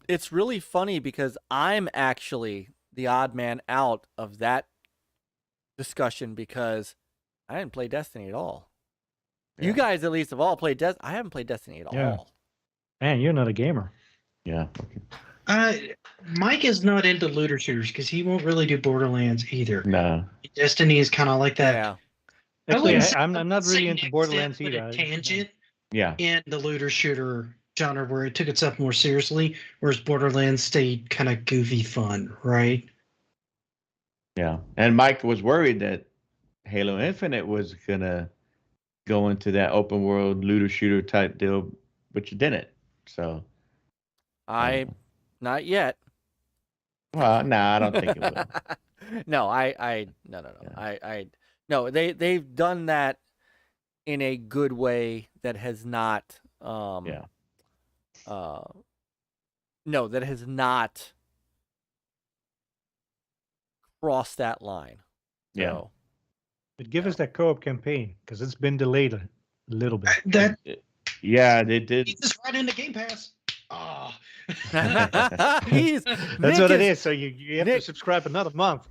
it's really funny because I'm actually the odd man out of that discussion because I didn't play Destiny at all. Yeah. You guys at least have all played Destiny. I haven't played Destiny at Yeah. all. Man, you're not a gamer. Yeah. Myke is not into looter shooters because he won't really do Borderlands either. No. Destiny is kind of like that. Yeah. Actually, wouldn't say- I'm not say really into next Borderlands step, but either. a tangent Yeah. in the looter shooter genre where it took itself more seriously, whereas Borderlands stayed kind of goofy fun, right? Yeah. And Myke was worried that Halo Infinite was gonna go into that open world looter shooter type deal, but you didn't. So. Not yet. Well, no, I don't think it will. No, no. Yeah. No, they've done that in a good way that has not no, that has not crossed that line. Yeah. So, But give us that co-op campaign because it's been delayed a little bit. That Yeah, they did. feeds us right into Game Pass. Oh. He's That's Nick what it is. So you have Nick- to subscribe another month.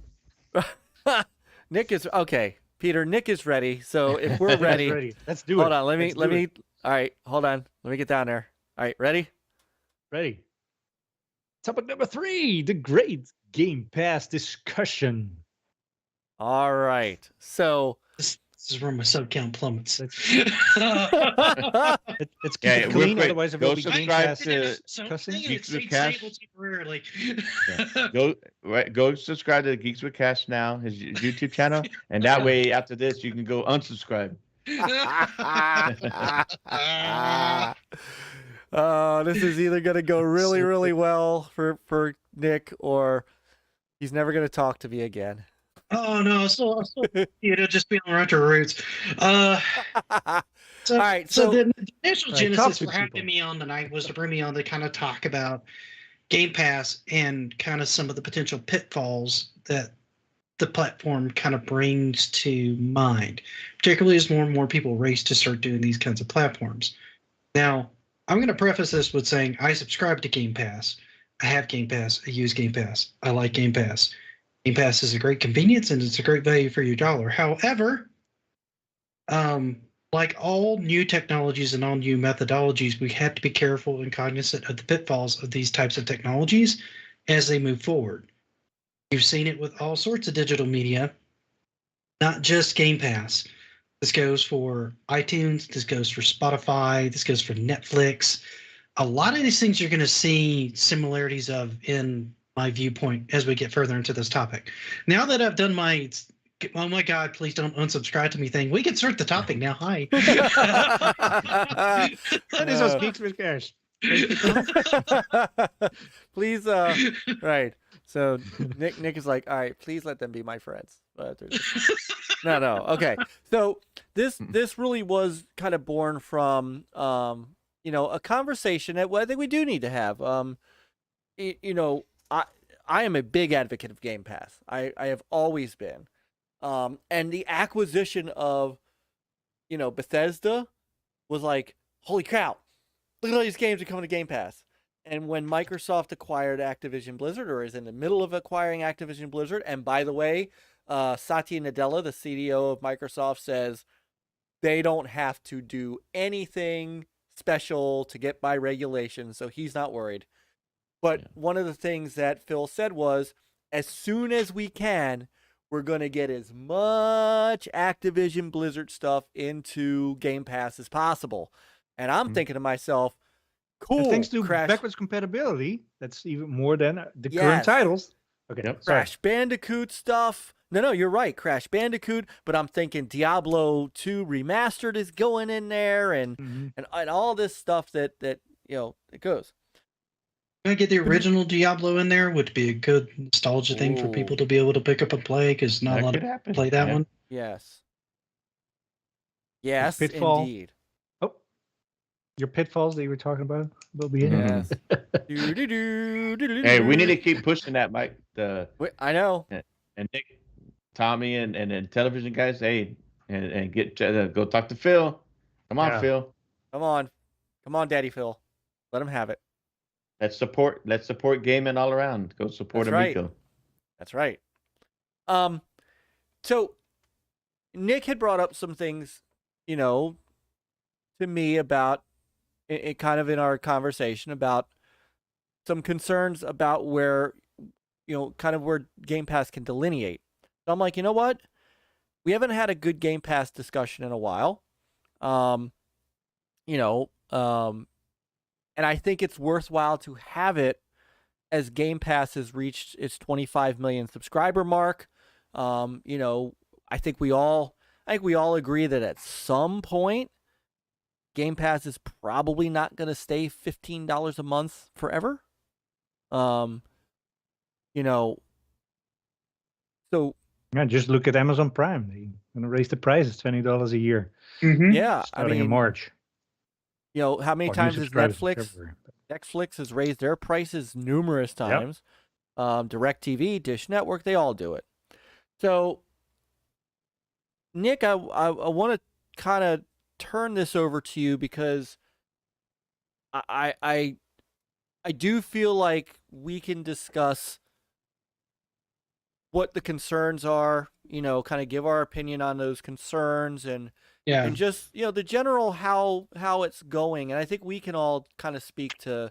Nick is okay. Peter, Nick is ready. So if we're ready, Ready. Let's do it. hold on. Let Let's me. do it. All right, hold on. Let me get down there. All right, ready? Ready. Topic number 3, the great Game Pass discussion. All right. So This is where my sub count plummets. Let's All keep Yeah, it real clean, quick, otherwise it go will be Game subscribe Pass to- cussing. Geeks with Cash. Cash. Go subscribe to Geeks with Cash now, his YouTube channel, and that way after this you can go unsubscribe. this is either going to go really, really well for Nick, or he's never going to talk to me again. Oh no, so it'll just be on retro roots. So, All right, so so- the initial All right, talk genesis to for having people. me on tonight was to bring me on to kind of talk about Game Pass and kind of some of the potential pitfalls that the platform kind of brings to mind, particularly as more and more people race to start doing these kinds of platforms. Now, I'm going to preface this with saying I subscribe to Game Pass. I have Game Pass. I use Game Pass. I like Game Pass. Game Pass is a great convenience and it's a great value for your dollar. However, like all new technologies and all new methodologies, we have to be careful and cognizant of the pitfalls of these types of technologies as they move forward. You've seen it with all sorts of digital media, not just Game Pass. This goes for iTunes, this goes for Spotify, this goes for Netflix. A lot of these things you're going to see similarities of in my viewpoint as we get further into this topic. Now that I've done my oh my God, please don't unsubscribe to me thing, we can start the topic now. Hi. That is us Geeks with Cash. Please, right. So Nick is like, all right, please let them be my friends. No. Okay. So this really was kind of born from a conversation that I think we do need to have. I am a big advocate of Game Pass. I have always been. And the acquisition of Bethesda was like, holy cow, look at all these games are coming to Game Pass. And when Microsoft acquired Activision Blizzard, or is in the middle of acquiring Activision Blizzard, and by the way, Satya Nadella, the CDO of Microsoft, says they don't have to do anything special to get by regulation, so he's not worried. But one of the things that Phil said was, as soon as we can, we're going to get as much Activision Blizzard stuff into Game Pass as possible. And I'm thinking to myself, cool. And thanks to Crash, backwards compatibility, that's even more than the Yes. current titles. Okay, Yep. sorry. Crash Bandicoot stuff. No, you're right. Crash Bandicoot. But I'm thinking Diablo 2 Remastered is going in there, and Mhm. and all this stuff that it goes. Can I get the original Diablo in there? Would be a good nostalgia thing for people to be able to pick up and play, because not a That lot could of happen. play that Yeah. one. Yes. Yes, Pitfall. indeed. Oh, your pitfalls that you were talking about will be in. Yes. Hey, we need to keep pushing that, Mike. I know. And Nick, Tommy, and television guys. Hey, and get go talk to Phil. Come on, Yeah. Phil. Come on, Daddy Phil. Let him have it. Let's support gaming all around. Go support That's right. Amico. That's right. So Nick had brought up some things, to me about it kind of in our conversation about some concerns about where, kind of where Game Pass can delineate. So I'm like, you know what? We haven't had a good Game Pass discussion in a while. And I think it's worthwhile to have it as Game Pass has reached its 25 million subscriber mark. I think we all agree that at some point, Game Pass is probably not going to stay $15 a month forever. So Yeah, just look at Amazon Prime. They're going to raise the prices $20 a year yeah, starting in March. How many Or new times has subscribers in Netflix February. Netflix has raised their prices numerous times. DirecTV, Dish Network, they all do it. So, Nick, I want to kind of turn this over to you because I I do feel like we can discuss what the concerns are, kind of give our opinion on those concerns and just, the general how it's going. And I think we can all kind of speak to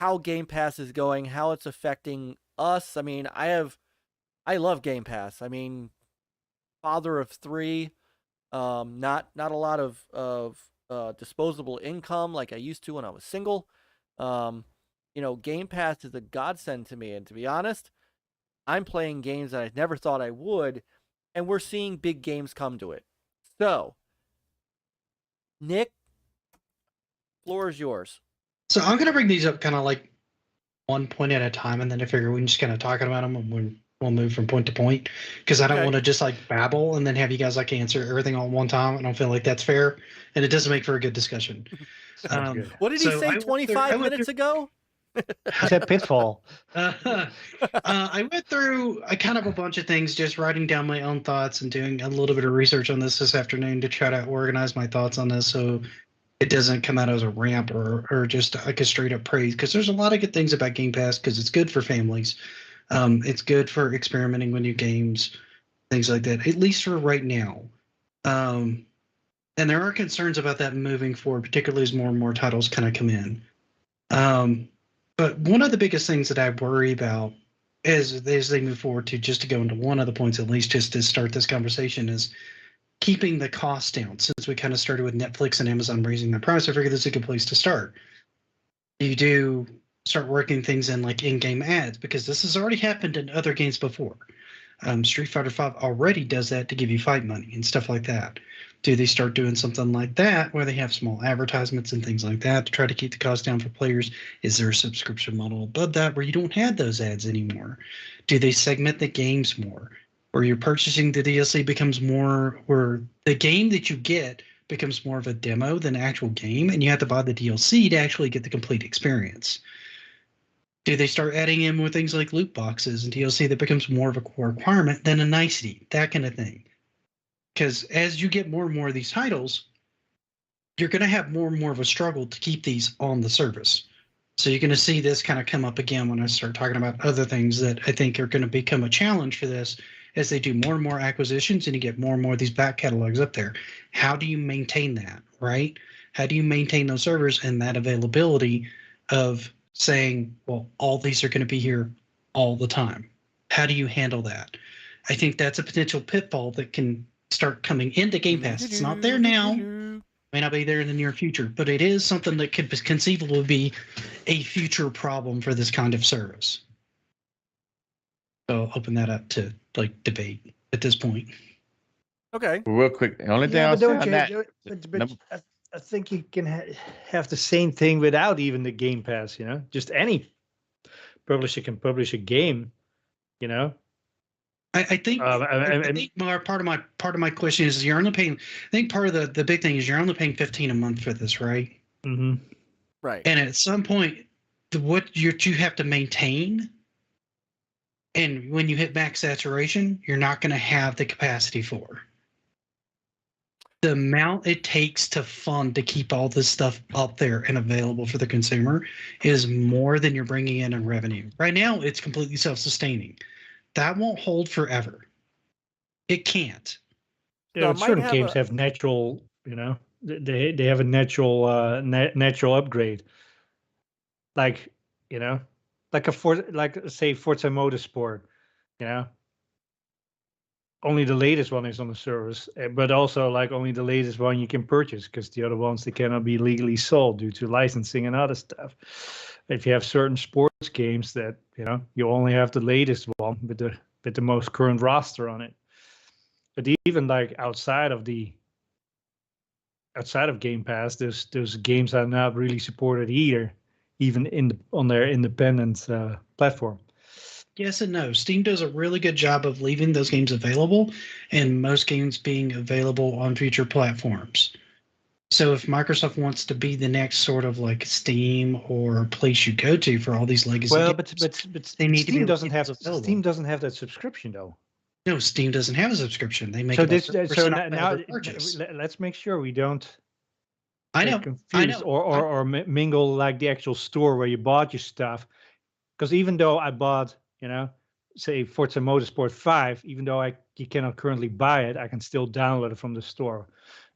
how Game Pass is going, how it's affecting us. I mean, I love Game Pass. I mean, father of 3, not a lot of disposable income like I used to when I was single. Game Pass is a godsend to me, and to be honest, I'm playing games that I never thought I would, and we're seeing big games come to it. So, Nick, floor is yours. So I'm going to bring these up kind of like one point at a time, and then I figure we can just kind of talk about them, and we'll move from point to point, because I don't want to just like babble and then have you guys like answer everything all at one time. I don't feel like that's fair, and it doesn't make for a good discussion. What did he say 25 minutes ago? He said Pitfall. I went through kind of a bunch of things, just writing down my own thoughts and doing a little bit of research on this afternoon to try to organize my thoughts on this so it doesn't come out as a rant or just like a straight up praise, because there's a lot of good things about Game Pass, because it's good for families. It's good for experimenting with new games, things like that, at least for right now. And there are concerns about that moving forward, particularly as more and more titles kind of come in. But one of the biggest things that I worry about as they move forward, just to go into one of the points, at least just to start this conversation, is keeping the cost down. Since we kind of started with Netflix and Amazon raising the price, I figured this is a good place to start. You do start working things in like in-game ads, because this has already happened in other games before. Street Fighter V already does that to give you fight money and stuff like that. Do they start doing something like that where they have small advertisements and things like that to try to keep the cost down for players? Is there a subscription model above that where you don't have those ads anymore? Do they segment the games more, where you're purchasing the DLC becomes more, where the game that you get becomes more of a demo than an actual game, and you have to buy the DLC to actually get the complete experience? Do they start adding in more things like loot boxes and DLC that becomes more of a core requirement than a nicety, that kind of thing? Because as you get more and more of these titles, you're going to have more and more of a struggle to keep these on the service. So you're going to see this kind of come up again when I start talking about other things that I think are going to become a challenge for this as they do more and more acquisitions and you get more and more of these back catalogs up there. How do you maintain that, right? How do you maintain those servers and that availability of saying, well, all these are going to be here all the time? How do you handle that? I think that's a potential pitfall that can start coming into Game Pass. It's not there now, may not be there in the near future, but it is something that could conceivably be a future problem for this kind of service. So I'll open that up to like debate at this point. Okay. Real quick, the only thing I'll say on that. I think you can have the same thing without even the Game Pass, just any publisher can publish a game, I think part of my question is you're only paying. I think part of the big thing is you're only paying $15 a month for this, right? Mm-hmm. Right. And at some point, what you have to maintain, and when you hit max saturation, you're not going to have the capacity for. The amount it takes to fund to keep all this stuff up there and available for the consumer is more than you're bringing in revenue. Right now, it's completely self-sustaining. That won't hold forever. It can't. Yeah, certain games have natural, they have a natural natural upgrade. Like, like say Forza Motorsport, only the latest one is on the service, but also like only the latest one you can purchase, because the other ones, they cannot be legally sold due to licensing and other stuff. If you have certain sports games that, you only have the latest one with the most current roster on it. But even like outside of Game Pass, those games are not really supported either, even on their independent platform. Yes and no. Steam does a really good job of leaving those games available, and most games being available on future platforms. So if Microsoft wants to be the next sort of like Steam or place you go to for all these legacy games, but they need Steam doesn't have that subscription though. No, Steam doesn't have a subscription. They make so now let's make sure we don't I know. confused or mingle like the actual store where you bought your stuff. Because even though I bought, say Forza Motorsport 5, even though you cannot currently buy it, I can still download it from the store.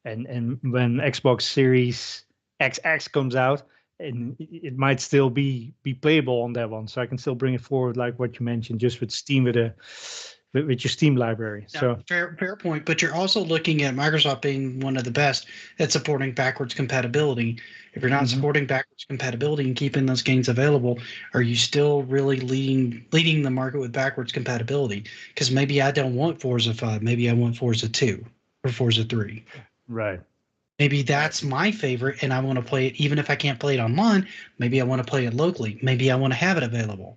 And when Xbox Series XX comes out, and it might still be playable on that one, so I can still bring it forward, like what you mentioned, just with Steam with your Steam library. Yeah, So fair point. But you're also looking at Microsoft being one of the best at supporting backwards compatibility. If you're not supporting backwards compatibility and keeping those games available, are you still really leading the market with backwards compatibility? Because maybe I don't want Forza 5, maybe I want Forza 2 or Forza 3. right. Maybe that's my favorite, and I want to play it even if I can't play it online. Maybe I want to play it locally. Maybe I want to have it available.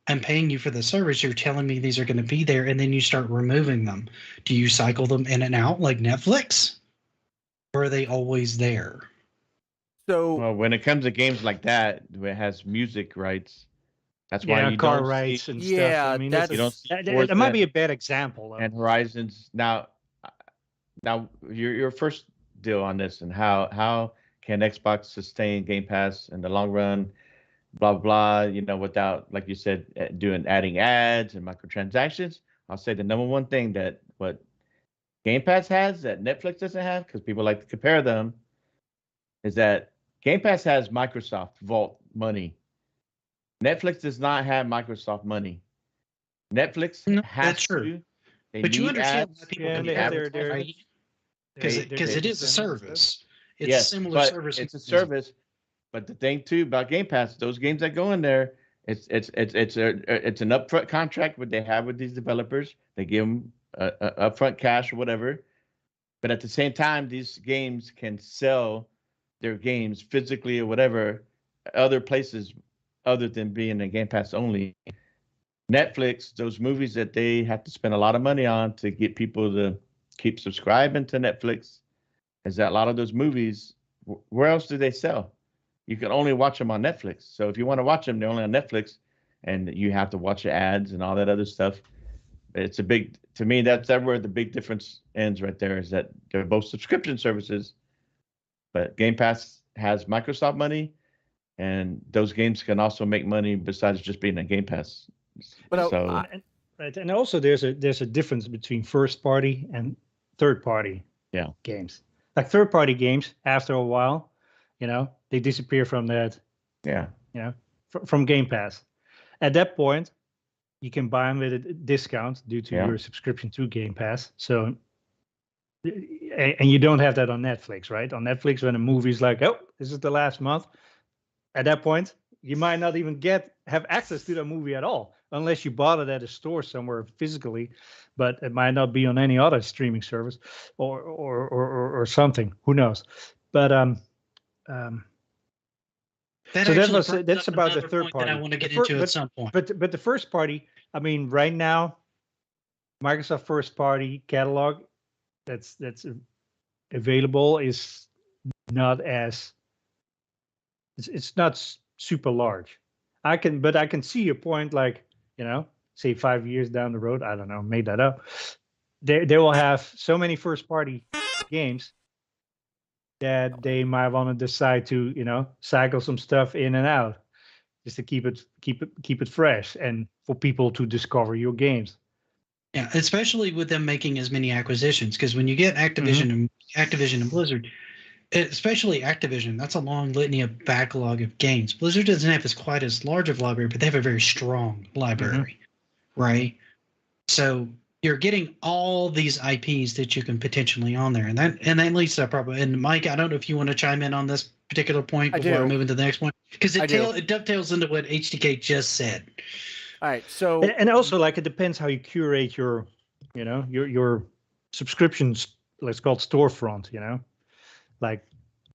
I'm paying you for the service. You're telling me these are going to be there, and then you start removing them. Do you cycle them in and out like Netflix? Or are they always there? So Well, when it comes to games like that, where it has music rights, that's why you car don't rights see, and Yeah, stuff. I mean, that's- you don't see that Forza might be a bad example. Though. and Horizons. Now your first deal on this, and how can Xbox sustain Game Pass in the long run? Blah blah. Without, like you said, adding ads and microtransactions. I'll say the number one thing that what Game Pass has that Netflix doesn't have, because people like to compare them, is that Game Pass has Microsoft Vault money. Netflix does not have Microsoft money. Netflix has that's true. to. They But you need understand ads. why people Yeah, can they have their right? Because Because it is a service. It's Yes, a similar but service. it's a service. But the thing too about Game Pass, those games that go in there, it's an upfront contract what they have with these developers. They give them upfront cash or whatever. But at the same time, these games can sell their games physically or whatever other places other than being a Game Pass only. Netflix, those movies that they have to spend a lot of money on to get people to keep subscribing to Netflix, is that a lot of those movies, where else do they sell? You can only watch them on Netflix. So if you want to watch them, they're only on Netflix, and you have to watch the ads and all that other stuff. It's to me, that's where the big difference ends right there, is that they're both subscription services, but Game Pass has Microsoft money, and those games can also make money besides just being a Game Pass. But So right, and also there's a difference between first party and third party games. Like third party games, after a while, they disappear from that. yeah, From Game Pass. At that point, you can buy them with a discount due to your subscription to Game Pass. So, and you don't have that on Netflix, right? On Netflix, when a movie's like, oh, this is the last month, at that point, you might not even have access to that movie at all, unless you bought it at a store somewhere physically, but it might not be on any other streaming service or something. Who knows? But that's about the third party. That I want to get into at some point. But the first party, I mean, right now, Microsoft first party catalog that's available is not as it's not super large. I can see your point. Like, say 5 years down the road, I don't know, made that up. They will have so many first party games that they might want to decide to cycle some stuff in and out just to keep it fresh and for people to discover your games. Yeah, especially with them making as many acquisitions, because when you get Activision and Blizzard, especially Activision, that's a long litany of backlog of games. Blizzard doesn't have quite as large of a library, but they have a very strong library, right? So you're getting all these IPs that you can potentially on there, and that leads to a problem. And Myke, I don't know if you want to chime in on this particular point before I move into the next one, because it dovetails into what HDK just said. All right, so and also, like, it depends how you curate your subscriptions. Let's call it storefront. Like,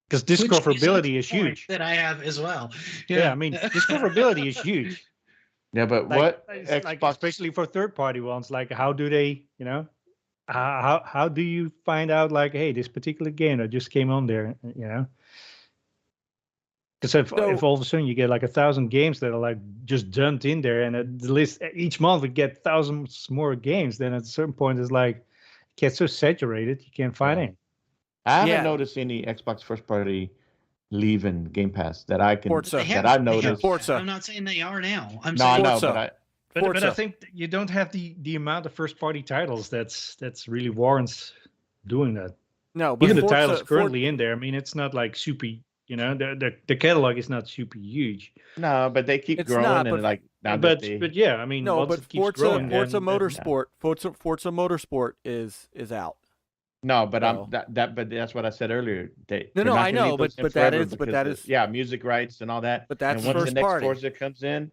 because discoverability is huge. That I have as well. Yeah, I mean, discoverability is huge. Yeah, but like especially for third-party ones, like how do they, how do you find out, like, hey, this particular game that just came on there, Because if all of a sudden you get like 1,000 games that are like just dumped in there, and the list each month we get thousands more games, then at a certain point it's like it gets so saturated you can't find any. I haven't Yeah. noticed any Xbox first party leaving Game Pass that I can Forza. They that have- I they have. noticed. Forza. I'm not saying they are now. I'm No, I saying know, Forza. but I But Forza. I think that you don't have the amount of first party titles that's really warrants doing that. No, but Even the Forza, titles currently in there, I mean, it's not like super. The catalog is not super huge. no, but they keep It's growing not, and but- like now that But they but yeah, I mean, No, once but it keeps Forza growing, Forza then Motorsport Forza Motorsport is out. no, but So- but that's what I said earlier. They, No, they're no, not I gonna leave know, those but in that forever is- but because that of- is- yeah, music rights and all that. But that's and once first the next party. Forza comes in,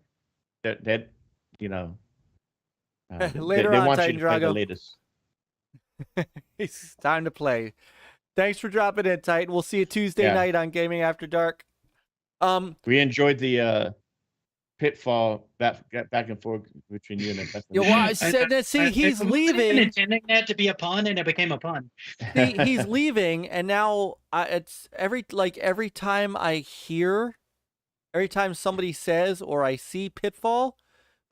that you know, Later they on, want Titan you to play the Drago. latest. It's time to play. Thanks for dropping in, Titan. We'll see you Tuesday Yeah. night on Gaming After Dark. We enjoyed the pitfall back and forth between you and the Yo, well, I said that. See, he's I wasn't leaving. intending that to be a pun, and it became a pun. See, he's leaving, and now it's every time every time somebody says or I see Pitfall,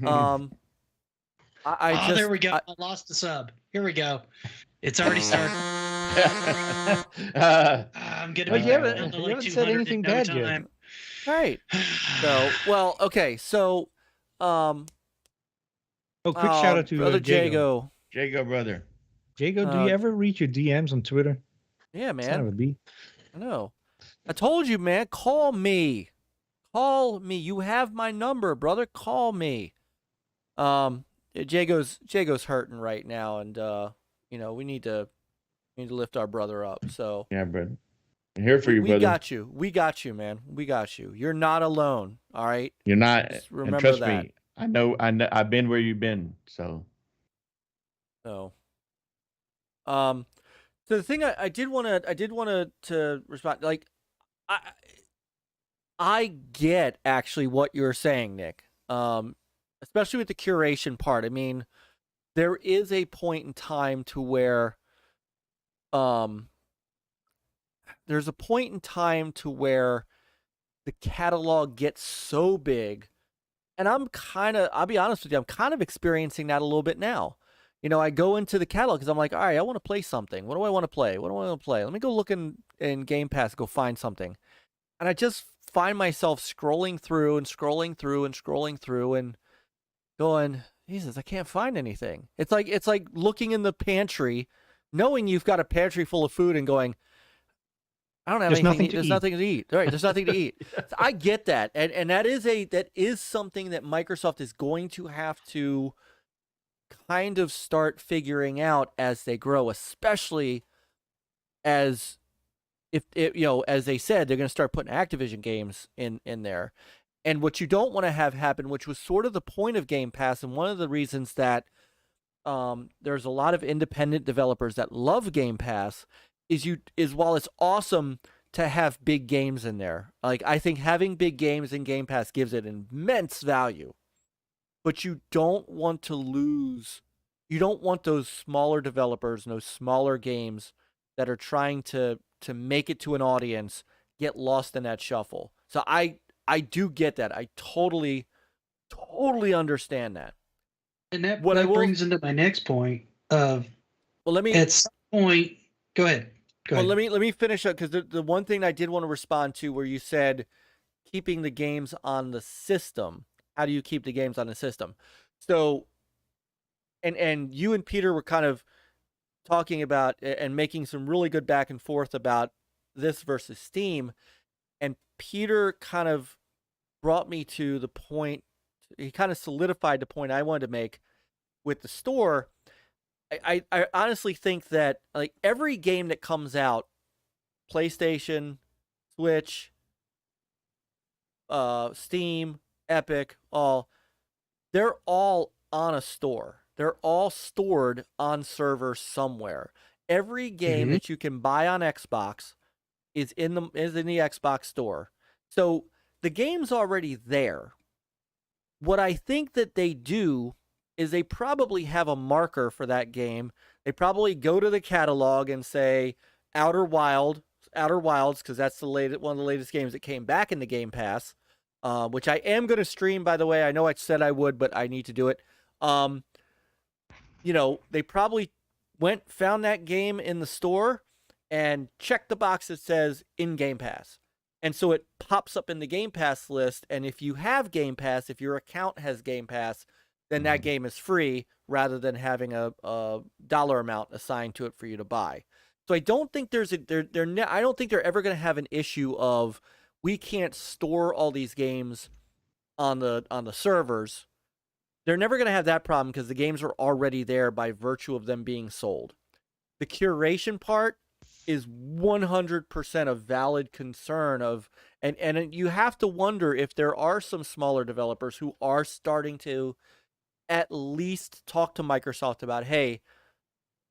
I just There we go. I lost the sub. Here we go. It's already started. I'm gonna But be you down haven't- to you like haven't said 200 in anything no bad yet. time. right. So well, okay. So oh, quick shout out to brother Jago. Jago. Jago, brother. Jago, do you ever read your DMs on Twitter? Yeah, Son man. of a bee. I know. I told you, man. Call me. Call me. You have my number, brother. Call me. Jago's hurting right now, and we need to lift our brother up. So Yeah, brother. I'm here for you, we brother. got you. We got you, man. We got you. You're not alone. All right. You're not. Just And remember trust that. me, I know. I've been where you've been. So So, so the thing I did want to respond, like, I get actually what you're saying, Nick. Especially with the curation part. I mean, there is a point in time to where, there's a point in time to where the catalog gets so big, and I'll be honest with you, I'm kind of experiencing that a little bit now. I go into the catalog because I'm like, all right, I want to play something. What do I want to play? What do I want to play? Let me go look in Game Pass, go find something. And I just find myself scrolling through and going, Jesus, I can't find anything. It's like looking in the pantry, knowing you've got a pantry full of food and going, I don't have There's anything. nothing to There's eat. nothing to eat. All right, there's nothing to eat. So I get that, and that is something that Microsoft is going to have to kind of start figuring out as they grow, especially as if as they said, they're going to start putting Activision games in there. And what you don't want to have happen, which was sort of the point of Game Pass, and one of the reasons that there's a lot of independent developers that love Game Pass, is while it's awesome to have big games in there. Like, I think having big games in Game Pass gives it immense value. But you don't want to lose. You don't want those smaller developers and those smaller games that are trying to make it to an audience get lost in that shuffle. So I do get that. I totally understand that. And that What I will- brings into my next point of Well, let me at some point. Go ahead. Go Well, ahead. let me finish up, because the one thing I did want to respond to, where you said keeping the games on the system. How do you keep the games on the system? So, and you and Peter were kind of talking about and making some really good back and forth about this versus Steam, and Peter kind of brought me to the point. He kind of solidified the point I wanted to make with the store. I honestly think that, like, every game that comes out, PlayStation, Switch, Steam, Epic, they're all on a store. They're all stored on servers somewhere. Every game that you can buy on Xbox is in the Xbox store. So the game's already there. What I think that they do is they probably have a marker for that game. They probably go to the catalog and say Outer Wilds, because that's one of the latest games that came back in the Game Pass, which I am going to stream, by the way. I know I said I would, but I need to do it. They probably found that game in the store, and check the box that says in Game Pass. And so it pops up in the Game Pass list. And if you have Game Pass, if your account has Game Pass, then that game is free rather than having a dollar amount assigned to it for you to buy. So I don't think I don't think they're ever going to have an issue of we can't store all these games on the servers. They're never going to have that problem because the games are already there by virtue of them being sold. The curation part is 100% a valid concern of, and you have to wonder if there are some smaller developers who are starting to at least talk to Microsoft about, hey,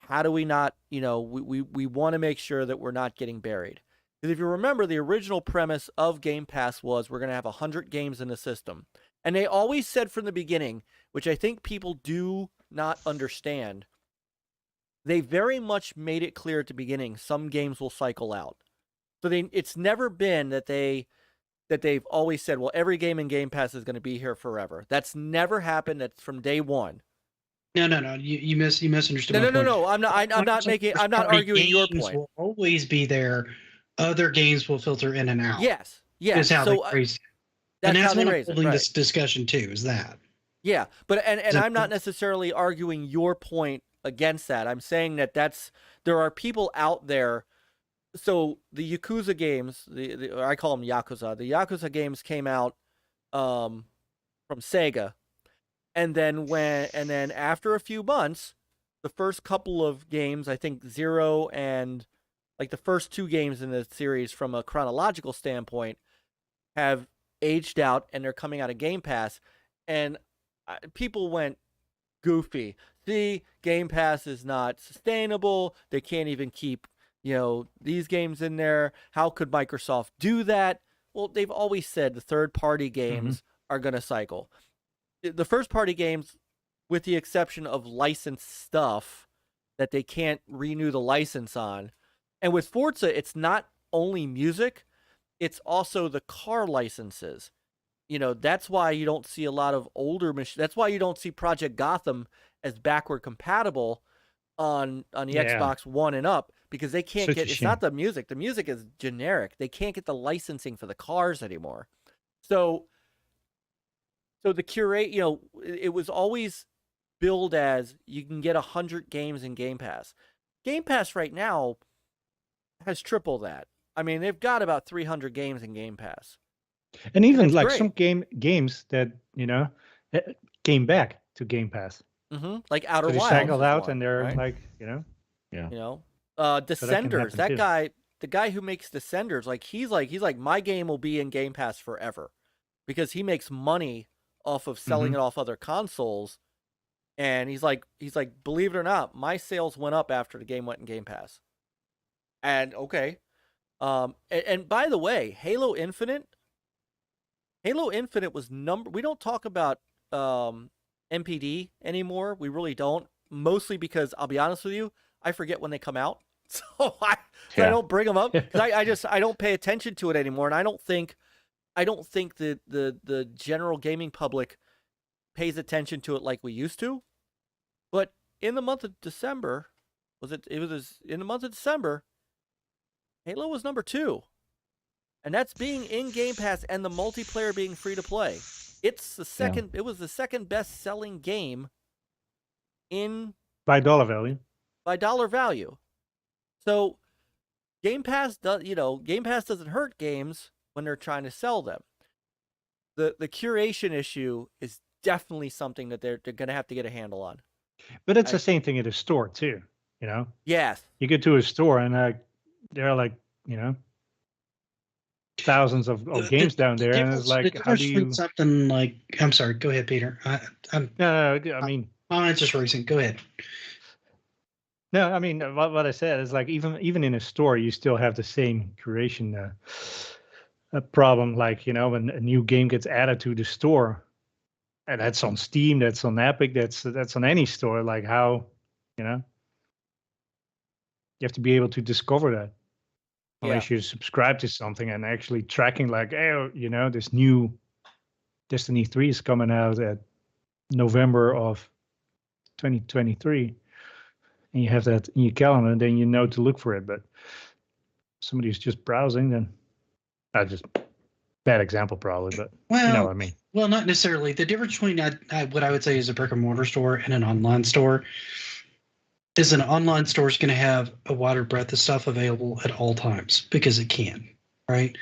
how do we not, we want to make sure that we're not getting buried. Because if you remember, the original premise of Game Pass was we're going to have 100 games in the system. And they always said from the beginning, which I think people do not understand, they very much made it clear at the beginning some games will cycle out. So it's never been that they've always said, well, every game in Game Pass is going to be here forever. That's never happened. That's from day one. No. You misunderstood. No. I'm not arguing your point. Will always be there. Other games will filter in and out. Yes. Is how they raise it. That's and that's how they what I'm raise holding it, right. this discussion too. Is that? Yeah, but and I'm not necessarily arguing your point against that. I'm saying that there are people out there. So the Yakuza games, or I call them Yakuza. The Yakuza games came out from Sega, and then after a few months, the first couple of games, I think 0 and like the first 2 games in the series from a chronological standpoint, have aged out and they're coming out of Game Pass, and people went goofy. See, Game Pass is not sustainable. They can't even keep these games in there. How could Microsoft do that? Well, they've always said the third-party games are going to cycle. The first-party games, with the exception of licensed stuff that they can't renew the license on. And with Forza, it's not only music, it's also the car licenses. That's why you don't see a lot of older machines. That's why you don't see Project Gotham as backward compatible on the Xbox One and up, because they can't get, it's not the music. The music is generic. They can't get the licensing for the cars anymore. So the curate, it was always billed as you can get 100 games in Game Pass. Game Pass right now has triple that. I mean, they've got about 300 games in Game Pass. And even like great. some games that, came back to Game Pass. Like Outer Wilds. Wilds. They cycled out and they're right? like, Descenders, that guy, the guy who makes Descenders, he's like, my game will be in Game Pass forever, because he makes money off of selling it off other consoles. And he's like, believe it or not, my sales went up after the game went in Game Pass. And okay. And by the way, Halo Infinite was we don't talk about MPD anymore. We really don't. Mostly because, I'll be honest with you, I forget when they come out. So I don't bring them up. I don't pay attention to it anymore. And I don't think that the general gaming public pays attention to it like we used to. But in the month of December, in the month of December, Halo was number 2. And that's being in Game Pass and the multiplayer being free to play. It's the second. It was the second best selling game by dollar value. By dollar value. So Game Pass Game Pass doesn't hurt games when they're trying to sell them. The curation issue is definitely something that they're going to have to get a handle on. But it's the same thing at a store too. Yes. You get to a store and there are like thousands of games down there, and it's like, how do you? Something like, I'm sorry. Go ahead, Peter. No. I mean, my mind's just racing. Go ahead. No, I mean, what I said is like even in a store, you still have the same curation problem. Like when a new game gets added to the store, and that's on Steam, that's on Epic, that's on any store. Like how, you have to be able to discover that. Unless you subscribe to something and actually tracking, like, hey, this new Destiny 3 is coming out at November of 2023, and you have that in your calendar, and then you know to look for it. But somebody who's just browsing, then I just bad example probably, but Well, you know what I mean. Well, not necessarily. The difference between what I would say is a brick and mortar store and an online store is an online store is going to have a wider breadth of stuff available at all times because it can, right?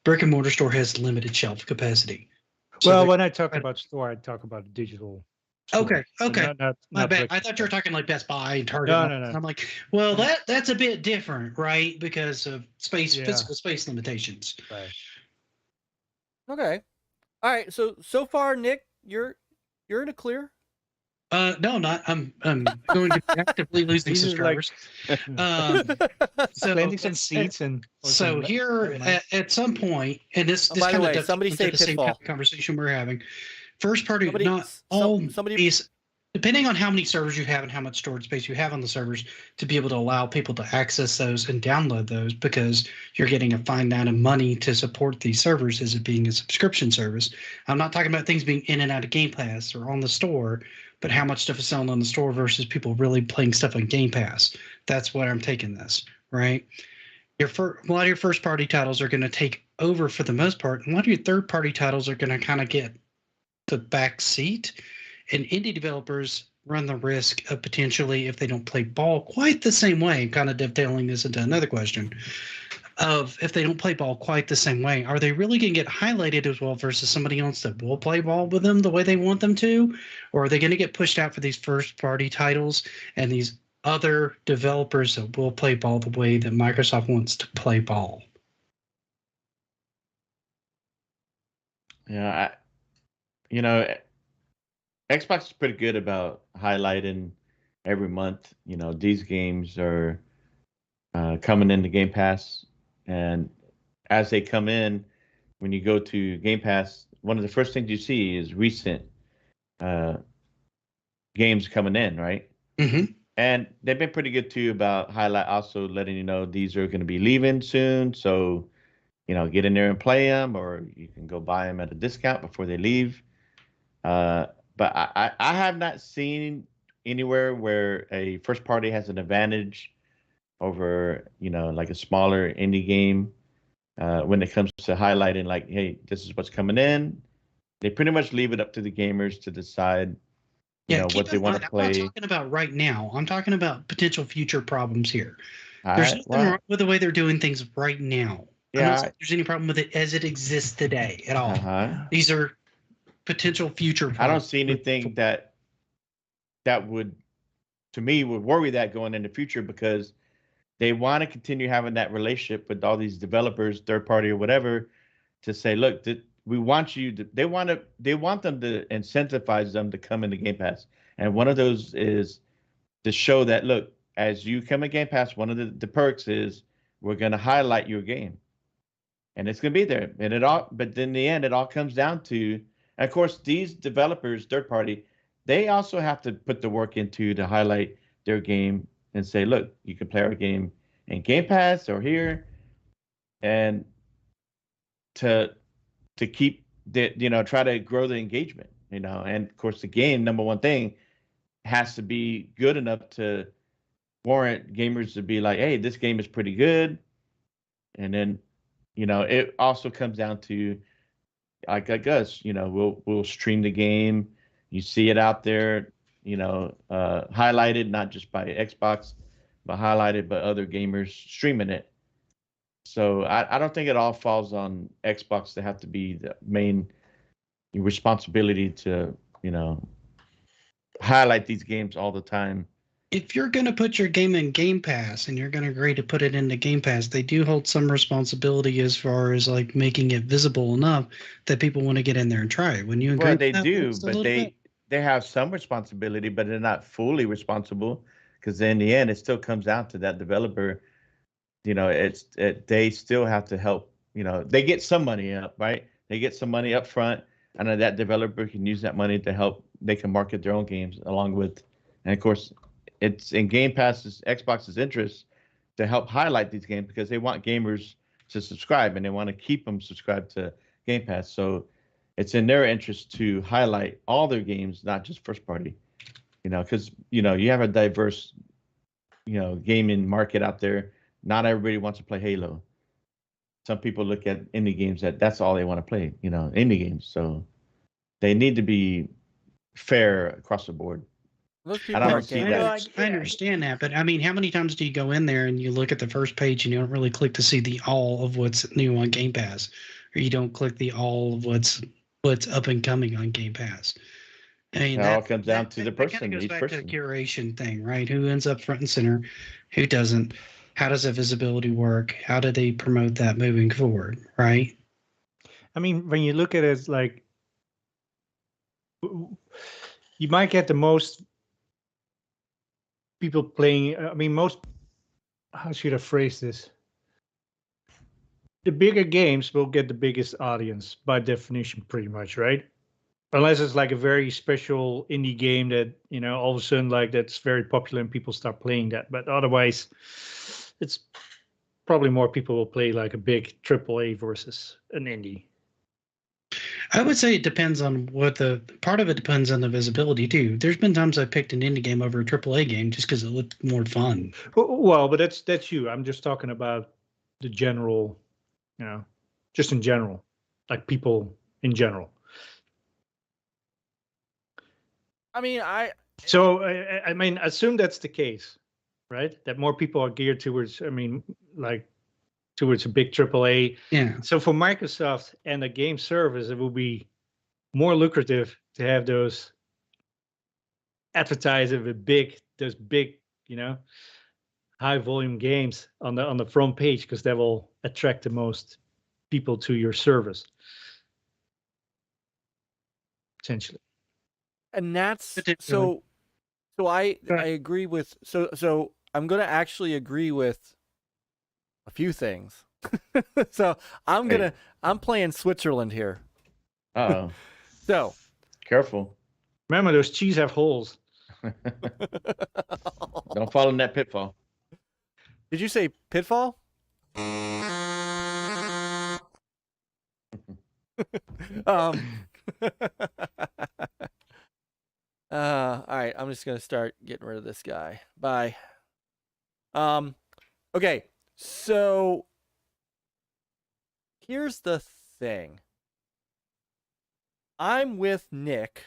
Brick and mortar store has limited shelf capacity. So Well, when I talk about store, I talk about digital. Okay, store. okay. Not My bad. brick I and thought you were mortar. talking like Best Buy and Target. No. And I'm like, well, that's a bit different, right? Because of space, Yeah. physical space limitations. Right. Okay. All right. So far, Nick, you're in a clear. No, not. I'm going to be actively losing These is like- subscribers. So Planting some seeds and. or So some here at some point, and this by the kind way, of somebody into say the same Pitfall. kind of conversation we're having. First party, Somebody- not some- all somebody- these, depending on how many servers you have and how much storage space you have on the servers, to be able to allow people to access those and download those, because you're getting a fine amount of money to support these servers as it being a subscription service. I'm not talking about things being in and out of Game Pass or on the store, but how much stuff is selling on the store versus people really playing stuff on Game Pass. That's what I'm taking this, right? A lot of your first party titles are going to take over for the most part, and a lot of your third party titles are going to kind of get the back seat, and indie developers run the risk of potentially, if they don't play ball quite the same way, kind of dovetailing this into another question, of if they don't play ball quite the same way, are they really going to get highlighted as well versus somebody else that will play ball with them the way they want them to? Or are they going to get pushed out for these first party titles and these other developers that will play ball the way that Microsoft wants to play ball? Yeah, Xbox is pretty good about highlighting every month. These games are coming into Game Pass, and as they come in, when you go to Game Pass, one of the first things you see is recent games coming in, right? Mm-hmm. And they've been pretty good too about also letting you know these are going to be leaving soon. So, get in there and play them, or you can go buy them at a discount before they leave. But I have not seen anywhere where a first party has an advantage over, like a smaller indie game when it comes to highlighting, like, hey, this is what's coming in. They pretty much leave it up to the gamers to decide what they want to play. I'm not talking about right now. I'm talking about potential future problems here. All There's right, nothing wrong with the way they're doing things right now. I don't think there's any problem with it as it exists today at all. These are potential future problems. I don't see anything that would, to me, would worry that going in the future, because they want to continue having that relationship with all these developers, third party or whatever, to say, look, we want you to, they want them to incentivize them to come into Game Pass. And one of those is to show that, look, as you come in Game Pass, one of the perks is we're going to highlight your game. And it's going to be there. But in the end, it all comes down to, and of course, these developers, third party, they also have to put the work into to highlight their game and say, look, you can play our game in Game Pass or here, and to keep try to grow the engagement, and of course the game, number one thing, has to be good enough to warrant gamers to be like, hey, this game is pretty good. And then, it also comes down to, like us, we'll stream the game. You see it out there, highlighted, not just by Xbox, but highlighted by other gamers streaming it. So I don't think it all falls on Xbox to have to be the main responsibility to, highlight these games all the time. If you're going to put your game in Game Pass and you're going to agree to put it into Game Pass, they do hold some responsibility as far as like making it visible enough that people want to get in there and try it. When you agree, well, they do, but they have some responsibility, but they're not fully responsible, because in the end, it still comes down to that developer. They still have to help. They get some money up, right? They get some money up front, and then that developer can use that money to help. They can market their own games along with, and of course, it's in Game Pass's, Xbox's interest to help highlight these games, because they want gamers to subscribe and they want to keep them subscribed to Game Pass. So it's in their interest to highlight all their games, not just first party. Because you have a diverse, gaming market out there. Not everybody wants to play Halo. some people look at indie games that's all they want to play, indie games. So they need to be fair across the board. Most I people don't aren't see game that. based. I understand that, but I mean, how many times do you go in there and you look at the first page and you don't really click to see the all of what's new on Game Pass, or you don't click the all of what's up and coming on Game Pass? I mean, It all comes down to the that kind person, of goes each back person. to the curation thing, right? Who ends up front and center, who doesn't? How does that visibility work? How do they promote that moving forward, right? I mean, when you look at it, like you might get the most people playing. I mean, how should I phrase this? The bigger games will get the biggest audience by definition, pretty much, right? Unless it's like a very special indie game that, all of a sudden like that's very popular and people start playing that. But otherwise, it's probably more people will play like a big AAA versus an indie. I would say it depends on part of it depends on the visibility too. There's been times I picked an indie game over a AAA game just because it looked more fun. Well, but that's you. I'm just talking about the general, just in general, like people in general. I mean, So I mean, assume that's the case, right? That more people are geared towards. I mean, like towards a big AAA. Yeah. So for Microsoft and a game service, it will be more lucrative to have those advertising with those big, high volume games on the front page, because that will attract the most people to your service. Essentially. and that's Particularly. so I agree with so I'm going to actually agree with a few things. So I'm playing Switzerland here. Uh-oh. So Careful. Remember, those cheese have holes. Don't fall in that pitfall. Did you say pitfall? All right, I'm just gonna start getting rid of this guy. Bye. Okay, so here's the thing. I'm with Nick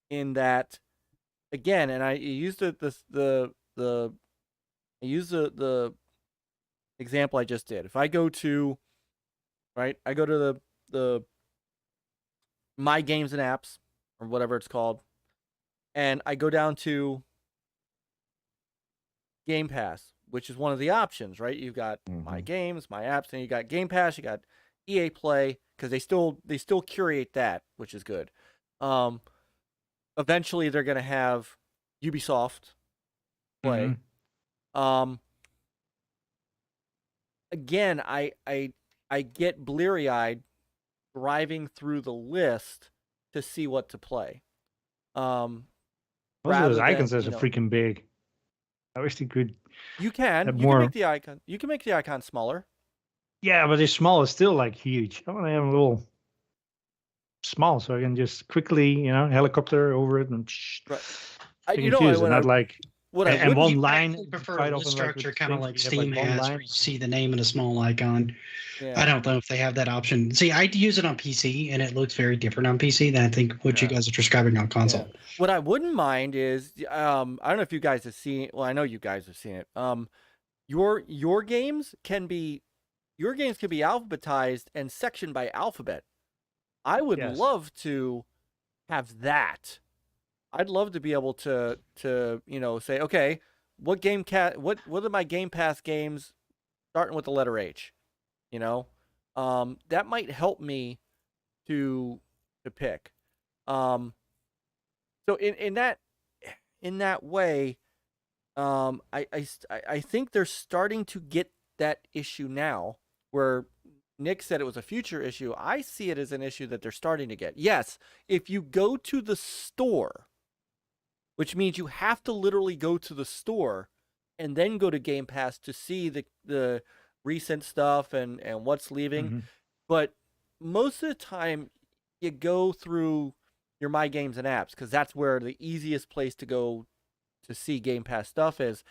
in that again, and I used the example I just did. If I go to the My Games and Apps or whatever it's called, and I go down to Game Pass, which is one of the options, right? You've got My Games, My Apps, and you got Game Pass, you got EA Play, because they still curate that, which is good. Eventually they're gonna have Ubisoft Play. Again, I get bleary-eyed driving through the list to see what to play. Most of those icons are freaking big. I wish they could. You can make the icon. You can make the icon smaller. Yeah, but it's small. It's still like huge. I want to have a little small so I can just quickly, helicopter over it and. Right. And one line. I prefer a list structure kind of like Steam has, where you see the name and a small icon. Yeah. I don't know if they have that option. See, I use it on PC, and it looks very different on PC than I think what you guys are describing on console. Yeah. What I wouldn't mind is, I don't know if you guys have seen. Well, I know you guys have seen it. Your games can be alphabetized and sectioned by alphabet. I would love to have that. I'd love to be able to say, okay, what are my Game Pass games starting with the letter H? That might help me to pick. So in that way, I think they're starting to get that issue now, where Nick said it was a future issue. I see it as an issue that they're starting to get. Yes, if you go to the store, which means you have to literally go to the store and then go to Game Pass to see the recent stuff and what's leaving. But most of the time, you go through your My Games and Apps, because that's where the easiest place to go to see Game Pass stuff is.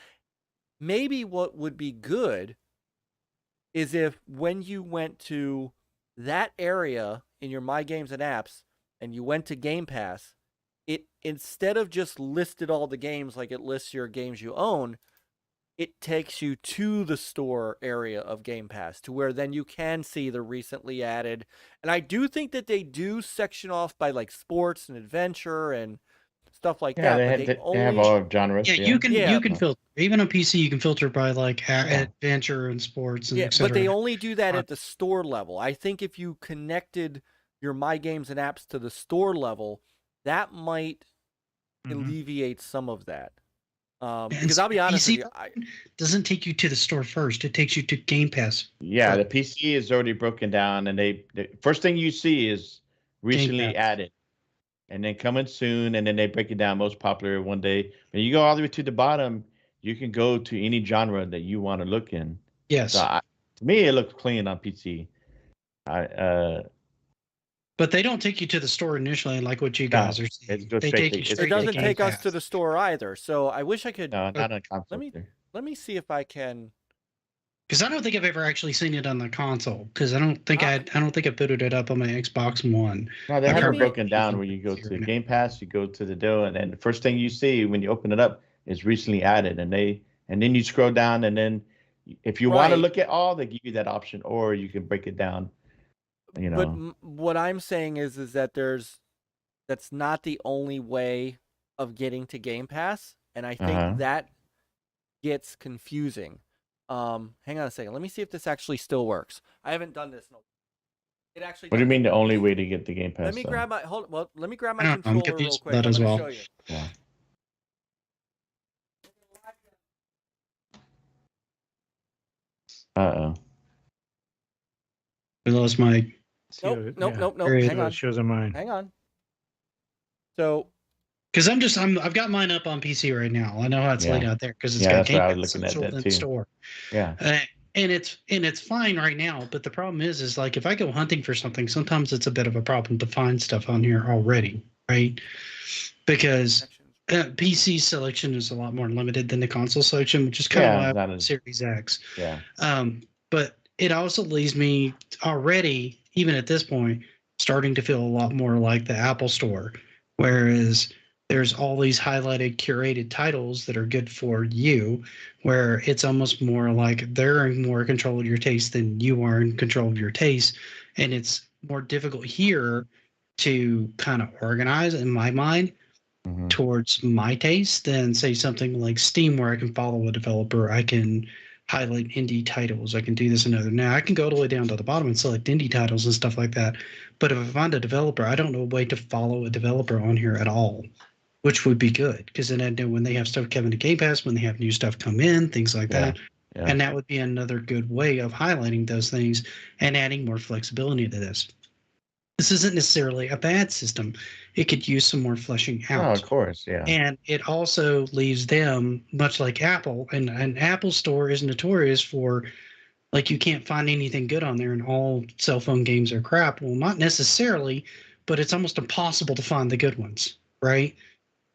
Maybe what would be good is if when you went to that area in your My Games and Apps and you went to Game Pass, it instead of just listed all the games like it lists your games you own, it takes you to the store area of Game Pass to where then you can see the recently added. And I do think that they do section off by like sports and adventure and stuff like Yeah, that. they But have all genres. Yeah, Yeah, you can filter. Even on PC, you can filter by like adventure and sports and but they etc. only do that at the store level. I think if you connected your My Games and Apps to the store level, that might alleviate some of that. Because I'll be honest with you, doesn't take you to the store first. It takes you to Game Pass. Yeah, the PC is already broken down, and the first thing you see is recently added, and then coming soon, and then they break it down most popular one day. When you go all the way to the bottom, you can go to any genre that you want to look in. Yes. So to me, it looks clean on PC. But they don't take you to the store initially, like what you guys are saying. They take you straight it doesn't to take Game us to the store either. So I wish I could. No, not on console. Let me see if I can. Because I don't think I've ever actually seen it on the console. Because I don't think I booted it up on my Xbox One. No, they have it broken down where you go to Game Pass, you go to the deal, and then the first thing you see when you open it up is recently added, and then you scroll down, and then if you want to look at all, they give you that option, or you can break it down. You know. But what I'm saying is that that's not the only way of getting to Game Pass, and I think that gets confusing. Hang on a second. Let me see if this actually still works. I haven't done this. It actually. What do you mean the only way to get the Game Pass? Let me grab my let me grab my I'm controller confused real quick. with that as well. Show you. Yeah. Uh-oh. We lost my. Nope. Hang on. Shows on mine. Hang on. So. Because I've got mine up on PC right now. I know how it's laid out there because it's got Game Pass in the store. Yeah. And it's fine right now, but the problem is like if I go hunting for something, sometimes it's a bit of a problem to find stuff on here already, right? Because PC selection is a lot more limited than the console selection, which is kind of why I have Series X. Yeah. But it also leaves me already, even at this point, starting to feel a lot more like the Apple Store, whereas there's all these highlighted, curated titles that are good for you, where it's almost more like they're in more control of your taste than you are in control of your taste. And it's more difficult here to kind of organize, in my mind, towards my taste than, say, something like Steam, where I can follow a developer, I can highlight indie titles, I can do this and other. Now, I can go all the way down to the bottom and select indie titles and stuff like that. But if I find a developer, I don't know a way to follow a developer on here at all, which would be good, because then I know when they have stuff coming to Game Pass, when they have new stuff come in, things like that. Yeah. And that would be another good way of highlighting those things and adding more flexibility to this. This isn't necessarily a bad system. It could use some more fleshing out. Oh, of course, yeah. And it also leaves them, much like Apple, and an Apple Store is notorious for, like, you can't find anything good on there and all cell phone games are crap. Well, not necessarily, but it's almost impossible to find the good ones, right?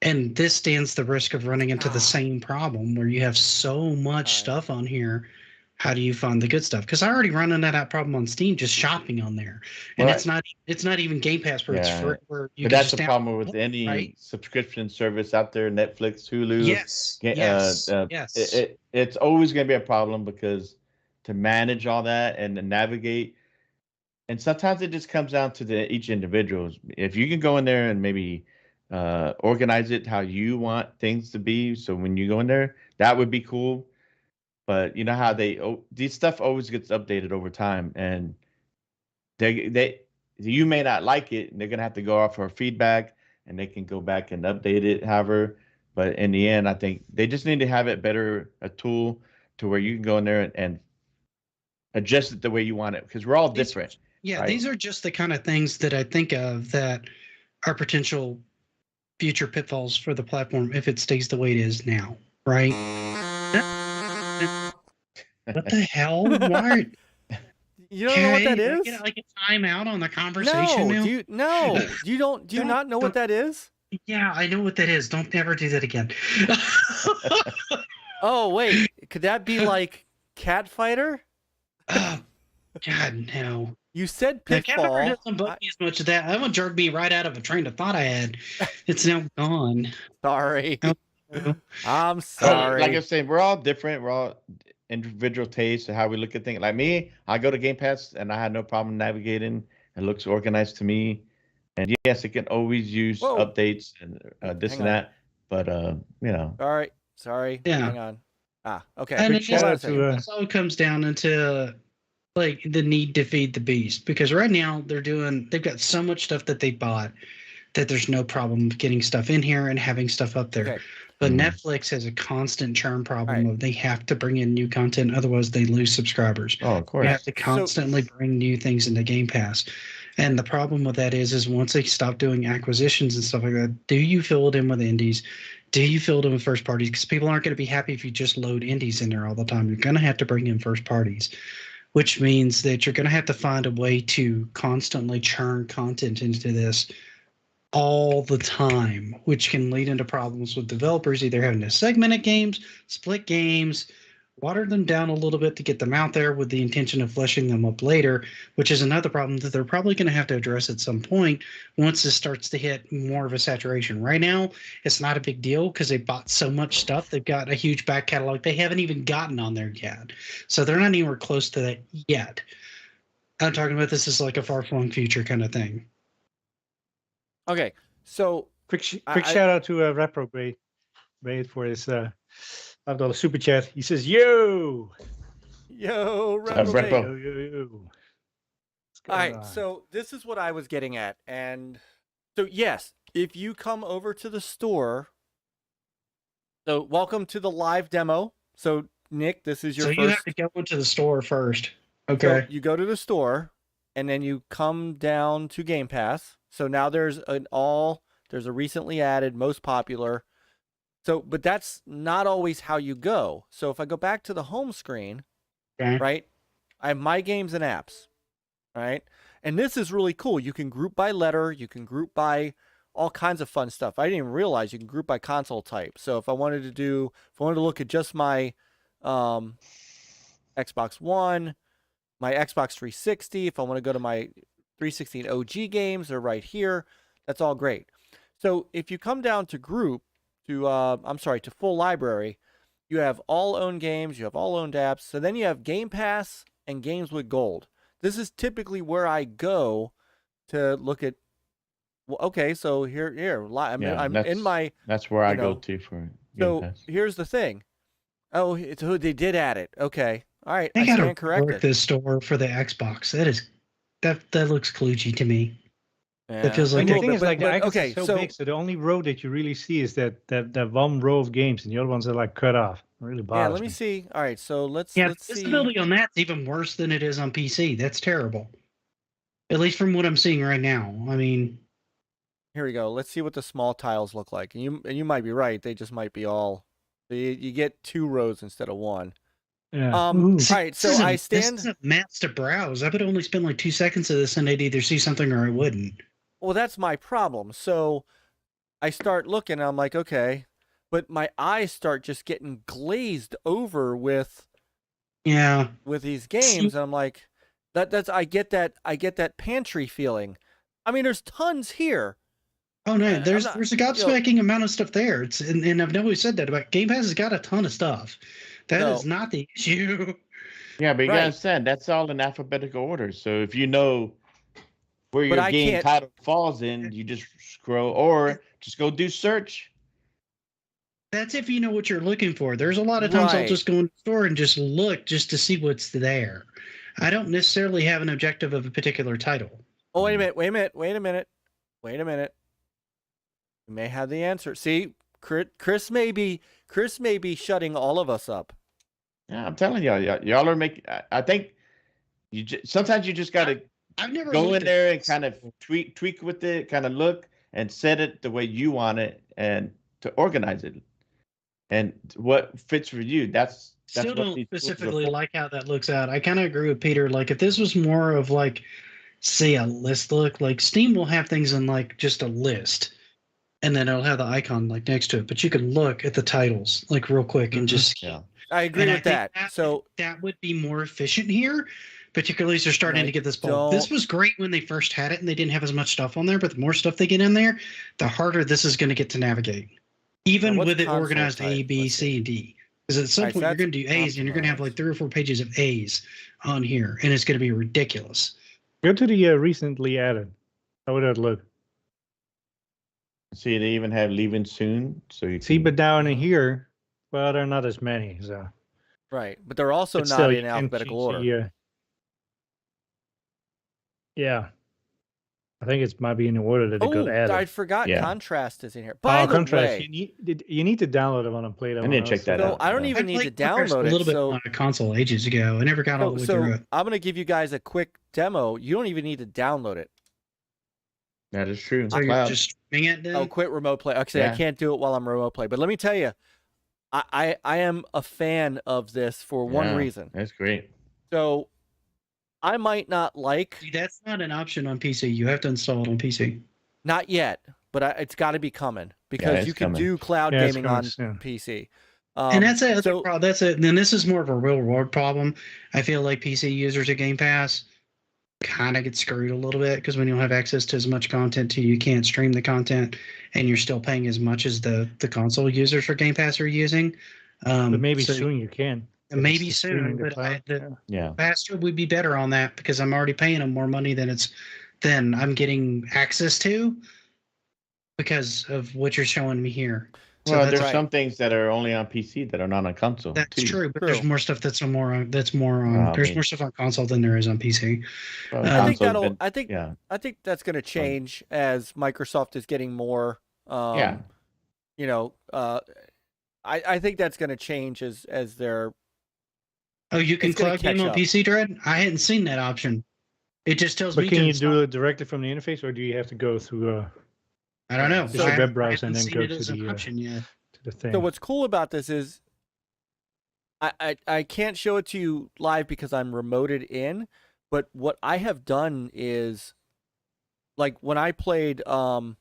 And this stands the risk of running into the same problem where you have so much stuff on here. How do you find the good stuff? Because I already run into that problem on Steam, just shopping on there, and it's not even Game Pass where it's free. Where you but that's the problem with any subscription service out there, Netflix, Hulu. It's always going to be a problem because to manage all that and to navigate, and sometimes it just comes down to each individual. If you can go in there and maybe organize it how you want things to be, so when you go in there, that would be cool. But you know how these stuff always gets updated over time, and you may not like it, and they're gonna have to go off for feedback, and they can go back and update it, however. But in the end, I think they just need to have it better, a tool to where you can go in there and adjust it the way you want it, because we're all different. Yeah, these are just the kind of things that I think of that are potential future pitfalls for the platform if it stays the way it is now, right? What the hell? Why? You don't know what that is? Get like a timeout on the conversation now? Do you not know what that is? Yeah, I know what that is. Don't ever do that again. Oh wait, could that be like Cat Fighter? Oh, God, no. You said I can't remember Pitfall. it doesn't bug me as much as that. That one jerked me right out of a train of thought I had. It's now gone. Sorry. Oh. I'm So, sorry. like I was saying, we're all different. We're all individual tastes and how we look at things. Like me, I go to Game Pass and I had no problem navigating. It looks organized to me. And yes, it can always use Whoa. updates and this Hang and on. that. But you know, Sorry. Yeah. Hang on. Okay. And Quick it shout just, out to this all comes down into like the need to feed the beast, because right now they've got so much stuff that they bought that there's no problem getting stuff in here and having stuff up there. Okay. But Mhm. Netflix has a constant churn problem Right. of they have to bring in new content, otherwise they lose subscribers. oh, of course. You have to constantly bring new things into Game Pass. And the problem with that is once they stop doing acquisitions and stuff like that, do you fill it in with indies? Do you fill it in with first parties? Because people aren't going to be happy if you just load indies in there all the time. You're going to have to bring in first parties, which means that you're going to have to find a way to constantly churn content into this all the time, which can lead into problems with developers either having to segment games, split games, water them down a little bit to get them out there with the intention of fleshing them up later, which is another problem that they're probably going to have to address at some point once this starts to hit more of a saturation. Right now, it's not a big deal because they bought so much stuff. They've got a huge back catalog they haven't even gotten on there yet. So they're not anywhere close to that yet. I'm talking about this as like a far-flung future kind of thing. Okay. So quick I- shout out to Reprograde for his $5 super chat. He says, "Yo, yo, up, Repo? yo. What's All going right, on?" so this is what I was getting at. And so, yes, if you come over to the store, so welcome to the live demo. So, Nick, this is your So first. you have to go into the store first. So Okay. you go to the store, and then you come down to Game Pass. So now there's a recently added, most popular. So, but that's not always how you go. So if I go back to the home screen, Okay. right, I have my games and apps, right? And this is really cool. You can group by letter. You can group by all kinds of fun stuff. I didn't even realize you can group by console type. So if I wanted to look at just my Xbox One, my Xbox 360, if I want to go to my 360 and OG games, they're right here. That's all great. So if you come down to group, to full library, you have all owned games, you have all owned apps. So then you have Game Pass and games with gold. This is typically where I go to look at. Well, okay, so here, I'm in my. That's where I go know, to for Game So Pass. here's the thing. Oh, it's who they did add it. Okay, all right, They I gotta stand corrected. work this store for the Xbox. That looks kludgy to me. Yeah. That feels And like the thing is, like, the but- icons okay, are so, so- big, so the only row that you really see is that one row of games, and the other ones are like cut off. It really bothers Yeah, let me me. see. All right, so let's yeah, see. visibility on that's even worse than it is on PC. That's terrible. At least from what I'm seeing right now. I mean, Here we go. Let's see what the small tiles look like. And you might be right. They just might be all. You get 2 rows instead of 1. Yeah. All Ooh. right, so this I isn't- stand. This isn't maps to browse. I would only spend like 2 seconds of this, and I'd either see something or I wouldn't. Well, that's my problem. So I start looking. And I'm like, okay, but my eyes start just getting glazed over with Yeah. these games. And I'm like, I get that pantry feeling. I mean, there's tons here. Oh no, there's not- a gobsmacking amount of stuff there. It's and I've always said that about Game Pass has got a ton of stuff. That is No. not the issue. Yeah, but you Right. gotta understand that's all in alphabetical order. So if you know where But your I game can't- title falls in, you just scroll or just go do search. That's if you know what you're looking for. There's a lot of times I'll Right. just go in the store and just look just to see what's there. I don't necessarily have an objective of a particular title. Oh, wait a minute. We may have the answer. See, Chris may be shutting all of us up. Yeah, I'm telling y'all are making. I think sometimes you just gotta I've never go looked in at- there and kind of tweak with it, kind of look and set it the way you want it, and to organize it, and what fits for you. That's Still what don't these tools are specifically for. like how that looks out. I kind of agree with Peter. Like if this was more of like, say, a list look, like Steam will have things in like just a list, and then it'll have the icon like next to it. But you can look at the titles like real quick and just see Yeah. I agree And with that. So that would be more efficient here, particularly as they're starting I to get this bulk. This don't- was great when they first had it and they didn't have as much stuff on there, but the more stuff they get in there, the harder this is going to get to navigate. Even what's with it console organized type? A, B, Let's C, see. and D. Because at some Alright, so point you're that's going to do A's and you're going to have like optimized. 3 or 4 pages of A's on here, and it's going to be ridiculous. Go to the recently added. How would that look? See, they even have leaving soon, so you See, can, but down in here, well, there are not as many. So, right, but they're also but not still, in you can alphabetical change order. the, yeah, I think it might be in the order that it got Oh, added. I forgot Yeah. contrast is in here. By the contrast. way, You need to download it and play that. I need to check that so out. I don't yeah. even I need to played Contrast download a little it. bit So on a console ages ago. I never got all the way through it. I'm gonna give you guys a quick demo. You don't even need to download it. That is true. So you're Cloud. just streaming it then? Oh, quit remote play. Actually, I Yeah. can't do it while I'm remote play. But let me tell you, I am a fan of this for one Yeah, reason. That's great. So I might not like, See, that's not an option on PC. You have to install it on PC. not yet, but it's got to be coming because it's you can coming. do cloud Yeah, it's gaming coming on soon. PC. And that's it. So That's it. Then this is more of a real world problem. I feel like PC users of Game Pass kind of get screwed a little bit because when you don't have access to as much content, you can't stream the content, and you're still paying as much as the console users for Game Pass are using. But maybe so- soon you can. Maybe It's streaming soon, the but cloud, the Yeah. faster would be better on that because I'm already paying them more money than I'm getting access to because of what you're showing me here. So Well, that's there's right. some things that are only on PC that are not on console. That's too. true, but True. there's more stuff that's more on. There's more stuff on console than there is on PC. Well, I think console's that'll. been- I think yeah. I think that's going to change as Microsoft is getting more. Yeah. You know, I think that's going to change as they're. Oh, you can It's gonna cloud game catch on up. PC, Dread? I hadn't seen that option. It just tells But me. can to you install- do it directly from the interface, or do you have to go through I don't know. So I web haven't- browser I and haven't then seen go it to as an the, option yet. to the thing? So what's cool about this is, I can't show it to you live because I'm remoted in, but what I have done is, like when I played I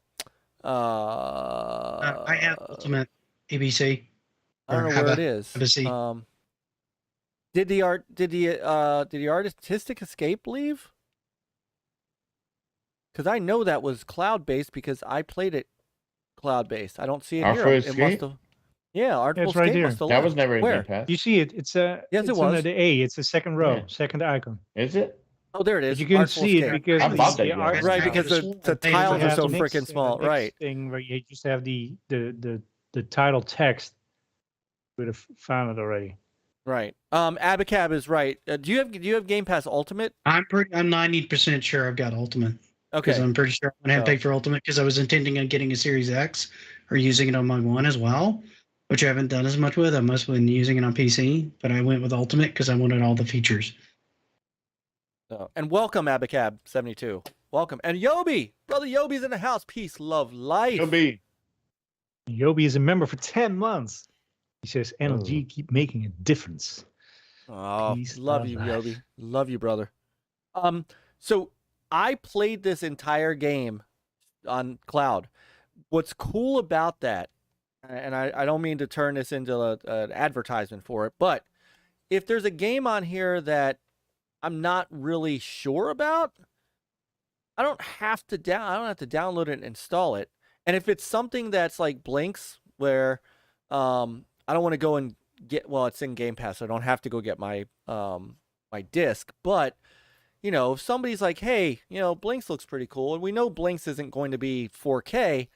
have Ultimate ABC. I don't or know how where it about is. ABC? Did the artistic escape leave? Because I know that was cloud based because I played it cloud based. I don't see it Artful here. It Escape? must have. Yeah, Artful it's right Escape here. must have That left. was never in Where? Game Pass. You see it? It's Yes, it it's under was. the A. It's the second row, Yeah. second icon. Is it? Oh, there it But is. you can Artful see Escape. it because I bought that, the yeah. art Right, I because could've the sworn I paid tiles for are that. so the freaking small. Right. Thing where you just have the title text. Would have found it already. Right. Abacab is right. Do you have Game Pass Ultimate? I'm 90% sure I've got Ultimate. Okay. Because I'm pretty sure I'm going to have to Oh. pay for Ultimate because I was intending on getting a Series X or using it on my One as well, which I haven't done as much with. I've mostly been using it on PC, but I went with Ultimate because I wanted all the features. So, and welcome Abacab72. Welcome. And Yobi, brother Yobi's in the house. Peace, love, life. It'll be. Yobi is a member for 10 months. He says, NLG, Oh. keep making a difference. Oh, Peace, love love, you, life. Yobi. Love you, brother. So I played this entire game on cloud. What's cool about that, and I don't mean to turn this into an advertisement for it, but if there's a game on here that I'm not really sure about, I don't have to download it and install it. And if it's something that's like Blinks, where I don't want to go and get, well, it's in Game Pass, so I don't have to go get my my disc. But you know, if somebody's like, hey, you know, Blinks looks pretty cool, and we know Blinks isn't going to be 4K,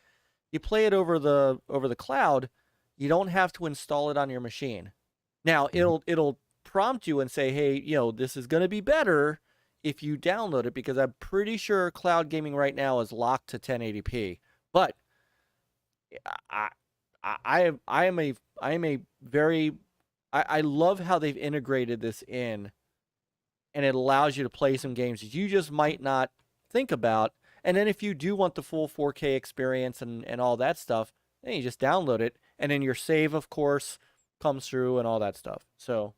you play it over the cloud, you don't have to install it on your machine. Now it'll prompt you and say, hey, you know, this is going to be better if you download it, because I'm pretty sure cloud gaming right now is locked to 1080p. But I love how they've integrated this in, and it allows you to play some games that you just might not think about. And then if you do want the full 4K experience and all that stuff, then you just download it, and then your save, of course, comes through and all that stuff. So,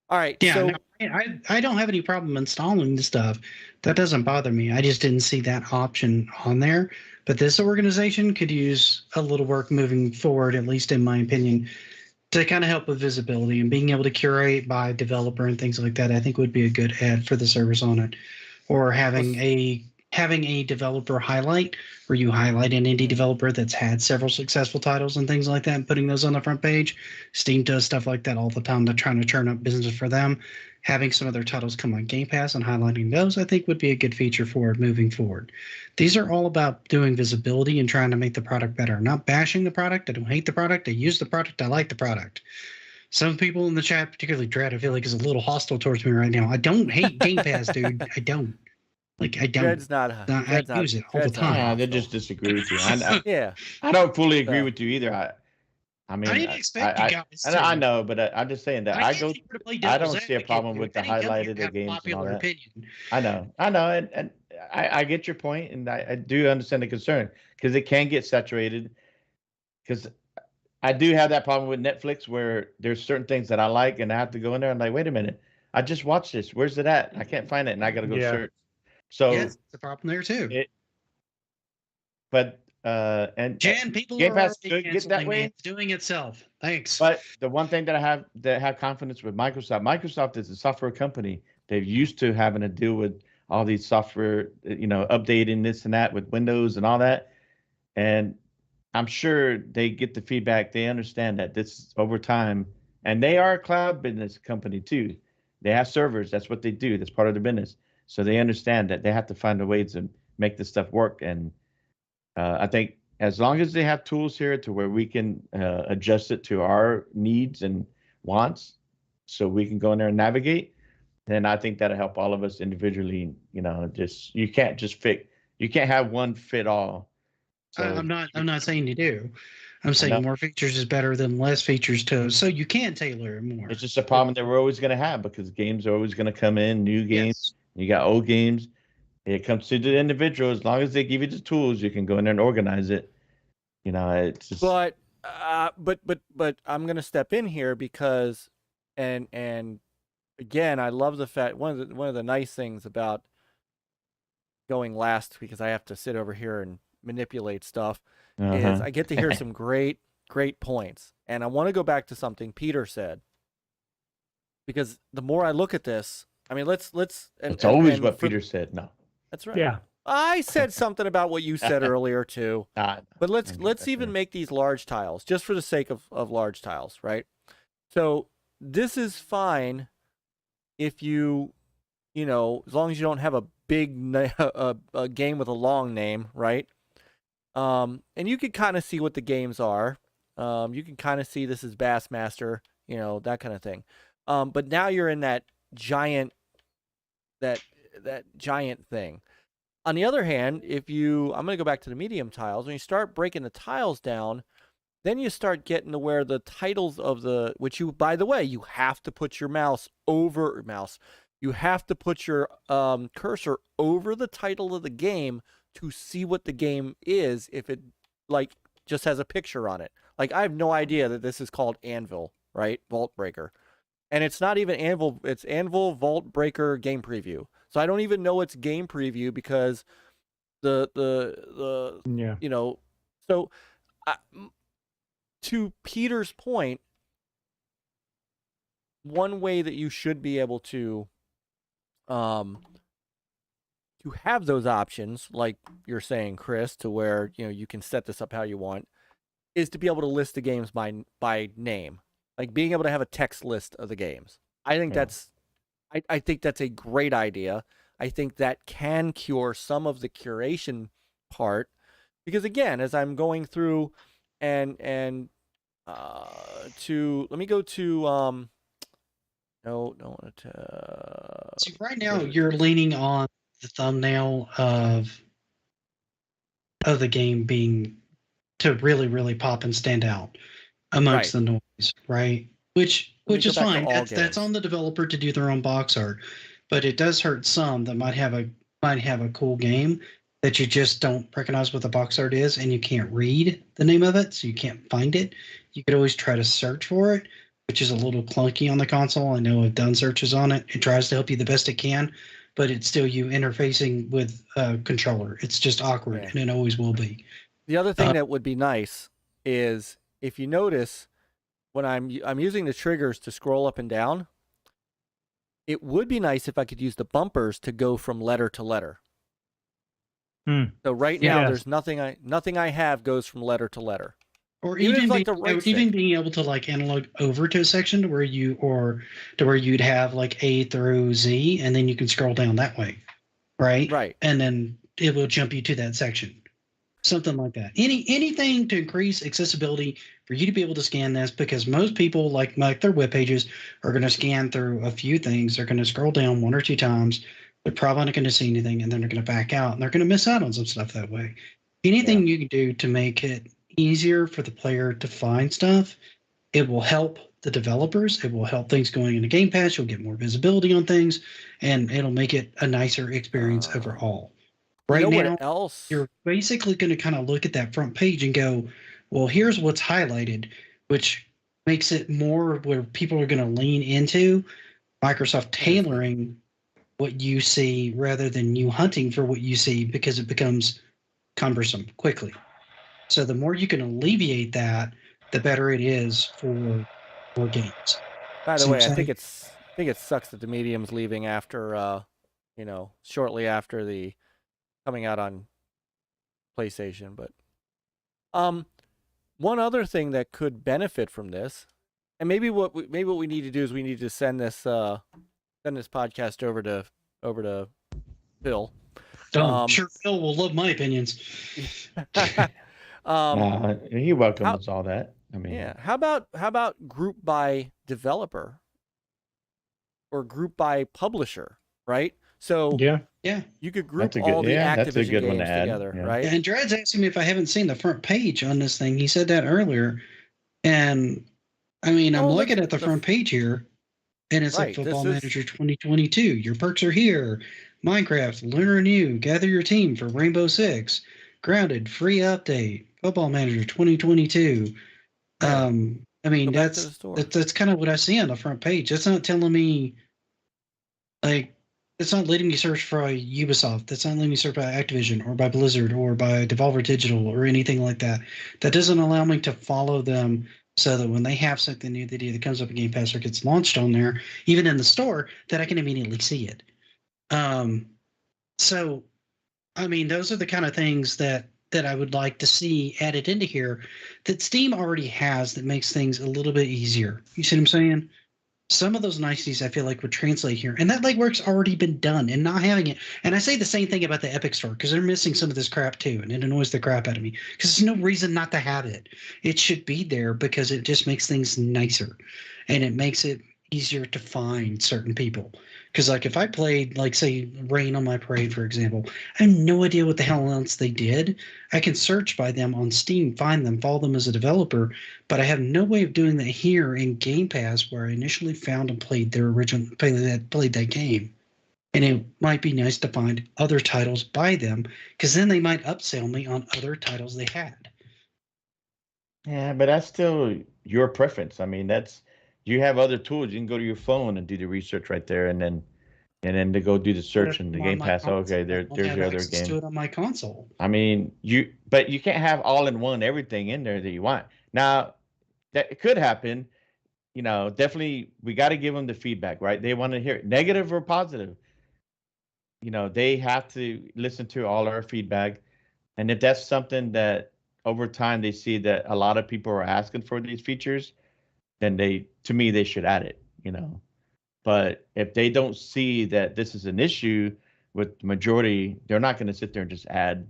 all right. Yeah, So, no, I don't have any problem installing the stuff. That doesn't bother me. I just didn't see that option on there. But this organization could use a little work moving forward, at least in my opinion, to kind of help with visibility and being able to curate by developer and things like that, I think would be a good add for the service on it. Or having a developer highlight where you highlight an indie developer that's had several successful titles and things like that and putting those on the front page. Steam does stuff like that all the time. They're trying to turn up business for them. Having some of their titles come on Game Pass and highlighting those, I think, would be a good feature for it moving forward. These are all about doing visibility and trying to make the product better. Not bashing the product. I don't hate the product. I use the product. I like the product. Some people in the chat, particularly Dread, I feel like is a little hostile towards me right now. I don't hate Game Pass, dude. I don't. Like, I don't. Dread's not. I use it all the time. Yeah, they just disagree with you. Yeah. I don't fully agree with you either. I mean, I didn't expect you guys to. I know, but I'm just saying that I don't see a problem with the highlighted games and all that. I know, and I get your point, and I do understand the concern because it can get saturated. Because I do have that problem with Netflix where there's certain things that I like, and I have to go in there and like, wait a minute, I just watched this. Where's it at? I can't find it, and I got to go search. So yes, it's a problem there too. And Jan, people Game are Pass could get that way. It's doing itself. Thanks. But the one thing that I have confidence with Microsoft is a software company. They're used to having to deal with all these software, updating this and that with Windows and all that. And I'm sure they get the feedback. They understand that this is over time, and they are a cloud business company too. They have servers. That's what they do. That's part of their business. So they understand that they have to find a way to make this stuff work. And I think as long as they have tools here to where we can adjust it to our needs and wants, so we can go in there and navigate, then I think that'll help all of us individually. You can't have one fit all. So I'm not saying you do. I'm saying more features is better than less features too. So you can tailor it more. It's just a problem that we're always going to have because games are always going to come in, new games. Yes. You got old games. It comes to the individual. As long as they give you the tools, you can go in there and organize it. It's just... But I'm gonna step in here because, and again, I love the fact one of the nice things about going last, because I have to sit over here and manipulate stuff, is I get to hear some great points, and I want to go back to something Peter said, because the more I look at this, I mean, let's. It's always what Peter said. No. That's right. Yeah. I said something about what you said earlier too. But let's even make these large tiles just for the sake of large tiles, right? So this is fine if you as long as you don't have a big a game with a long name, right? And you can kind of see what the games are. You can kind of see this is Bassmaster, that kind of thing. But now you're in that giant thing. On the other hand, I'm going to go back to the medium tiles. When you start breaking the tiles down, then you start getting to where the titles of which you, by the way, you have to put your you have to put your cursor over the title of the game to see what the game is if it just has a picture on it. Like, I have no idea that this is called Anvil, right? Vault Breaker. And it's not even Anvil, it's Anvil Vault Breaker Game Preview. So I don't even know it's Game Preview because so to Peter's point, one way that you should be able to have those options, like you're saying, Chris, to where you can set this up how you want, is to be able to list the games by name. Like being able to have a text list of the games. I think I think that's a great idea. I think that can cure some of the curation part, because again, as I'm going through let me go to See, right now you're leaning on the thumbnail of the game being to really, really pop and stand out amongst the noise, right? Which is fine. That's on the developer to do their own box art, but it does hurt some that might have a cool game that you just don't recognize what the box art is, and you can't read the name of it, so you can't find it. You could always try to search for it, which is a little clunky on the console. I know I've done searches on it. It tries to help you the best it can, but it's still you interfacing with a controller. It's just awkward, and it always will be. The other thing that would be nice is if you notice when I'm using the triggers to scroll up and down, it would be nice if I could use the bumpers to go from letter to letter. So right now, Yes. there's nothing I have goes from letter to letter. Or Even if even, it's like the right even stick. being able to like analog over to a section to where you'd have like A through Z, and then you can scroll down that way, right? Right. And then it will jump you to that section, something like that. Anything to increase accessibility for you to be able to scan this, because most people like their web pages are going to scan through a few things. They're going to scroll down 1 or 2 times. They're probably not going to see anything, and then they're going to back out, and they're going to miss out on some stuff that way. Anything you can do to make it easier for the player to find stuff, it will help the developers. It will help things going into Game Pass. You'll get more visibility on things, and it'll make it a nicer experience overall. Right now, what else? you're basically going to kind of look at that front page and go, well, here's what's highlighted, which makes it more where people are going to lean into Microsoft tailoring what you see rather than you hunting for what you see, because it becomes cumbersome quickly. So the more you can alleviate that, the better it is for games. By the See way, what I'm I think it sucks that the medium's leaving after shortly after the coming out on PlayStation. But one other thing that could benefit from this, and maybe what we need to do is we need to send this podcast over to Phil. I'm sure Phil will love my opinions. He welcomes all that. I mean, yeah. How about group by developer or group by publisher, right? So yeah, you could group That's a good- all the yeah, that's a Activision good one to games add, together, yeah. right? And Dred's asking me if I haven't seen the front page on this thing. He said that earlier. And I mean, I'm looking at the front page here, and it's like Football Manager 2022. Your perks are here. Minecraft, Lunar New, gather your team for Rainbow Six. Grounded, free update. Football Manager 2022. I mean, that's kind of what I see on the front page. That's not telling me, like, it's not letting me search for Ubisoft. That's not letting me search by Activision or by Blizzard or by Devolver Digital or anything like that. That doesn't allow me to follow them, so that when they have something new that either comes up in Game Pass or gets launched on there, even in the store, that I can immediately see it. So, I mean, those are the kind of things that I would like to see added into here that Steam already has, that makes things a little bit easier. You see what I'm saying? Some of those niceties I feel like would translate here, and that legwork's already been done, and not having it. And I say the same thing about the Epic Store, because they're missing some of this crap too, and it annoys the crap out of me, because there's no reason not to have it. It should be there because it just makes things nicer, and it makes it easier to find certain people. Because like if I played, like, say, Rain on My Parade, for example, I have no idea what the hell else they did. I can search by them on Steam, find them, follow them as a developer, but I have no way of doing that here in Game Pass, where I initially found and played their original played that game. And it might be nice to find other titles by them, because then they might upsell me on other titles they had. Yeah, but that's still your preference. I mean, you have other tools. You can go to your phone and do the research right there, and then to go do the search in the Game Pass. Okay, there's your other game. Do it on my console. I mean, but you can't have all in one everything in there that you want. Now, that it could happen. You know, definitely we got to give them the feedback, right? They want to hear it, negative or positive. You know, they have to listen to all our feedback, and if that's something that over time they see that a lot of people are asking for these features, then they should add it, you know. But if they don't see that this is an issue with the majority, they're not going to sit there and just add,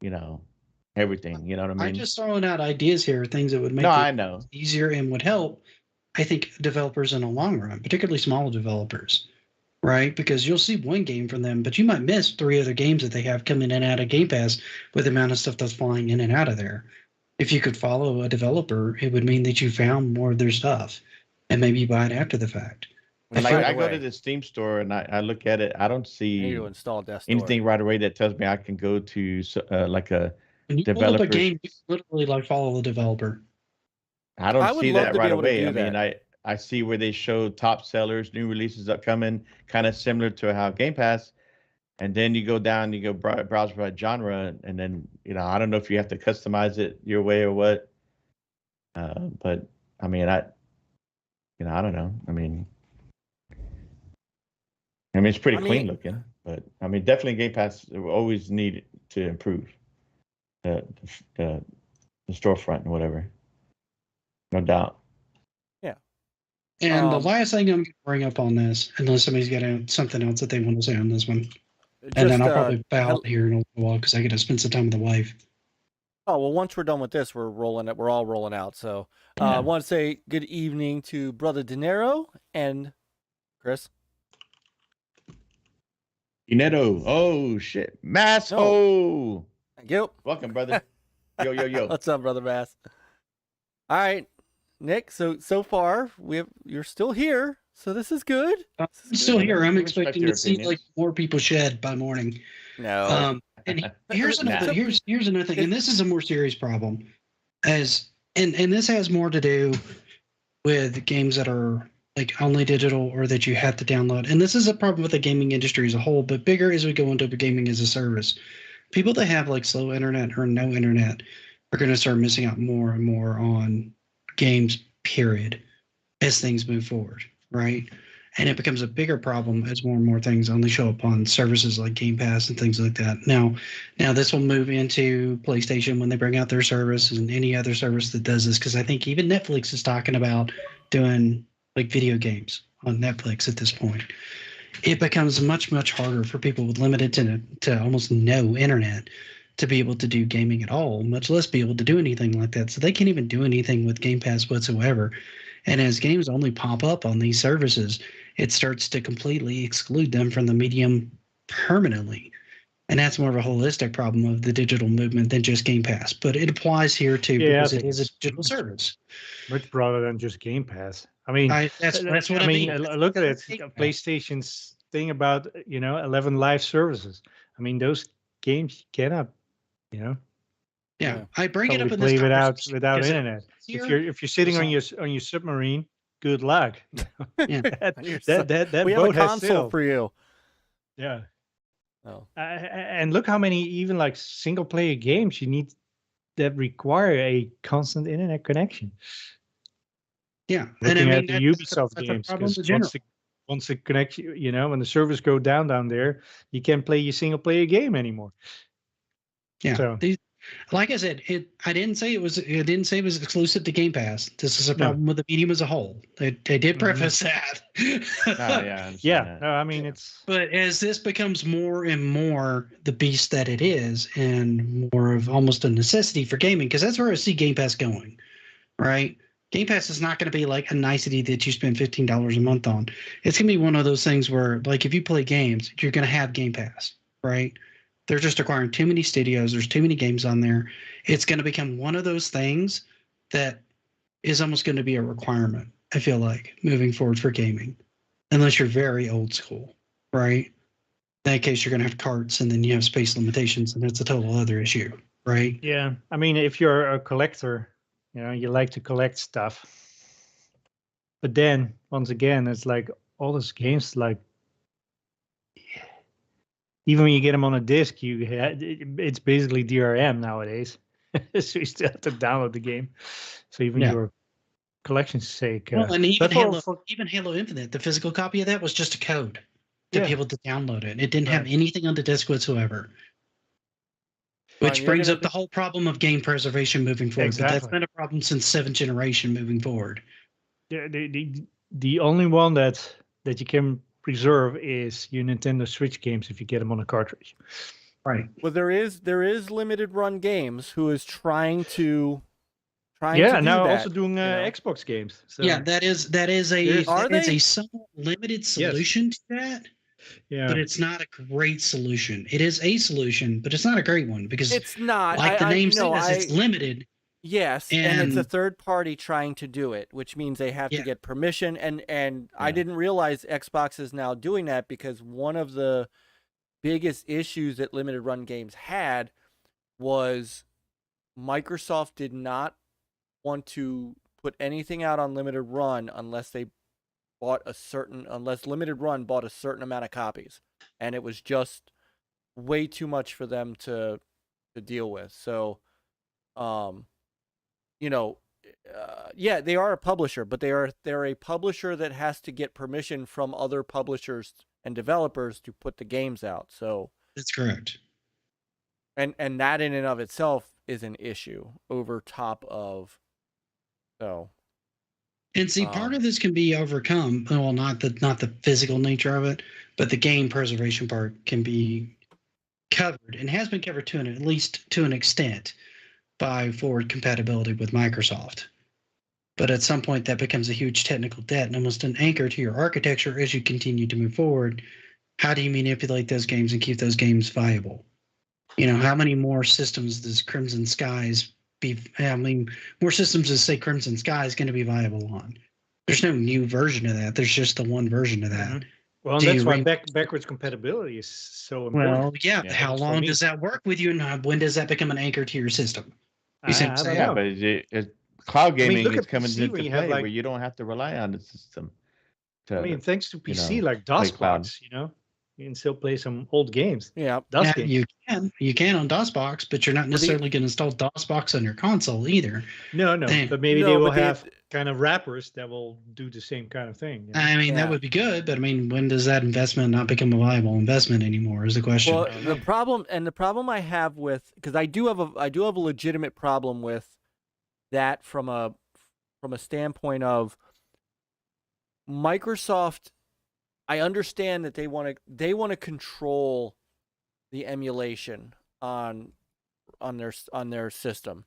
you know, everything. You know what I mean? I'm just throwing out ideas here, things that would make it easier and would help, I think, developers in the long run, particularly small developers, right? Because you'll see one game from them, but you might miss 3 other games that they have coming in and out of Game Pass with the amount of stuff that's flying in and out of there. If you could follow a developer, it would mean that you found more of their stuff, and maybe you buy it after the fact. Like I go to the Steam store and I look at it. I don't see anything right away that tells me I can go to like a when you developer. Pull up a game, you literally like follow the developer. I don't see that right away. I mean, I see where they show top sellers, new releases upcoming, kind of similar to how Game Pass. And then you go down, you go browse by genre, and then, you know, I don't know if you have to customize it your way or what. But I mean, I don't know. I mean, it's pretty clean looking, but I mean, definitely Game Pass will always need to improve the storefront and whatever. No doubt. Yeah. And the last thing I'm going to bring up on this, unless somebody's got something else that they want to say on this one, and then I'll probably bow out here in a little while because I got to spend some time with the wife. Oh, well, once we're done with this, we're all rolling out. So I want to say good evening to Brother Dinero and Chris. Dinero. Oh, shit. Masso. Yep. Welcome, brother. Yo. What's up, Brother Bass? All right, Nick. So far, you're still here. So this is good. I'm still here. I'm expecting to see like more people shed by morning. No. And here's another thing, and this is a more serious problem, and this has more to do with games that are like only digital or that you have to download. And this is a problem with the gaming industry as a whole, but bigger as we go into gaming as a service. People that have like slow internet or no internet are going to start missing out more and more on games, period, as things move forward, right? And it becomes a bigger problem as more and more things only show up on services like Game Pass and things like that. Now this will move into PlayStation when they bring out their service and any other service that does this, because I think even Netflix is talking about doing like video games on Netflix at this point. It becomes much, much harder for people with limited to almost no internet to be able to do gaming at all, much less be able to do anything like that. So they can't even do anything with Game Pass whatsoever. And as games only pop up on these services, it starts to completely exclude them from the medium permanently. And that's more of a holistic problem of the digital movement than just Game Pass. But it applies here too, because it is a digital service. Much broader than just Game Pass. I mean, that's what I mean. Look at it. PlayStation's thing about 11 live services. I mean, those games you cannot, Yeah, I bring it up in play this without internet. If you're sitting on your submarine, good luck. Yeah, that we boat have a has console sailed. for you. Yeah. Oh. And look how many even like single player games you need that require a constant internet connection. Yeah, Looking and at the Ubisoft games, because once the connection, when the servers go down there, you can't play your single player game anymore. Yeah. So, like I said, I didn't say it was exclusive to Game Pass. This is a problem with the medium as a whole. They did preface that. Yeah. No, I mean it's. But as this becomes more and more the beast that it is, and more of almost a necessity for gaming, because that's where I see Game Pass going, right? Game Pass is not going to be like a nicety that you spend $15 a month on. It's going to be one of those things where, like, if you play games, you're going to have Game Pass, right? They're just acquiring too many studios. There's too many games on there. It's going to become one of those things that is almost going to be a requirement, I feel like, moving forward for gaming, unless you're very old school, right? In that case, you're going to have carts, and then you have space limitations, and that's a total other issue, right? Yeah. I mean, if you're a collector, you like to collect stuff. But then, once again, it's like all those games, like, even when you get them on a disc, it's basically DRM nowadays. So you still have to download the game. So even your collection's sake. Well, and even Halo Infinite, the physical copy of that was just a code to be able to download it. It didn't have anything on the disc whatsoever. Which brings up the whole problem of game preservation moving forward. Exactly. But that's been a problem since 7th generation moving forward. The only one that you can preserve is your Nintendo Switch games if you get them on a cartridge. Right. Well, there is limited run games who is trying to now that. Also doing Xbox games. So. Yeah, that is a somewhat limited solution to that. Yeah. But it's not a great solution. It is a solution, but it's not a great one because it's not. Like the name says, it's limited. Yes, and it's a third party trying to do it, which means they have to get permission. And I didn't realize Xbox is now doing that, because one of the biggest issues that limited run games had was Microsoft did not want to put anything out on limited run unless limited run bought a certain amount of copies, and it was just way too much for them to deal with. So yeah, they are a publisher, but they're a publisher that has to get permission from other publishers and developers to put the games out. So That's correct. and that in and of itself is an issue over top of so. And see, part of this can be overcome. Well, not the physical nature of it, but the game preservation part can be covered and has been covered to at least to an extent by forward compatibility with Microsoft. But at some point, that becomes a huge technical debt and almost an anchor to your architecture as you continue to move forward. How do you manipulate those games and keep those games viable? You know, how many more systems does Crimson Skies be? I mean, more systems does say Crimson Sky is going to be viable on? There's no new version of that. There's just the one version of that. Well, that's why backwards compatibility is so important. Well, yeah. How long does that work with you, and when does that become an anchor to your system? Yeah, but cloud gaming is coming into play have, where you don't have to rely on the system. I mean, thanks to PC, like DOSBox, you know, you can still play some old games. Yeah, games. You can on DOSBox, but you're not necessarily going to install DOSBox on your console either. No, but maybe they will have kind of wrappers that will do the same kind of thing. You know? I mean, that would be good, but I mean, when does that investment not become a viable investment anymore? Is the question. Well, the problem I have with, because I do have a legitimate problem with that from a standpoint of Microsoft. I understand that they want to control the emulation on their system.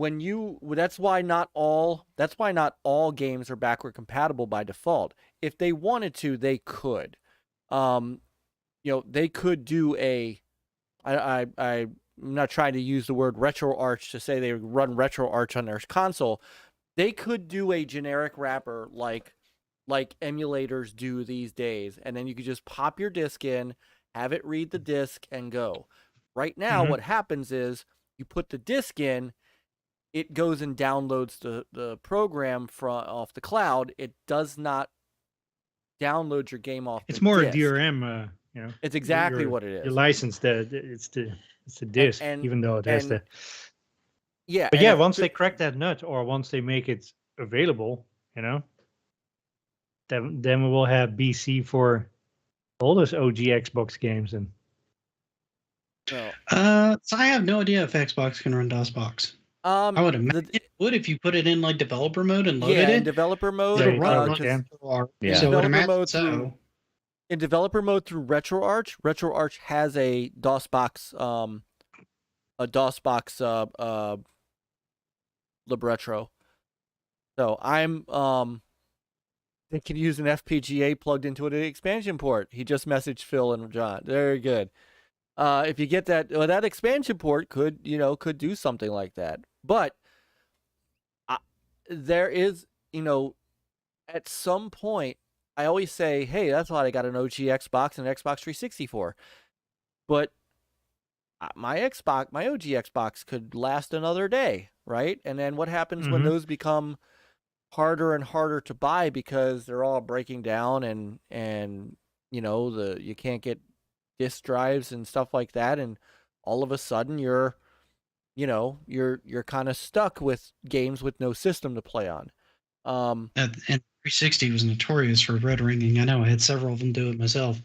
That's why not all games are backward compatible by default. If they wanted to, they could. They could do I'm not trying to use the word RetroArch to say they run RetroArch on their console. They could do a generic wrapper like emulators do these days, and then you could just pop your disc in, have it read the disc, and go. Right now, what happens is you put the disc in, it goes and downloads the program off the cloud. It does not download your game off. It's more disc. a DRM. You know, it's exactly what it is. Your license, it's the disc, even though it has the. Yeah, but yeah, once they crack that nut, or once they make it available, you know. Then we will have BC for all those OG Xbox games. And so I have no idea if Xbox can run DOSBox. I would imagine it would if you put it in like developer mode and loaded it. In developer mode. So in developer mode through RetroArch. RetroArch has a DOSBox libretto. So they can use an FPGA plugged into an expansion port. He just messaged Phil and John. Very good. If you get that, that expansion port could do something like that. But there is, at some point, I always say, hey, that's what I got an OG Xbox and an Xbox 360 for. But my OG Xbox could last another day, right? And then what happens when those become harder and harder to buy because they're all breaking down and you can't get disk drives and stuff like that, and all of a sudden you're kind of stuck with games with no system to play on. And 360 was notorious for red ringing. I know I had several of them do it myself.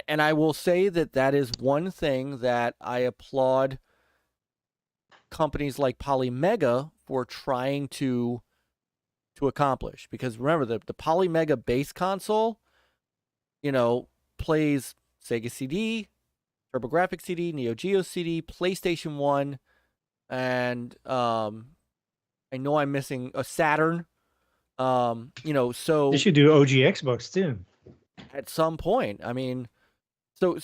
And I will say that is one thing that I applaud companies like Polymega for trying to accomplish, because remember the Polymega base console, plays Sega CD, TurboGrafx CD, Neo Geo CD, PlayStation 1, and I know I'm missing a Saturn. So they should do OG Xbox too. At some point, I mean, so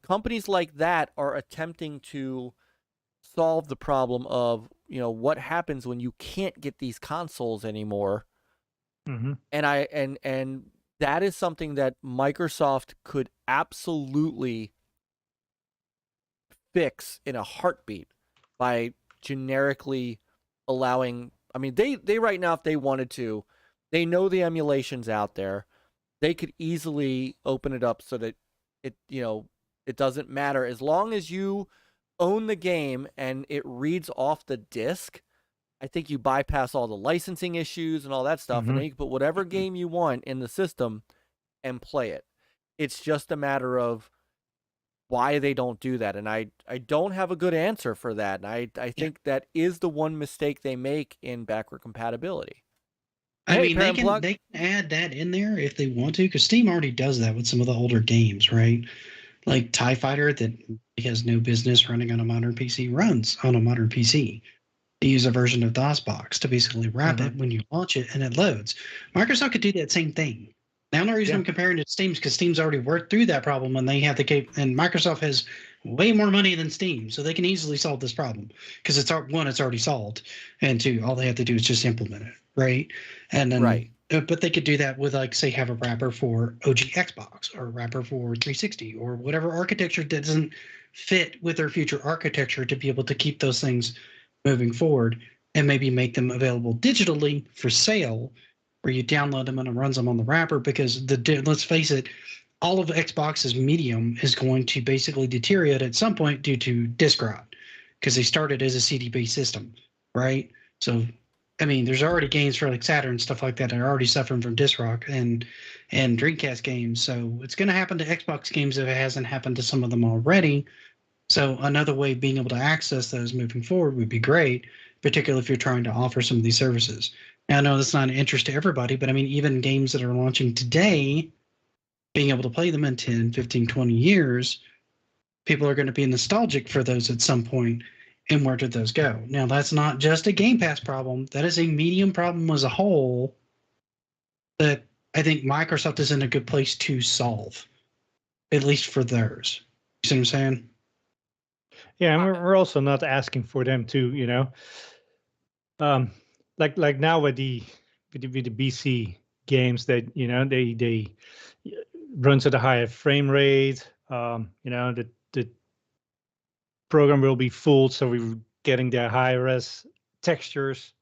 companies like that are attempting to solve the problem of what happens when you can't get these consoles anymore. And that is something that Microsoft could absolutely fix in a heartbeat by generically allowing. I mean, they right now, if they wanted to, they know the emulation's out there. They could easily open it up so that it doesn't matter, as long as you own the game and it reads off the disc. I think you bypass all the licensing issues and all that stuff, and then you can put whatever game you want in the system and play it. It's just a matter of why they don't do that, and I don't have a good answer for that, and I think that is the one mistake they make in backward compatibility. I Hey, mean, they Parent can add that in there if they want to, because Steam already does that with some of the older games, right? Like TIE Fighter, that has no business running on a modern PC, runs on a modern PC. They use a version of DOSBox to basically wrap it when you launch it, and it loads. Microsoft could do that same thing. The only reason I'm comparing it to Steam is because Steam's already worked through that problem, and they have and Microsoft has way more money than Steam, so they can easily solve this problem because it's already solved, and two, all they have to do is just implement it, right? And then, but they could do that with, like, say, have a wrapper for OG Xbox or a wrapper for 360 or whatever architecture that doesn't fit with their future architecture to be able to keep those things moving forward, and maybe make them available digitally for sale, where you download them and it runs them on the wrapper, because let's face it, all of Xbox's medium is going to basically deteriorate at some point due to disk rot, because they started as a CD-based system, right? So, I mean, there's already games for like Saturn and stuff like that are already suffering from disk rot, and Dreamcast games. So it's going to happen to Xbox games if it hasn't happened to some of them already. So another way of being able to access those moving forward would be great, particularly if you're trying to offer some of these services. Now, I know that's not an interest to everybody, but I mean, even games that are launching today, being able to play them in 10, 15, 20 years, people are going to be nostalgic for those at some point, and where did those go? Now, that's not just a Game Pass problem. That is a medium problem as a whole that I think Microsoft is in a good place to solve, at least for theirs. You see what I'm saying? Yeah, and we're also not asking for them to, like now with the BC games that they run to the higher frame rate. The program will be full, so we're getting the high res textures.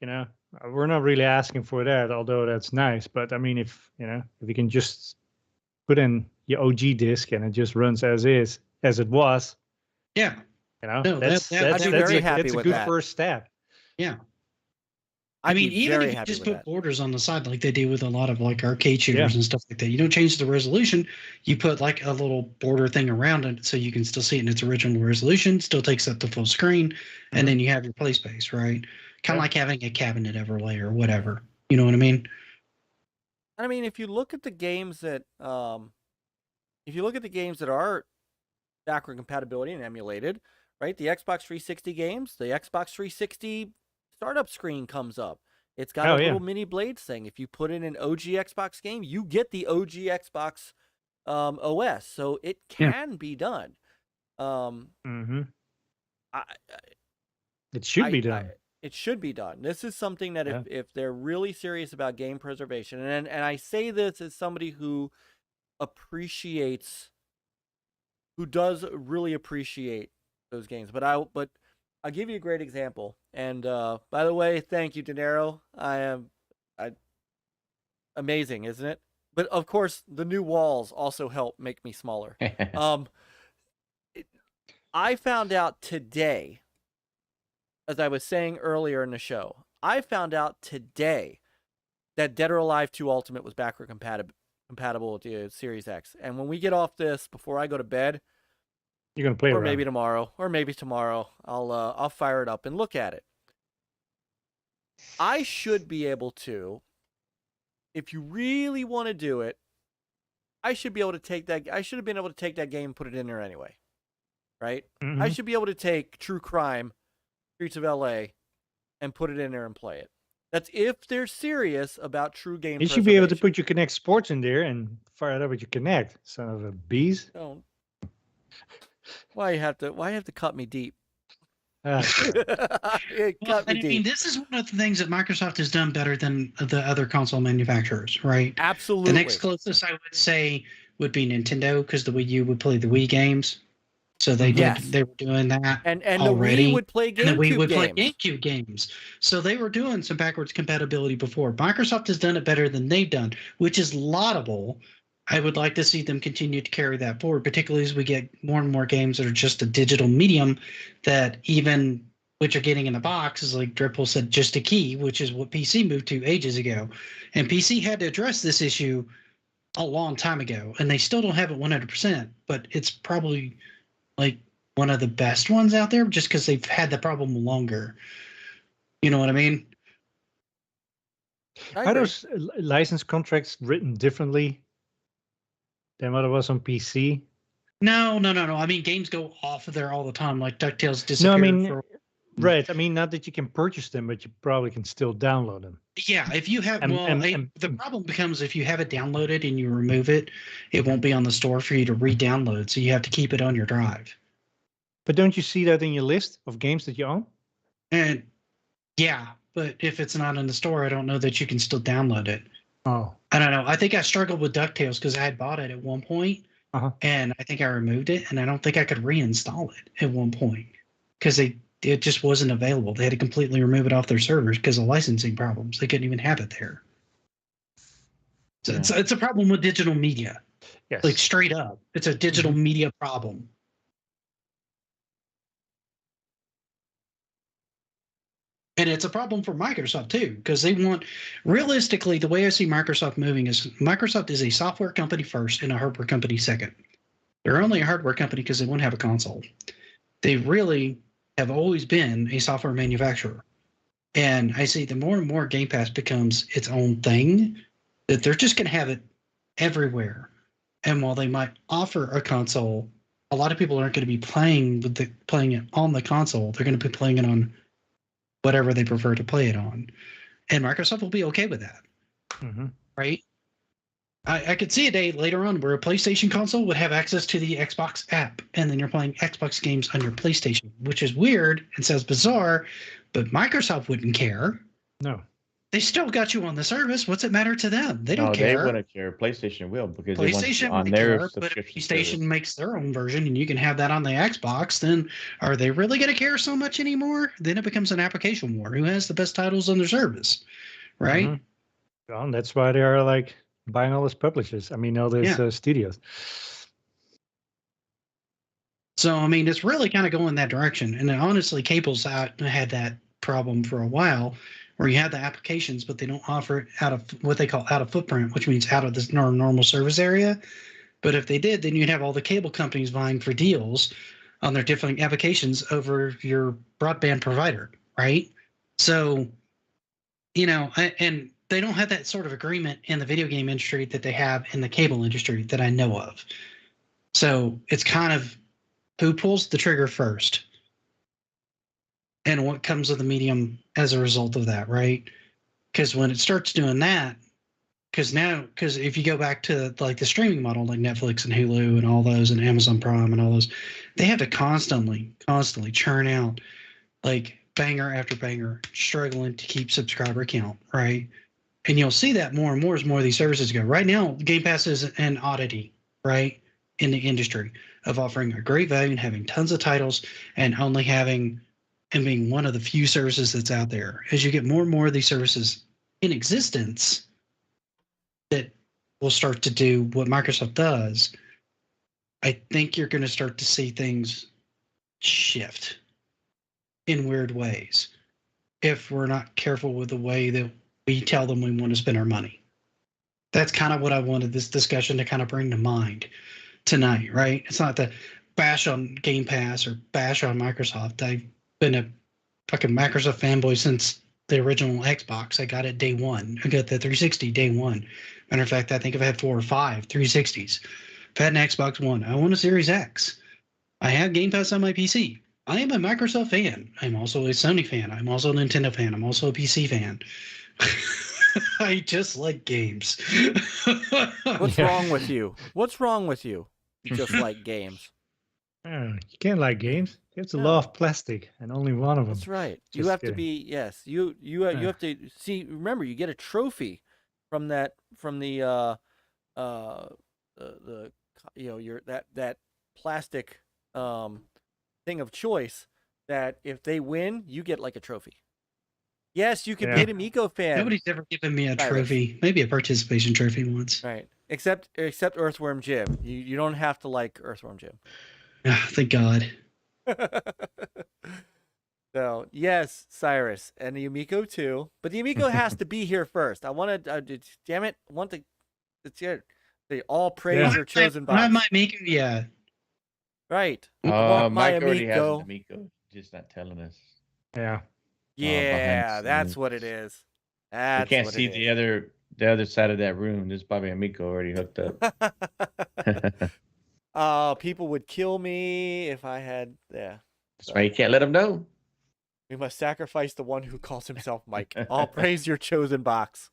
We're not really asking for that, although that's nice. But I mean, if you can just put in your OG disk and it just runs as it was. Yeah. No, that's I'd be very happy that's a with good that. first step. Yeah. I'd I mean, be even very if you happy just with put that. borders on the side like they do with a lot of like arcade shooters and stuff like that, you don't change the resolution. You put like a little border thing around it so you can still see it in its original resolution, still takes up the full screen, and then you have your play space, right? Kind of like having a cabinet overlay or whatever. You know what I mean? I mean, if you look at the games that are backward compatibility and emulated, right? The Xbox 360 games, the Xbox 360 startup screen comes up. It's got a little mini blades thing. If you put in an OG Xbox game, you get the OG Xbox OS, so it can be done. It should be done. It should be done. This is something that if they're really serious about game preservation, and I say this as somebody who does really appreciate those games, but I'll give you a great example. And by the way, thank you, De Niro. Amazing, isn't it? But of course, the new walls also help make me smaller. I found out today, as I was saying earlier in the show, I found out today that Dead or Alive 2 Ultimate was backward compatible with the Series X. And when we get off this, before I go to bed, you're gonna play or around. maybe tomorrow, I'll fire it up and look at it. I should be able to, if you really want to do it, I should be able to take that. I should have been able to take that game and put it in there anyway, right? I should be able to take True Crime, Streets of LA, and put it in there and play it. That's if they're serious about true game. You should be able to put your Kinect Sports in there and fire it up with your Kinect. Son of a bees. Don't. Why you have to cut me deep? I mean, this is one of the things that Microsoft has done better than the other console manufacturers, right? Absolutely. The next closest I would say would be Nintendo, because the Wii U would play the Wii games. So they were doing that and already. The Wii would play GameCube and the Wii would games. play GameCube games. So they were doing some backwards compatibility before. Microsoft has done it better than they've done, which is laudable. I would like to see them continue to carry that forward, particularly as we get more and more games that are just a digital medium that even what you're getting in the box is like Dripple said, just a key, which is what PC moved to ages ago. And PC had to address this issue a long time ago, and they still don't have it 100%, but it's probably like one of the best ones out there just because they've had the problem longer. You know what I mean? Are those license contracts written differently than what it was on PC? No. I mean, games go off of there all the time, like DuckTales disappeared. No, I mean, right. I mean, not that you can purchase them, but you probably can still download them. Yeah, if you have, the problem becomes if you have it downloaded and you remove it, it won't be on the store for you to re-download, so you have to keep it on your drive. But don't you see that in your list of games that you own? And yeah, but if it's not in the store, I don't know that you can still download it. Oh. I don't know. I think I struggled with DuckTales because I had bought it at one point, and I think I removed it, and I don't think I could reinstall it at one point because it just wasn't available. They had to completely remove it off their servers because of licensing problems. They couldn't even have it there. So it's a problem with digital media. Yes. Like straight up. It's a digital media problem. And it's a problem for Microsoft too, because they want, realistically, the way I see Microsoft moving is Microsoft is a software company first and a hardware company second. They're only a hardware company because they won't have a console. They really have always been a software manufacturer. And I see the more and more Game Pass becomes its own thing, that they're just going to have it everywhere. And while they might offer a console, a lot of people aren't going to be playing it on the console. They're going to be playing it on whatever they prefer to play it on. And Microsoft will be okay with that. Right? I could see a day later on where a PlayStation console would have access to the Xbox app, and then you're playing Xbox games on your PlayStation, which is weird and sounds bizarre, but Microsoft wouldn't care. No. They still got you on the service. What's it matter to them? They don't care. They wouldn't care. PlayStation will because PlayStation they want on care, their but if subscription PlayStation service. makes their own version and you can have that on the Xbox, then are they really going to care so much anymore? Then it becomes an application war. Who has the best titles on their service, right? Well, and that's why they are like buying all these publishers. I mean, all these studios. So, I mean, it's really kind of going that direction. And honestly, Cable's had that problem for a while where you have the applications, but they don't offer it out of what they call out of footprint, which means out of this normal service area. But if they did, then you'd have all the cable companies vying for deals on their different applications over your broadband provider, right? So, and they don't have that sort of agreement in the video game industry that they have in the cable industry that I know of. So it's kind of who pulls the trigger first and what comes with the medium as a result of that, right? Because when it starts doing that, because if you go back to like the streaming model, like Netflix and Hulu and all those and Amazon Prime and all those, they have to constantly churn out like banger after banger, struggling to keep subscriber count, right? And you'll see that more and more as more of these services go. Right now, Game Pass is an oddity, right, in the industry of offering a great value and having tons of titles and only having and being one of the few services that's out there. As you get more and more of these services in existence that will start to do what Microsoft does, I think you're going to start to see things shift in weird ways if we're not careful with the way that we tell them we want to spend our money. That's kind of what I wanted this discussion to kind of bring to mind tonight, right? It's not to bash on Game Pass or bash on Microsoft. I've been a fucking Microsoft fanboy since the original Xbox. I got it day one. I got the 360 day one. Matter of fact, I think I've had 4 or 5 360s. I've had an Xbox One. I want a Series X. I have Game Pass on my PC. I am a Microsoft fan. I'm also a Sony fan. I'm also a Nintendo fan. I'm also a PC fan. I just like games. What's wrong with you? What's wrong with you? You just like games. You can't like games. You have to love plastic, and only one of them. That's right. Just You have kidding. to be you have to see. Remember, you get a trophy from the that plastic thing of choice. That if they win, you get like a trophy. Yes, you can beat an eco fan. Nobody's ever given me a trophy. Maybe a participation trophy once. Right. Except Earthworm Jim. You don't have to like Earthworm Jim. Thank God. So yes, Cyrus and the Amico too, but the Amico has to be here first. I want to. Damn it! I want the. It's your. They all praise your chosen I have box. my Amico, yeah. Right. I want my Myke already has an Amico. Amico, just not telling us. Yeah. Yeah, the that's scenes. what it is. We That's can't what see it the is. other side of that room. There's probably Amico already hooked up. People would kill me if I had. Yeah. That's why you can't let them know. We must sacrifice the one who calls himself Myke. All praise your chosen box.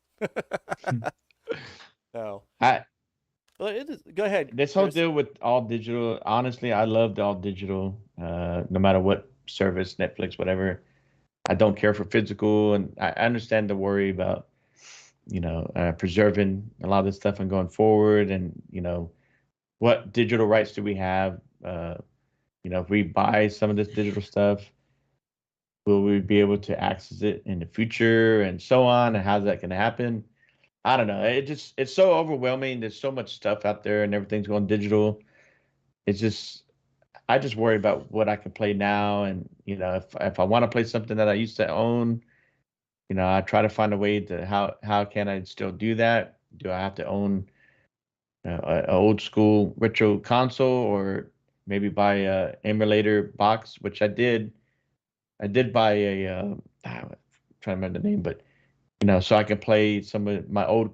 So. Well, it is. Go ahead. This whole Chris. deal with all digital, honestly, I loved all digital. No matter what service, Netflix, whatever. I don't care for physical, and I understand the worry about, preserving a lot of this stuff and going forward, and what digital rights do we have? If we buy some of this digital stuff, will we be able to access it in the future, and so on? And how's that going to happen? I don't know. It's so overwhelming. There's so much stuff out there, and everything's going digital. I just worry about what I can play now, and if I want to play something that I used to own, I try to find a way to how can I still do that? Do I have to own an old school retro console, or maybe buy a emulator box, which I did. I did buy I'm trying to remember the name, but so I can play some of my old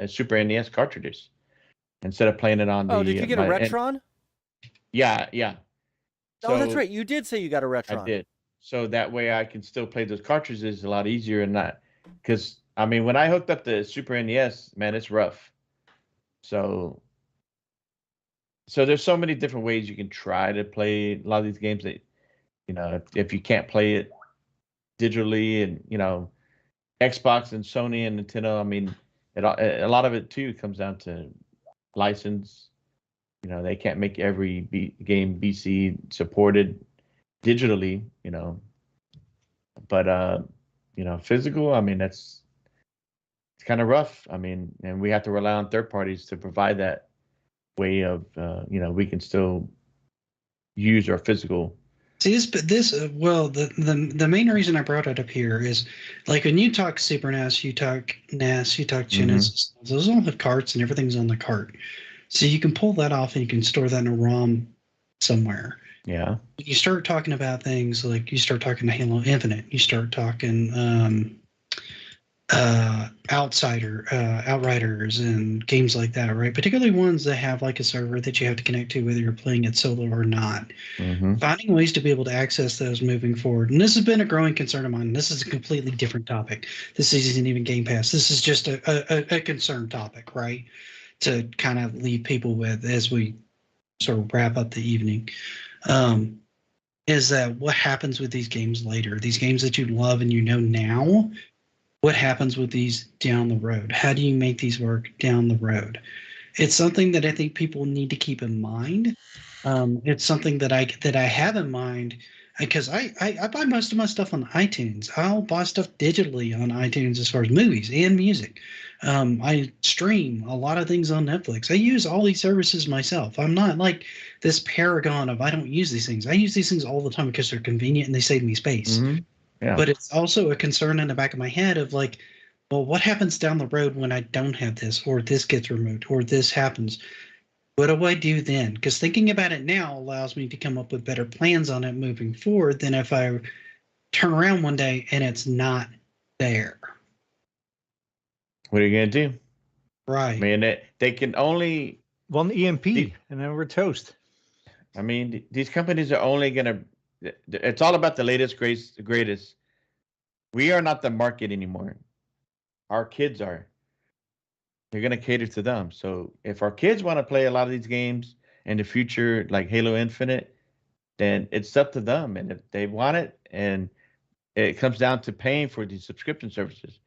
Super NES cartridges instead of playing it on the. Oh, did you get a Retron? Yeah. Oh, that's So right. You did say you got a Retron. I did. So that way I can still play those cartridges a lot easier, and not because when I hooked up the Super NES, man, it's rough. So there's so many different ways you can try to play a lot of these games that if you can't play it digitally, and Xbox and Sony and Nintendo, a lot of it too comes down to license. They can't make every game BC supported digitally, but physical, it's kind of rough. And we have to rely on third parties to provide that way of we can still use our physical. See, the main reason I brought it up here is, like, when you talk Super NES, you talk NES, you talk Genesis, those all have carts and everything's on the cart. So you can pull that off and you can store that in a ROM somewhere. Yeah. You start talking about things like, you start talking to Halo Infinite, you start talking Outriders and games like that, right? Particularly ones that have like a server that you have to connect to, whether you're playing it solo or not. Finding ways to be able to access those moving forward. And this has been a growing concern of mine. This is a completely different topic. This isn't even Game Pass. This is just a concern topic, right? To kind of leave people with as we sort of wrap up the evening. Is that what happens with these games later? These games that you love and now, what happens with these down the road? How do you make these work down the road? It's something that I think people need to keep in mind. It's something that I have in mind, because I buy most of my stuff on iTunes. I'll buy stuff digitally on iTunes as far as movies and music. I stream a lot of things on Netflix. I use all these services myself. I'm not like this paragon of I don't use these things. I use these things all the time because they're convenient and they save me space. Yeah. But it's also a concern in the back of my head of like, well, what happens down the road when I don't have this, or this gets removed, or this happens? What do I do then? Because thinking about it now allows me to come up with better plans on it moving forward than if I turn around one day and it's not there. What are you going to do? Right. They can only... One EMP, and then we're toast. These companies are only going to... It's all about the latest, greatest. We are not the market anymore. Our kids are. They're going to cater to them. So if our kids want to play a lot of these games in the future, like Halo Infinite, then it's up to them. And if they want it, and it comes down to paying for these subscription services.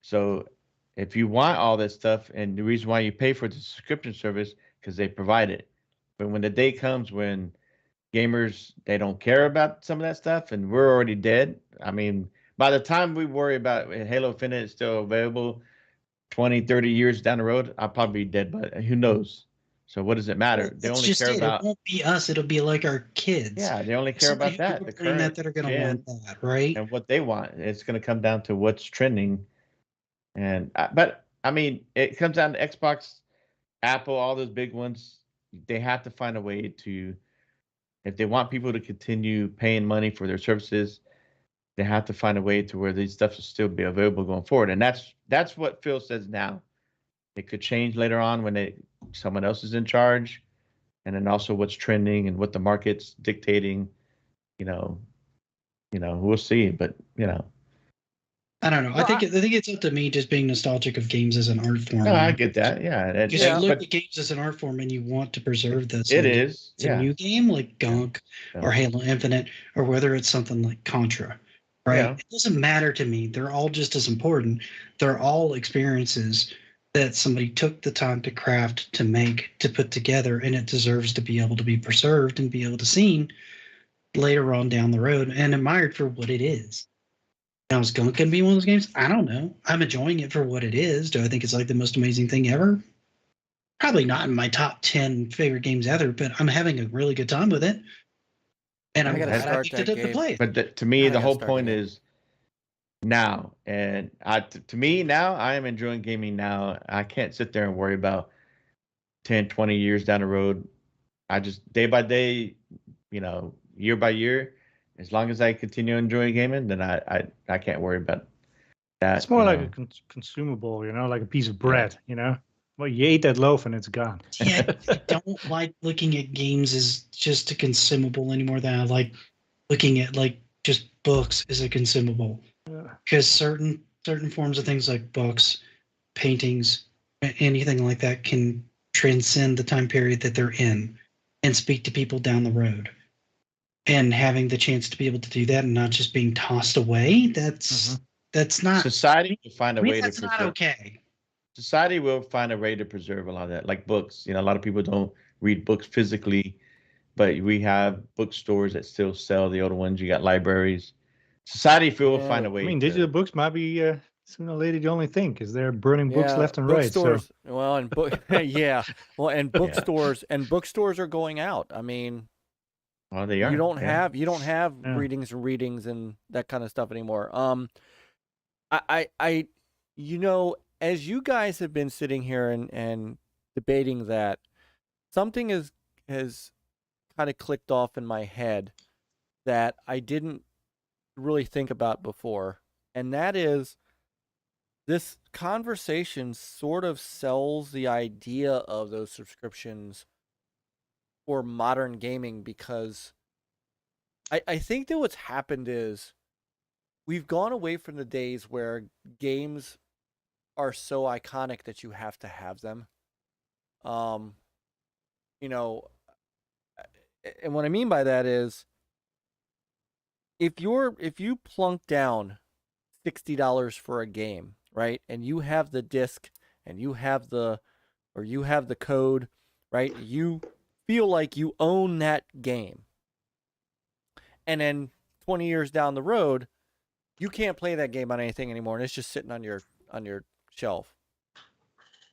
So if you want all this stuff, and the reason why you pay for the subscription service, because they provide it. But when the day comes when gamers, they don't care about some of that stuff, and we're already dead. By the time we worry about Halo Infinite is still available 20, 30 years down the road, I'll probably be dead, but who knows? So what does it matter? They That's only just care it. about It won't be us. It'll be like our kids. yeah, they only care Somebody about that. who The grew up playing current that are going to gen want that, right? and what they want. It's going to come down to what's trending. And but I mean, it comes down to Xbox, Apple, all those big ones. They have to find a way to, if they want people to continue paying money for their services, they have to find a way to where these stuff will still be available going forward. And that's what Phil says now. It could change later on when someone else is in charge, and then also what's trending and what the market's dictating. You know, we'll see. But I don't know. Well, I think it's up to me just being nostalgic of games as an art form. no, I get that. Yeah, Because Yeah. you look but at games as an art form and you want to preserve this. it like, is. It's a Yeah, new game like Gunk Yeah. or Halo Infinite, or whether it's something like Contra, right? Yeah. It doesn't matter to me. They're all just as important. They're all experiences that somebody took the time to craft, to make, to put together, and it deserves to be able to be preserved and be able to seen later on down the road and admired for what it is. Now, is Gunk going to be one of those games? I don't know. I'm enjoying it for what it is. Do I think it's like the most amazing thing ever? Probably not in my top 10 favorite games ever, but I'm having a really good time with it. And I'm I gotta glad I start picked that it up to game. play it. But to me, I the gotta whole start point again. is now. And to me, now, I am enjoying gaming now. I can't sit there and worry about 10, 20 years down the road. I just, day by day, year by year, as long as I continue enjoying gaming, then I can't worry about that. It's more like a consumable, like a piece of bread, Well, you ate that loaf and it's gone. Yeah, I don't like looking at games as just a consumable any more than I like looking at like just books as a consumable. Because certain forms of things like books, paintings, anything like that can transcend the time period that they're in and speak to people down the road. And having the chance to be able to do that and not just being tossed away, that's not society will find a way that's to not preserve. okay. Society will find a way to preserve a lot of that, like books. A lot of people don't read books physically, but we have bookstores that still sell the older ones. You got libraries. Society will find a way. I mean, digital books might be sooner or later the only thing, because they're burning books left and bookstores, right. Well, and yeah, well, and bookstores are going out. I mean, well, they are. You don't have Yeah. readings and that kind of stuff anymore. As you guys have been sitting here and debating that, something has kind of clicked off in my head that I didn't really think about before, and that is this conversation sort of sells the idea of those subscriptions for modern gaming, because I think that what's happened is we've gone away from the days where games are so iconic that you have to have them. And what I mean by that is if you plunk down $60 for a game, right? And you have the disc and you have the code, right? You feel like you own that game. And then 20 years down the road, you can't play that game on anything anymore, and it's just sitting on your shelf.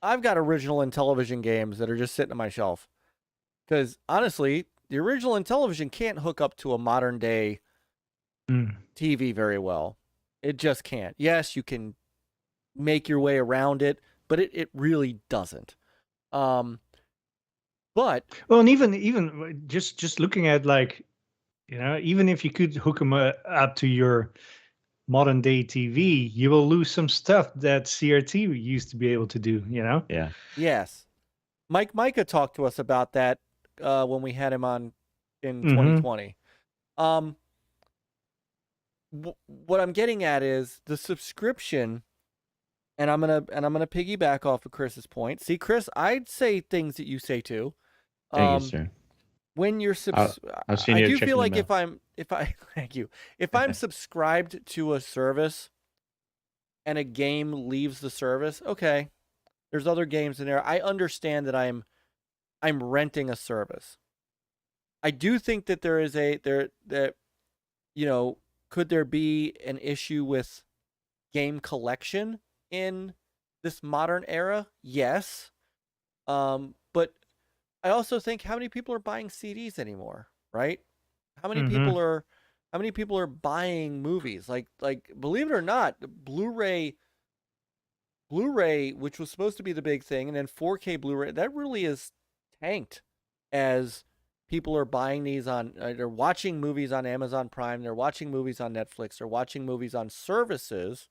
I've got original Intellivision games that are just sitting on my shelf because honestly, the original Intellivision can't hook up to a modern day TV very well. It just can't. Yes, you can make your way around it, but it really doesn't. But well, and even just looking at even if you could hook them up to your modern day TV, you will lose some stuff that CRT used to be able to do. Yeah. Yes, Myke talked to us about that when we had him on in 2020. What I'm getting at is the subscription, and I'm gonna piggyback off of Chris's point. See, Chris, I'd say things that you say too. Thank you, sir. When you're I do feel like if I'm subscribed to a service and a game leaves the service, okay, there's other games in there. I understand that I'm renting a service. I do think that there is could there be an issue with game collection in this modern era? Yes. But I also think how many people are buying CDs anymore, right? How many Mhm. people are buying movies? Like believe it or not, Blu-ray, which was supposed to be the big thing, and then 4K Blu-ray, that really is tanked as people are buying these on, they're watching movies on Amazon Prime, they're watching movies on Netflix, they're watching movies on services,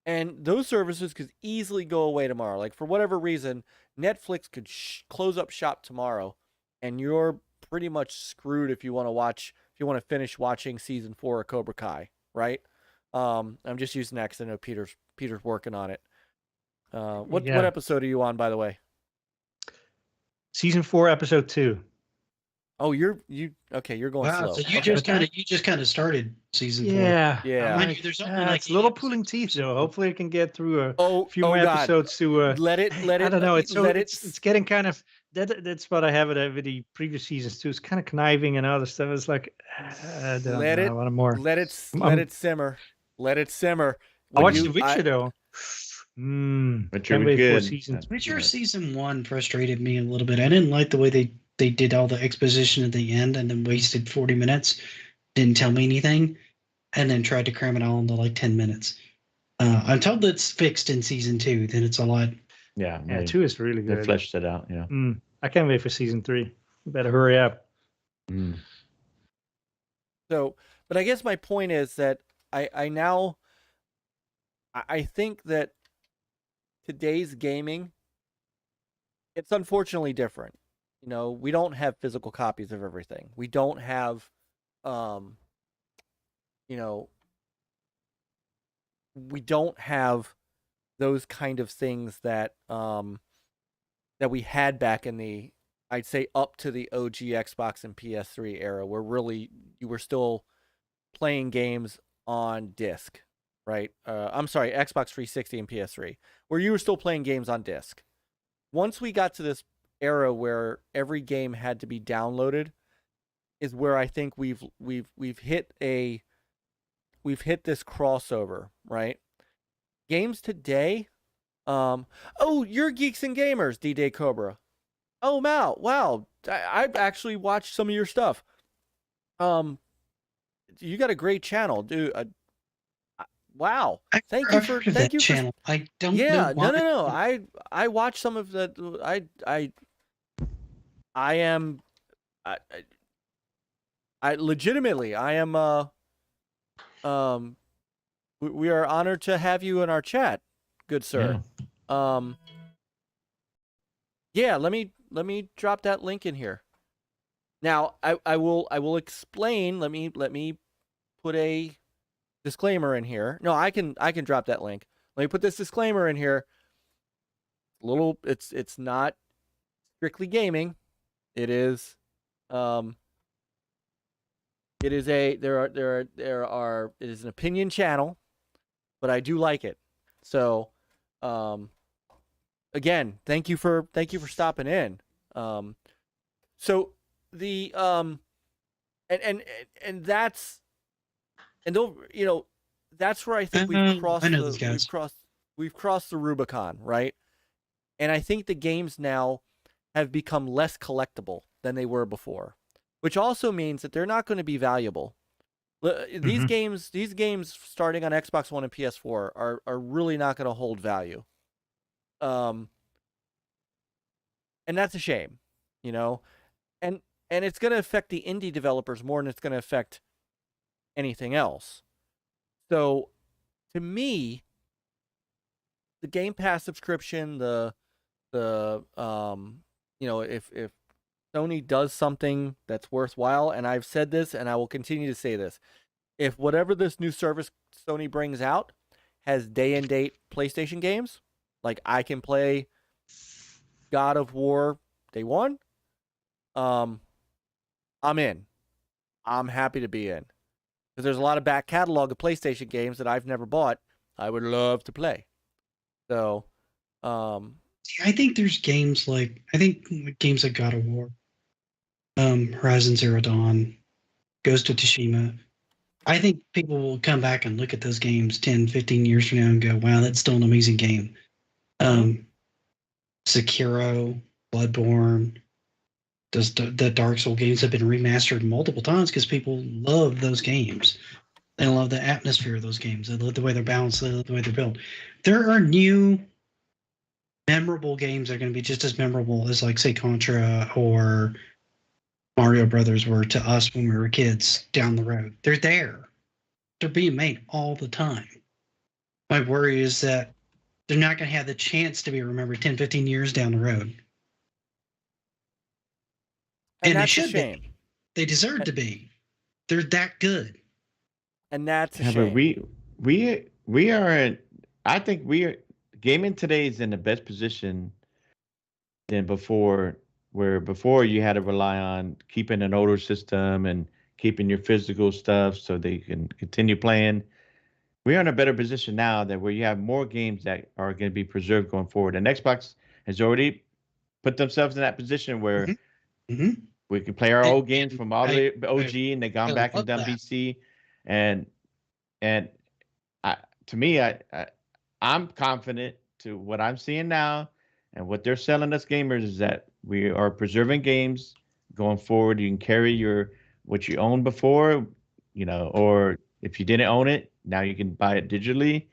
and those services could easily go away tomorrow. Like for whatever reason, Netflix could close up shop tomorrow, and you're pretty much screwed if you want to finish watching season 4 of Cobra Kai, right? I'm just using that because I know Peter's working on it. What Yeah. episode are you on, by the way? Season 4, episode 2. Oh, you're going Wow, slow. so you Okay. just kind of started season 4. Yeah. Yeah. Mind Like, you, there's only like it's a little 8 pulling episodes. teeth though. Hopefully I can get through a few Oh more God. episodes to Let it I don't know. It's so let it's getting kind of that's what I have with the previous seasons too. It's kind of conniving and other stuff. It's like I don't know. I want more. let it simmer. Let it simmer. I When watched you- The Witcher though. Witcher Can't was wait for good. season. Witcher season 1 frustrated me a little bit. I didn't like the way they did all the exposition at the end and then wasted 40 minutes, didn't tell me anything, and then tried to cram it all into like 10 minutes. I'm told that's fixed in season 2. Then it's a lot. Yeah, Yeah, 2 is really they good. fleshed it out. Yeah. I can't wait for season 3. You better hurry up. So, but I guess my point is that I think that today's gaming, it's unfortunately different. You know, we don't have physical copies of everything. We don't have, we don't have those kind of things that that we had back in the, I'd say up to the OG Xbox and PS3 era, where really you were still playing games on disc, right? I'm sorry, Xbox 360 and PS3, where you were still playing games on disc. Once we got to this era where every game had to be downloaded, is where I think we've hit this crossover, right? Games today, oh, you're Geeks and Gamers, D-Day Cobra. Oh, wow, I've actually watched some of your stuff. You got a great channel, dude. Wow, thank you for channel. I don't know. Yeah, why. no. I watched some of the. I am. I legitimately. I am. We are honored to have you in our chat, good sir. Yeah. Let me drop that link in here. Now I will explain. Let me put a disclaimer in here. No, I can drop that link. Let me put this disclaimer in here. It's not strictly gaming. It is it is an opinion channel, but I do like it. So again, thank you for stopping in. So the and that's, and you know, that's where I think we've crossed the Rubicon, right? And I think the games now have become less collectible than they were before, which also means that they're not going to be valuable. These games starting on Xbox One and PS4 are really not going to hold value. And that's a shame, you know, and it's going to affect the indie developers more than it's going to affect anything else. So to me, the Game Pass subscription, if Sony does something that's worthwhile, and I've said this and I will continue to say this, if whatever this new service Sony brings out has day and date PlayStation games, like I can play God of War Day 1, I'm in. I'm happy to be in. Because there's a lot of back catalog of PlayStation games that I've never bought. I would love to play. So, I think there's games like God of War, Horizon Zero Dawn, Ghost of Tsushima. I think people will come back and look at those games 10, 15 years from now and go, wow, that's still an amazing game. Sekiro, Bloodborne, the Dark Souls games have been remastered multiple times because people love those games. They love the atmosphere of those games. They love the way they're balanced. They love the way they're built. There are new memorable games that are going to be just as memorable as, like, say, Contra or Mario Brothers were to us when we were kids down the road. They're there. They're being made all the time. My worry is that they're not going to have the chance to be remembered 10, 15 years down the road. And they that's should a shame. be. They deserve to be. They're that good. And that's a Yeah, shame. but we are in, I think we are gaming today is in the best position than before, where before you had to rely on keeping an older system and keeping your physical stuff so they can continue playing. We're in a better position now that where you have more games that are going to be preserved going forward. And Xbox has already put themselves in that position where Mm-hmm. we can play our old games from all the OG, and they've gone I back and love done that. BC, and to me, I'm confident to what I'm seeing now, and what they're selling us gamers is that we are preserving games going forward. You can carry what you owned before, or if you didn't own it, now you can buy it digitally.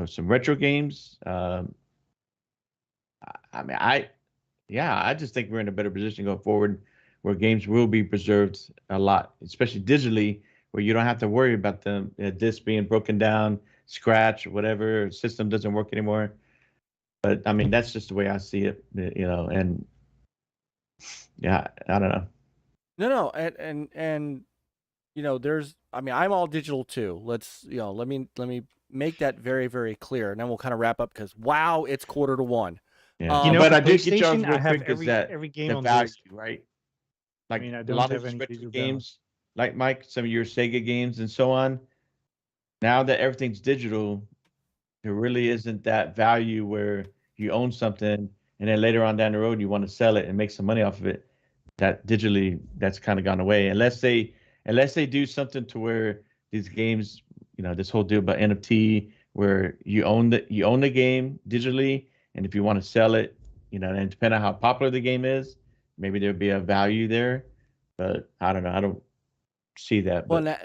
Some retro games. I just think we're in a better position going forward, where games will be preserved a lot, especially digitally, where you don't have to worry about them disc being broken down, scratch, whatever, system doesn't work anymore. But I mean, that's just the way I see it, and yeah, I don't know. No, and there's, I mean, I'm all digital too. Let's, let me make that very, very clear, and then we'll kind of wrap up because wow, it's 12:45. Yeah, but for I did get yours PlayStation, real I have quick. Is every game the on value, disc. right? I Like mean, I a don't lot have of any retro digital games, like Myke, some of your Sega games and so on. Now that everything's digital, there really isn't that value where you own something and then later on down the road you want to sell it and make some money off of it. That digitally, that's kind of gone away. Unless they do something to where these games, this whole deal about NFT, where you own the game digitally, and if you want to sell it, and depending on how popular the game is, maybe there'd be a value there. But I don't know. I don't see that. Well, But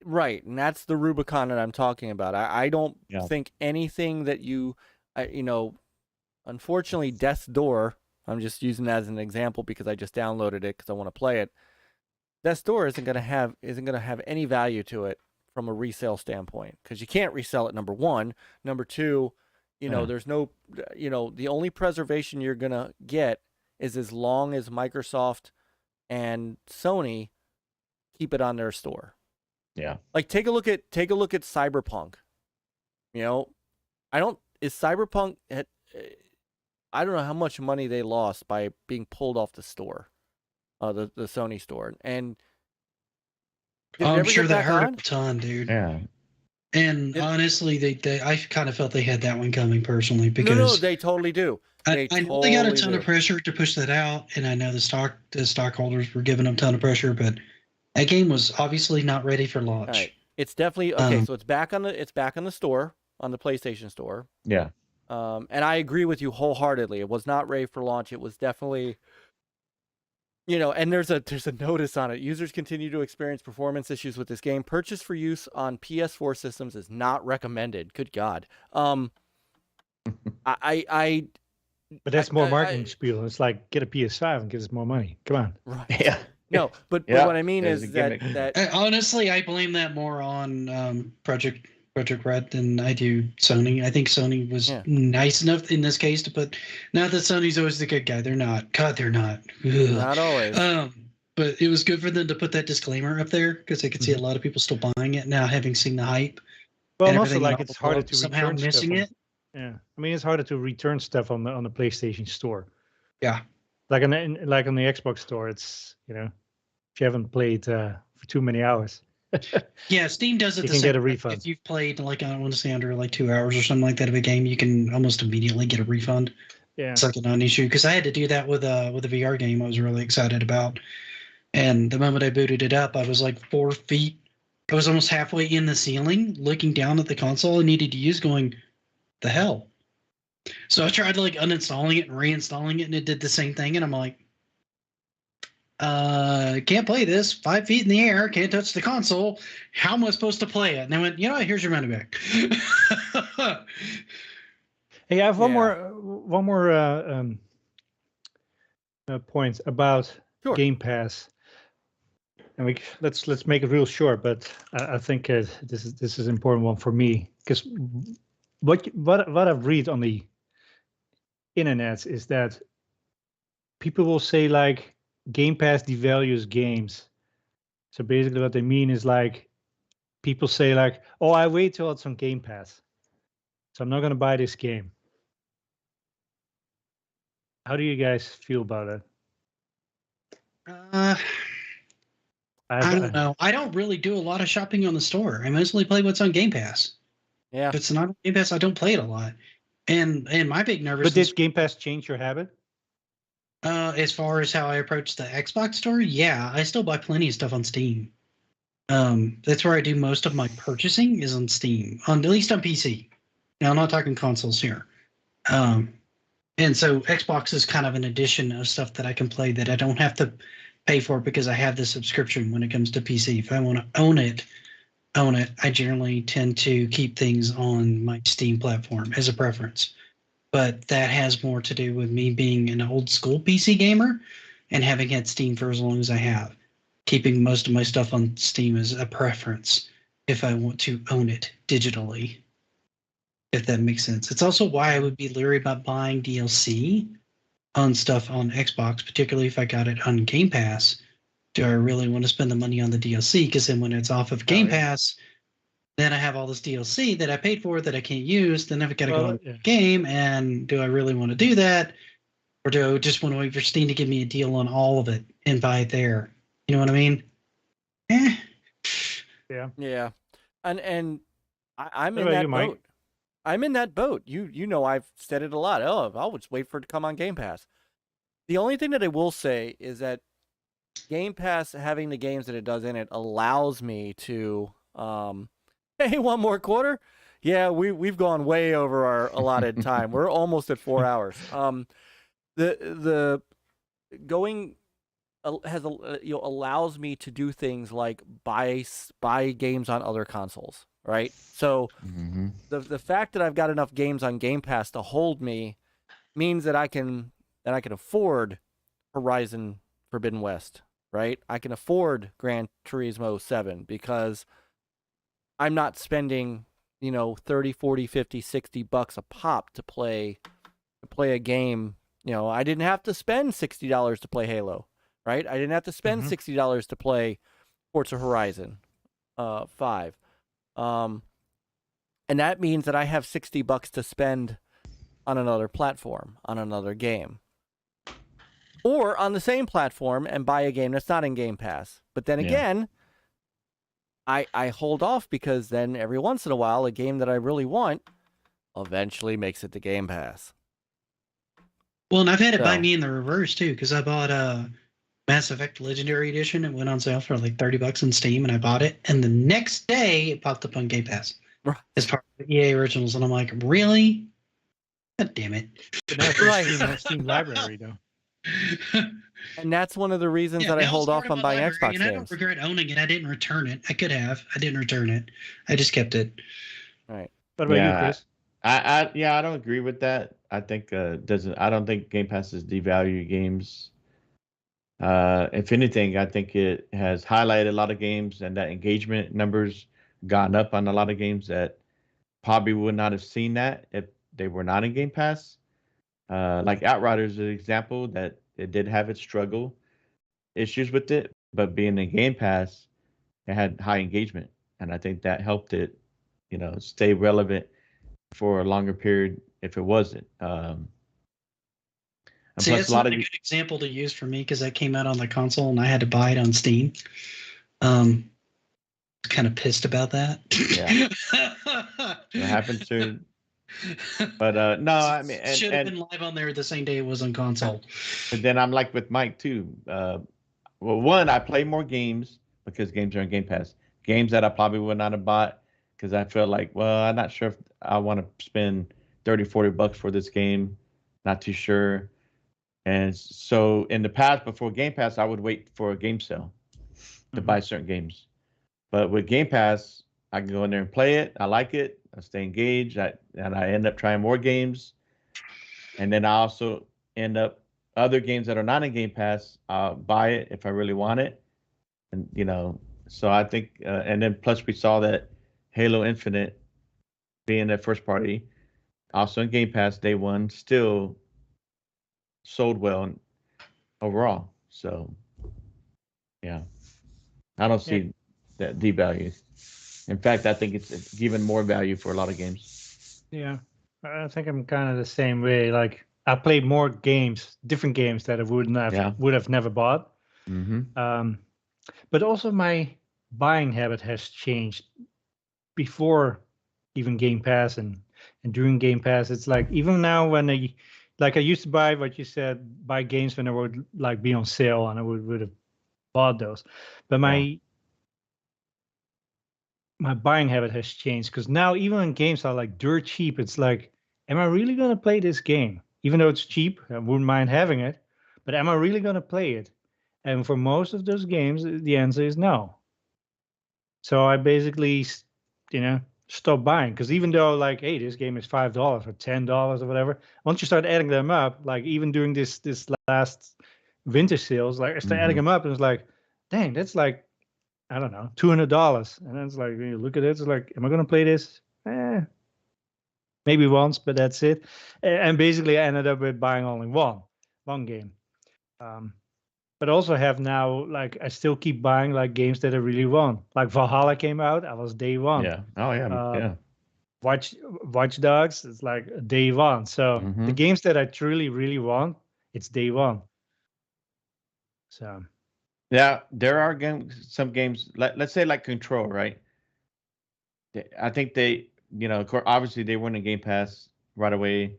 right, and that's the Rubicon that I'm talking about. I don't Yeah. think anything that unfortunately, Death's Door, I'm just using that as an example because I just downloaded it because I want to play it. Death's Door isn't gonna have any value to it from a resale standpoint because you can't resell it. Number one, number two, there's no, the only preservation you're gonna get is as long as Microsoft and Sony keep it on their store. yeah. Like take a look at Cyberpunk. Is Cyberpunk I don't know how much money they lost by being pulled off the store, the Sony store, and did it I'm ever sure get that back hurt on? a ton, dude. Yeah. And honestly, I kind of felt they had that one coming personally because No, they totally do. I know they got a ton of pressure to push that out, and I know the stockholders were giving them a ton of pressure, but that game was obviously not ready for launch. All right. It's definitely okay. So it's back on the store, on the PlayStation Store. Yeah. And I agree with you wholeheartedly. It was not ready for launch. It was definitely, and there's a notice on it. Users continue to experience performance issues with this game. Purchase for use on PS4 systems is not recommended. Good God. But that's more marketing spiel. It's like, get a PS5 and give us more money. Come on. Right. Yeah. No, but Yeah, what I mean there's is a gimmick. that Honestly, I blame that more on Project Red than I do Sony. I think Sony was nice enough in this case to put. Not that Sony's always the good guy. They're not. God, they're not. Ugh. not always. But it was good for them to put that disclaimer up there because I could see a lot of people still buying it now, having seen the hype. Well, and and also everything like else, it's harder to somehow return missing stuff. it. Yeah, I mean it's harder to return stuff on the PlayStation Store. Yeah, like on the Xbox Store, it's if you haven't played for too many hours. Yeah, Steam does it. You the can same get a way. refund. If you've played like I want to say under like 2 hours or something like that of a game, you can almost immediately get a refund. Yeah, It's like a non-issue because I had to do that with a VR game I was really excited about, and the moment I booted it up, I was like 4 feet. I was almost halfway in the ceiling, looking down at the console I needed to use, going, "The hell." So I tried like uninstalling it and reinstalling it, and it did the same thing. And I'm like, can't play this. 5 feet in the air, can't touch the console. How am I supposed to play it? And I went, here's your money back. Hey, I have one Yeah. more point about Sure. Game Pass, and let's make it real short. But I think this is an important one for me, because what I've read on the internet is that people will say like Game Pass devalues games. So basically, what they mean is like people say like, "Oh, I wait till it's on Game Pass, so I'm not going to buy this game." How do you guys feel about it? I don't know. I don't really do a lot of shopping on the store. I mostly play what's on Game Pass. Yeah. If it's not on Game Pass, I don't play it a lot. And my big nervousness. But did Game Pass change your habit? As far as how I approach the Xbox store, yeah, I still buy plenty of stuff on Steam. That's where I do most of my purchasing is on Steam, at least on PC. Now I'm not talking consoles here. And so Xbox is kind of an addition of stuff that I can play that I don't have to pay for because I have the subscription when it comes to PC. If I want to own it, I generally tend to keep things on my Steam platform as a preference. But that has more to do with me being an old school PC gamer and having had Steam for as long as I have. Keeping most of my stuff on Steam is a preference if I want to own it digitally, if that makes sense. It's also why I would be leery about buying DLC on stuff on Xbox, particularly if I got it on Game Pass. Do I really want to spend the money on the DLC? Because then when it's off of Game Pass, then I have all this DLC that I paid for that I can't use. Then I've got to go on the game. And do I really want to do that? Or do I just want to wait for Steam to give me a deal on all of it and buy it there? You know what I mean? Yeah. Yeah. And I'm What in about that you, Myke? boat. I'm in that boat. You know I've said it a lot. Oh, I'll just wait for it to come on Game Pass. The only thing that I will say is that Game Pass, having the games that it does in it, allows me to hey, one more quarter? Yeah, we've gone way over our allotted time. We're almost at 4 hours. The going has allows me to do things like buy games on other consoles, right? So the fact that I've got enough games on Game Pass to hold me means that I can afford Horizon Forbidden West, right? I can afford Gran Turismo 7 because I'm not spending, 30, 40, 50, 60 bucks a pop to play a game. I didn't have to spend $60 to play Halo, right? I didn't have to spend $60 to play Forza Horizon 5. And that means that I have 60 bucks to spend on another platform, on another game. Or on the same platform and buy a game that's not in Game Pass. But then again, I hold off because then every once in a while, a game that I really want eventually makes it to Game Pass. Well, and I've had it by me in the reverse too, because I bought Mass Effect Legendary Edition. It went on sale for like $30 on Steam, and I bought it. And the next day, it popped up on Game Pass as part of the EA Originals, and I'm like, really? God damn it! Right, Steam library though. And that's one of the reasons that I hold off on buying Xbox games. I don't regret owning it. I didn't return it. I could have. I didn't return it. I just kept it. Right. What about you, Chris? I don't agree with that. I think I don't think Game Pass is devalue games. If anything, I think it has highlighted a lot of games, and that engagement numbers gone up on a lot of games that probably would not have seen that if they were not in Game Pass. Like Outriders is an example that it did have its struggle issues with it, but being in Game Pass, it had high engagement, and I think that helped it, stay relevant for a longer period if it wasn't. See, that's not a good example to use for me because that came out on the console and I had to buy it on Steam. Kind of pissed about that. Yeah, it happened to. But no, I mean, should have been live on there the same day it was on console. And then I'm like with Myke too. Well, one, I play more games because games are on Game Pass. Games that I probably would not have bought because I feel like, well, I'm not sure if I want to spend $30, $40 for this game. Not too sure. And so in the past, before Game Pass, I would wait for a game sale to buy certain games. But with Game Pass, I can go in there and play it. I like it. I stay engaged. And I end up trying more games. And then I also end up other games that are not in Game Pass. I'll buy it if I really want it. And, so I think, and then plus we saw that Halo Infinite being a first party, also in Game Pass day one, still sold well overall. So, yeah, I don't see that devalue. In fact, I think it's even more value for a lot of games. Yeah, I think I'm kind of the same way. Like I played more games, different games that I would have never bought. Mm-hmm. But also my buying habit has changed. Before even Game Pass and during Game Pass, it's like even now when I used to buy what you said, buy games when they would like be on sale and I would have bought those. But my buying habit has changed because now even when games are like dirt cheap, it's like, am I really going to play this game? Even though it's cheap, I wouldn't mind having it, but am I really going to play it? And for most of those games, the answer is no. So I basically, stop buying because even though like, hey, this game is $5 or $10 or whatever, once you start adding them up, like even during this last winter sales, like I start adding them up and it's like, dang, that's like, I don't know, $200. And then it's like, when you look at it, it's like, am I going to play this? Maybe once, but that's it. And basically I ended up with buying only one game. But also have now, like, I still keep buying like games that I really want. Like Valhalla came out, I was day one. Yeah. Oh yeah. Watch Dogs, it's like day one. So the games that I truly, really want, it's day one. So. Yeah, there are some games, let's say like Control, right? I think they, obviously they weren't in Game Pass right away.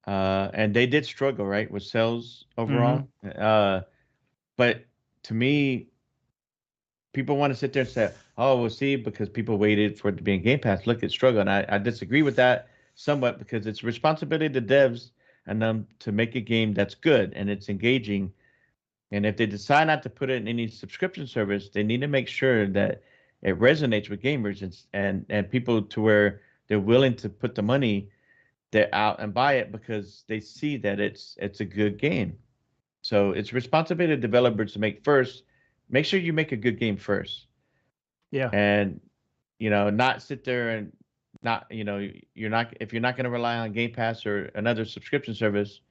And they did struggle, right, with sales overall. But to me, people want to sit there and say, oh, we'll see, because people waited for it to be in Game Pass. Look at struggle. And I disagree with that somewhat because it's responsibility to devs and them to make a game that's good and it's engaging. And if they decide not to put it in any subscription service, they need to make sure that it resonates with gamers and people to where they're willing to put the money out and buy it because they see that it's a good game. So it's responsibility of developers to make sure you make a good game first. Yeah. And not sit there and not, if you're not going to rely on Game Pass or another subscription service,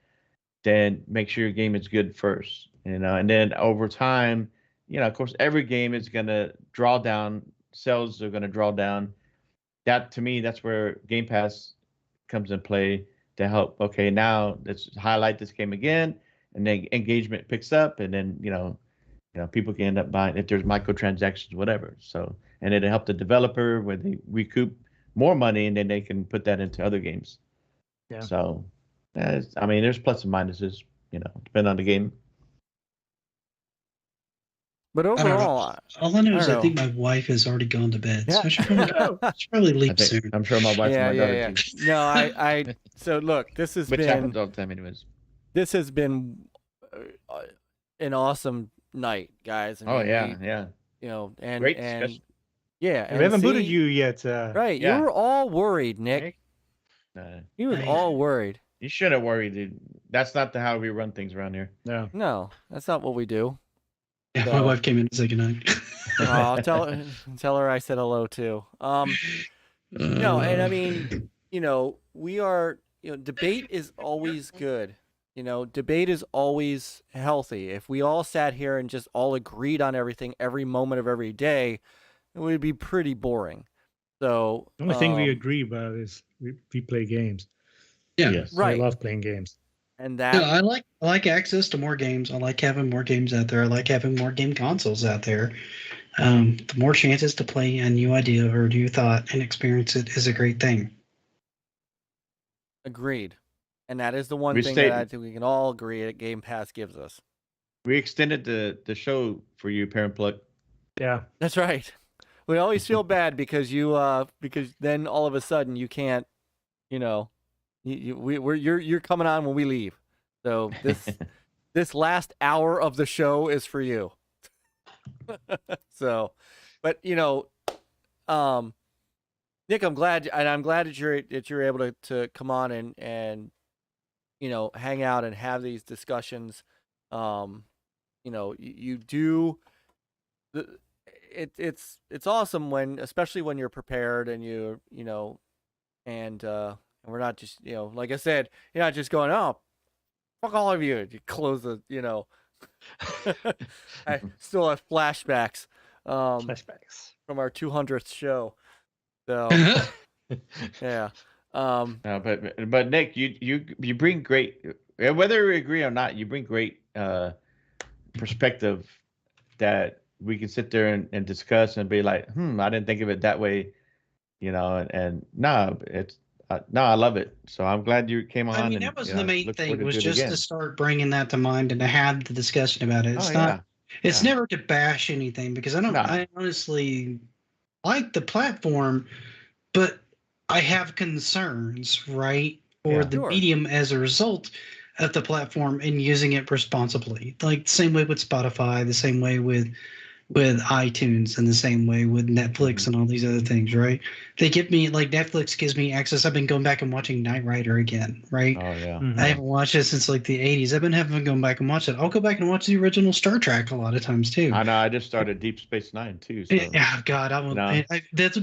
then make sure your game is good first. And then over time, of course, every game is going to draw down. Sales are going to draw down. That, to me, that's where Game Pass comes in play to help. Okay, now let's highlight this game again, and then engagement picks up, and then people can end up buying if there's microtransactions, whatever. So, and it'll help the developer where they recoup more money, and then they can put that into other games. Yeah. So, there's plus and minuses, depending on the game. But overall, all I know is I think my wife has already gone to bed. Yeah. So I should probably leave soon. I'm sure my wife and my daughter too. No, I. So look, this has Which been happens all the time, anyways. This has been an awesome night, guys. Yeah. And great and discussion. yeah, We haven't booted you yet. Right, yeah. you were all worried, Nick. You were all worried. You shouldn't worry, dude. That's not how we run things around here. No, that's not what we do. Yeah, So- my wife came in to say goodnight. Oh, tell her I said hello too. No, and I mean, we are, debate is always good. Debate is always healthy. If we all sat here and just all agreed on everything every moment of every day, it would be pretty boring. So The only thing we agree about is we play games. Yeah, Yes. right. I love playing games. And No, that I like access to more games. I like having more games out there. I like having more game consoles out there. The more chances to play a new idea or a new thought and experience it is a great thing. agreed. And that is the one thing that I think we can all agree that Game Pass gives us. We extended the show for you, Parent Plug. Yeah. That's right. We always feel bad because because then all of a sudden you can't, you're coming on when we leave. So this last hour of the show is for you. So, but Nick, I'm glad that you're able to come on and hang out and have these discussions. You do. It's awesome especially when you're prepared and and we're not just like I said, you're not just going, oh, fuck all of you. You close the I still have flashbacks. From our 200th show. So yeah. No, but Nick, you bring great, whether we agree or not, you bring great perspective that we can sit there and discuss and be like, I didn't think of it that way, and no, it's no, I love it. So I'm glad you came on. I mean, that was the main thing, was just to start bringing that to mind and to have the discussion about it. It's never to bash anything, because I honestly like the platform, but I have concerns, right? Or the medium as a result of the platform and using it responsibly. Like the same way with Spotify, the same way with iTunes, and the same way with Netflix and all these other things, right? They give me, like, Netflix gives me access. I've been going back and watching Knight Rider again, right? Oh yeah. I haven't watched it since like the 80s. I've been having going back and watch it. I'll go back and watch the original Star Trek a lot of times too. I know. I just started Deep Space Nine too. So. Yeah, God, that would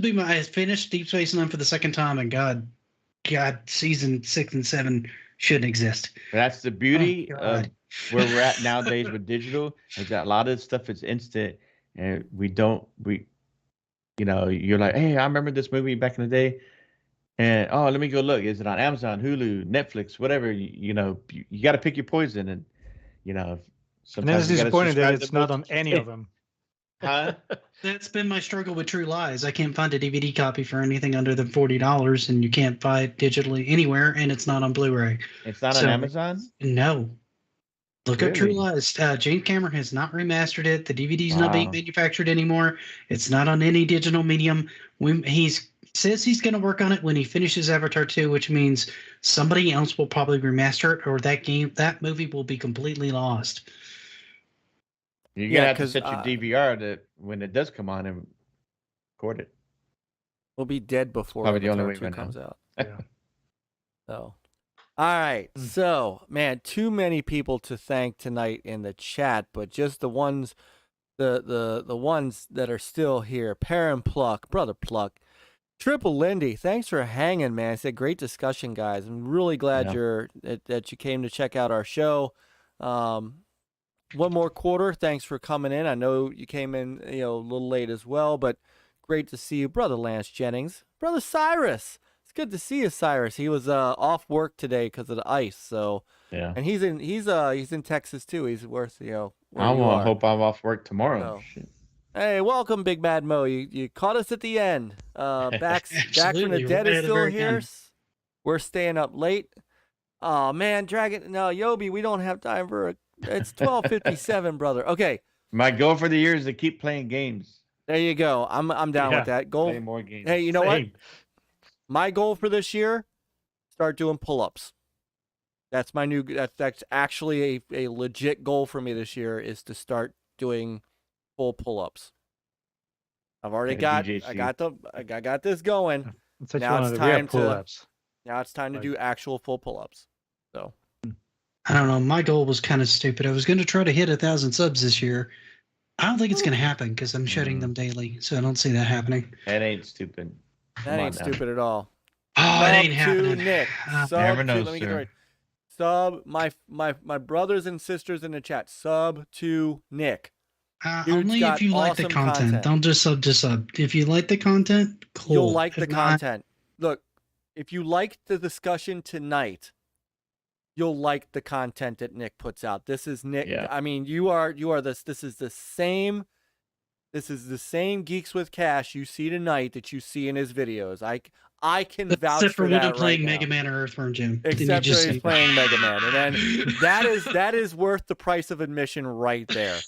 be I finished Deep Space Nine for the second time, and God, season 6 and 7 shouldn't exist. That's the beauty of where we're at nowadays with digital, is that a lot of this stuff is instant, and you're like, hey, I remember this movie back in the day, and let me go look. Is it on Amazon, Hulu, Netflix, whatever? You got to pick your poison, and sometimes it's disappointing that it's not on any of them. Huh? That's been my struggle with True Lies. I can't find a DVD copy for anything under than $40, and you can't buy it digitally anywhere, and it's not on Blu-ray. It's not on Amazon? No. Look up True Lies. James Cameron has not remastered it. The DVD's not being manufactured anymore. It's not on any digital medium. He says he's going to work on it when he finishes Avatar 2, which means somebody else will probably remaster it, or that movie will be completely lost. You're going to have to set your DVR that when it does come on and record it. We'll be dead before Avatar 2 comes out. Yeah. So... All right, so man, too many people to thank tonight in the chat, but just the ones, the ones that are still here. Perrin Pluck, Brother Pluck, Triple Lindy, thanks for hanging, man. It's a great discussion, guys. I'm really glad that you came to check out our show. One more quarter, thanks for coming in. I know you came in a little late as well, but great to see you, Brother Lance Jennings, Brother Cyrus. Good to see you, Cyrus. He was off work today because of the ice. So and he's in Texas too. He's worth I hope I'm off work tomorrow. So. Hey, welcome, Big Mad Mo. You caught us at the end. Back from the dead is still here. We're staying up late. Oh man, Yobi, we don't have time for it's 12:57, brother. Okay. My goal for the year is to keep playing games. There you go. I'm down with that. Goal. Play more games. Hey, you know what? My goal for this year, start doing pull-ups. That's my new. That's actually a legit goal for me this year, is to start doing full pull-ups. I've already got this going. Now it's time to do actual full pull-ups. So I don't know. My goal was kind of stupid. I was going to try to hit 1,000 subs this year. I don't think it's going to happen because I'm shutting them daily, so I don't see that happening. That ain't stupid. That ain't stupid at all. Oh, it ain't happening. Nick. Never knows, let me get it right. Sub my brothers and sisters in the chat. Sub to Nick. Only if you like the content. Don't just sub to sub. If you like the content, cool. You'll like the content. Look, if you like the discussion tonight, you'll like the content that Nick puts out. This is Nick. Yeah. I mean, you are this. This is the same. This is the same Geeks with Cash you see tonight that you see in his videos. I can vouch for that. Except for when I'm playing Mega Man or Earthworm Jim. Except for he's playing Mega Man, and then that is worth the price of admission right there.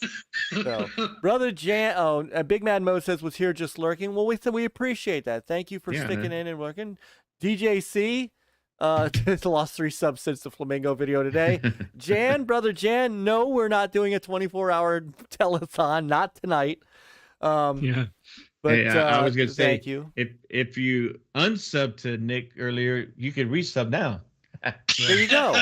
So, Brother Big Mad Mo says was here just lurking. Well, we appreciate that. Thank you for sticking in and working. DJC, Lost 3 subs since the Flamingo video today. Jan, brother Jan, no, we're not doing a 24-hour telethon, not tonight. Yeah. But Hey, I was gonna say, thank you. if you unsub to Nick earlier, you could resub now. There you go.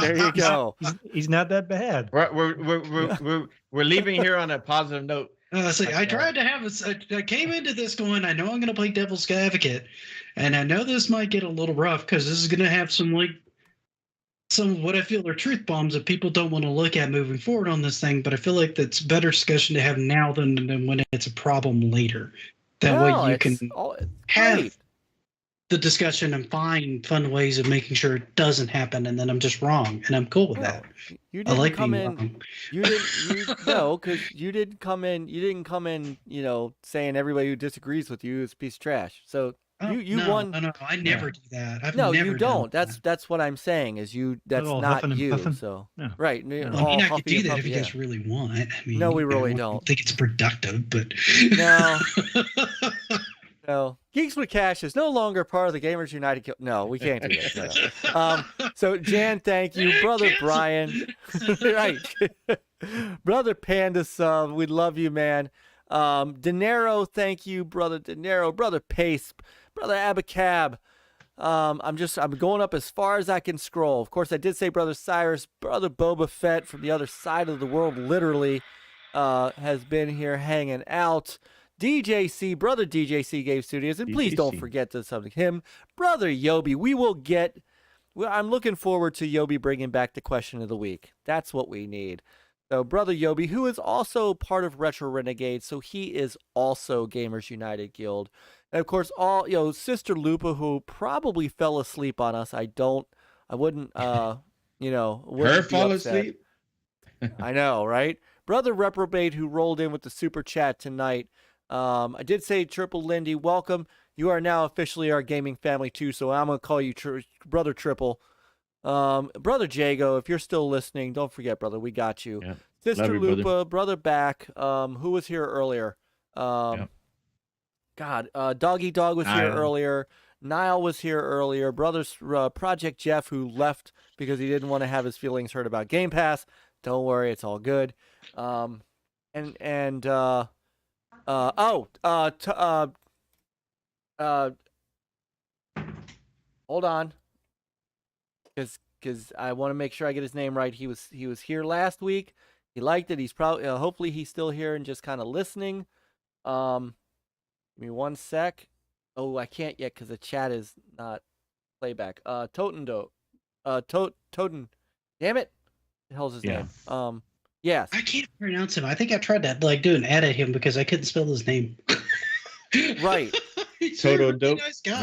There you go. He's not that bad. We're leaving here on a positive note. See, I tried to have I came into this going, I know I'm going to play Devil's Advocate, and I know this might get a little rough because this is going to have some of what I feel are truth bombs that people don't want to look at moving forward on this thing. But I feel like that's better discussion to have now than when it's a problem later. That way you can have the discussion and find fun ways of making sure it doesn't happen, and then I'm just wrong, and I'm cool with that. You I didn't like come being in. wrong. You didn't. No, because you didn't come in. You didn't come in. Saying everybody who disagrees with you is a piece of trash. So you won. No, I never do that. I've No, never you don't. done that's what I'm saying. Is you? That's all not huffing and you. puffing. So Yeah. right. I mean, all I could huffy do and that if puffy, you guys really want. I mean, No, we really I don't. think it's productive, but No. No, Geeks with Cash is no longer part of the Gamers United Guild. No, we can't do this. No. So Jan, thank you, brother Brian. Right, brother Panda sub, we love you, man. Dinero, thank you, brother Dinero, brother Pace, brother Abacab. I'm going up as far as I can scroll. Of course, I did say brother Cyrus, brother Boba Fett from the other side of the world, literally, has been here hanging out. DJC, brother DJC Game Studios, and please don't forget to sub to him, brother Yobi. I'm looking forward to Yobi bringing back the question of the week. That's what we need. So, brother Yobi, who is also part of Retro Renegade, so he is also Gamers United Guild, and of course, Sister Lupa, who probably fell asleep on us. I wouldn't, Her wouldn't fall be upset. asleep. I know, right? Brother Reprobate, who rolled in with the super chat tonight. I did say Triple Lindy, welcome. You are now officially our gaming family too, so I'm gonna call you Brother Triple. Brother Jago, if you're still listening, don't forget, brother, we got you. Yeah. Sister you, Lupa, brother Back, who was here earlier. God, Doggy Dog was here earlier. Niall was here earlier. Brothers Project Jeff, who left because he didn't want to have his feelings hurt about Game Pass. Don't worry, it's all good. Hold on, because I want to make sure I get his name right. He was here last week. He liked it. He's probably hopefully he's still here and just kind of listening. Give me one sec. Oh, I can't yet because the chat is not playback. Toten. Damn it. The hell's his name? Yes. I can't pronounce him. I think I tried to do an ad at him because I couldn't spell his name. Right. Toto Dope. Nice guy.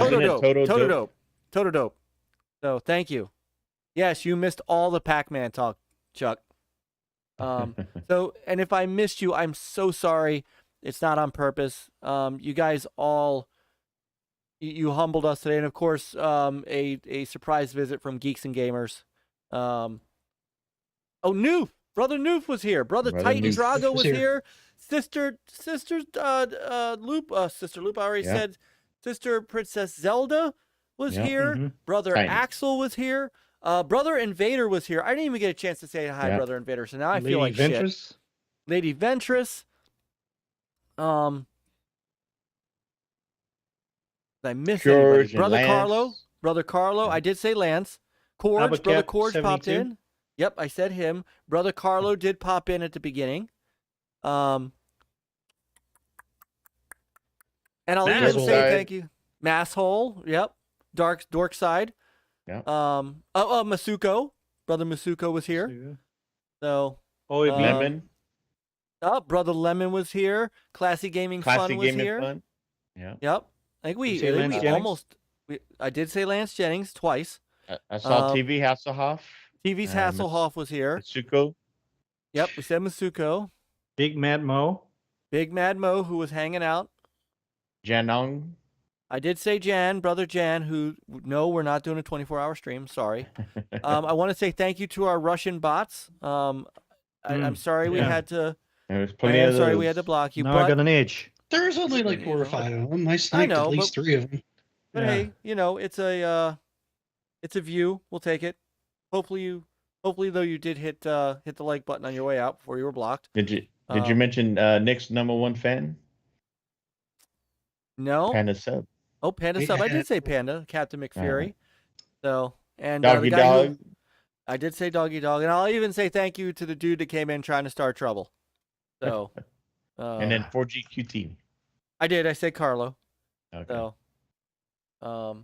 Toto Dope. So thank you. Yes, you missed all the Pac-Man talk, Chuck. So, and if I missed you, I'm so sorry. It's not on purpose. You guys all, you humbled us today, and of course, a surprise visit from Geeks and Gamers. Noof, brother Noof was here. Brother Titan Drago was here. Sister Lupa. Sister Lupa. I already said. Sister Princess Zelda was here. Mm-hmm. Brother Titan. Axel was here. Brother Invader was here. I didn't even get a chance to say hi, Brother Invader. So now I feel like shit. Lady Ventress. I missed anybody. Brother Carlo. Brother Carlo. I did say Lance. Qeorge. Brother Qeorge 72. Popped in. Yep, I said him. Brother Carlo did pop in at the beginning. And I'll even say thank you. Masshole. Yep. Dork Side. Yeah. Masuko. Brother Masuko was here. So. Lemon. Brother Lemon was here. Classy Gaming Fun was here. Fun. Yeah. Yep. I think we almost. I did say Lance Jennings twice. I saw TV Hasselhoff. TV's Hasselhoff was here. Masuko. Yep, we said Masuko. Big Mad Mo, who was hanging out. Janong. I did say Jan, brother Jan, who, no, we're not doing a 24-hour stream. Sorry. I want to say thank you to our Russian bots. I'm sorry we had to. There's plenty of those. We had to block you. Now I got an edge. There's only like 4 or 5 of them. I sniped at least 3 of them. But hey, it's a It's a view. We'll take it. Hopefully though you did hit the like button on your way out before you were blocked. Did you mention Nick's #1 fan? No. Panda sub. Oh, Panda sub. I did say Panda, Captain McFury. So and Doggy the guy dog. I did say doggy dog, and I'll even say thank you to the dude that came in trying to start trouble. So, and then 4GQT. I did. I said Carlo. Okay. So, but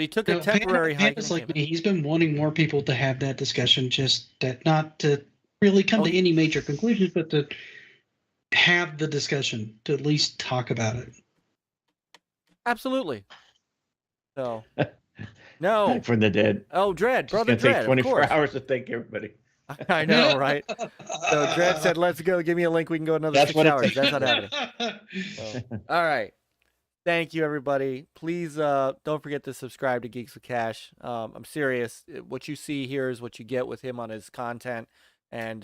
he took a temporary hike. Panda's like me. He's been wanting more people to have that discussion, just that not to really come to any major conclusions, but to have the discussion, to at least talk about it. Absolutely. So, no. Back from the dead. Oh, Dread, brother It's gonna Dread. take 24 of course. hours to thank everybody. I know, right? So Dread said, "Let's go. Give me a link. We can go another That's 6 what it hours." takes. That's not happening. So, all right. Thank you, everybody. Please don't forget to subscribe to Geeks with Cash. I'm serious. What you see here is what you get with him on his content. And,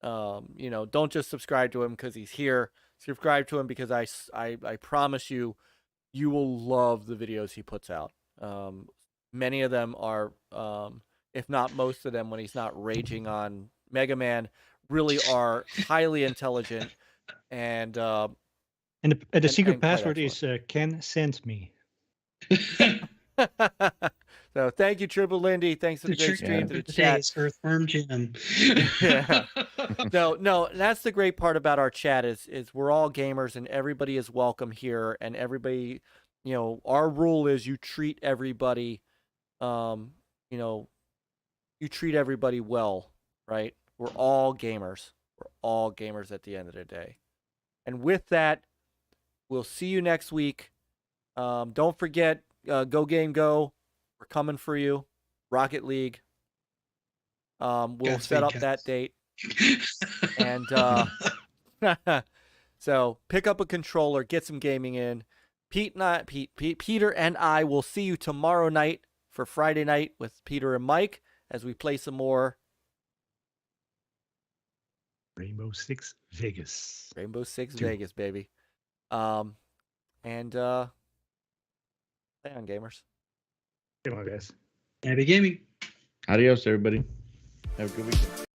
don't just subscribe to him because he's here. Subscribe to him because I promise you, you will love the videos he puts out. Many of them are, if not most of them, when he's not raging on Mega Man, really are highly intelligent and the secret and quite password is Ken sends me. So thank you, Triple Lindy. Thanks for the great stream to the chat. Earthworm Jim. Yeah. No, that's the great part about our chat is we're all gamers and everybody is welcome here, and everybody, our rule is you treat everybody, you treat everybody well, right? We're all gamers. We're all gamers at the end of the day. And with that, we'll see you next week. Don't forget, Go Game Go. We're coming for you. Rocket League. We'll set up that date. And so pick up a controller, get some gaming in. Peter and I will see you tomorrow night for Friday night with Peter and Myke as we play some more Rainbow Six Vegas. Rainbow Six Vegas, baby. And play on, gamers. Come on, guys. Happy gaming. Adios, everybody. Have a good weekend.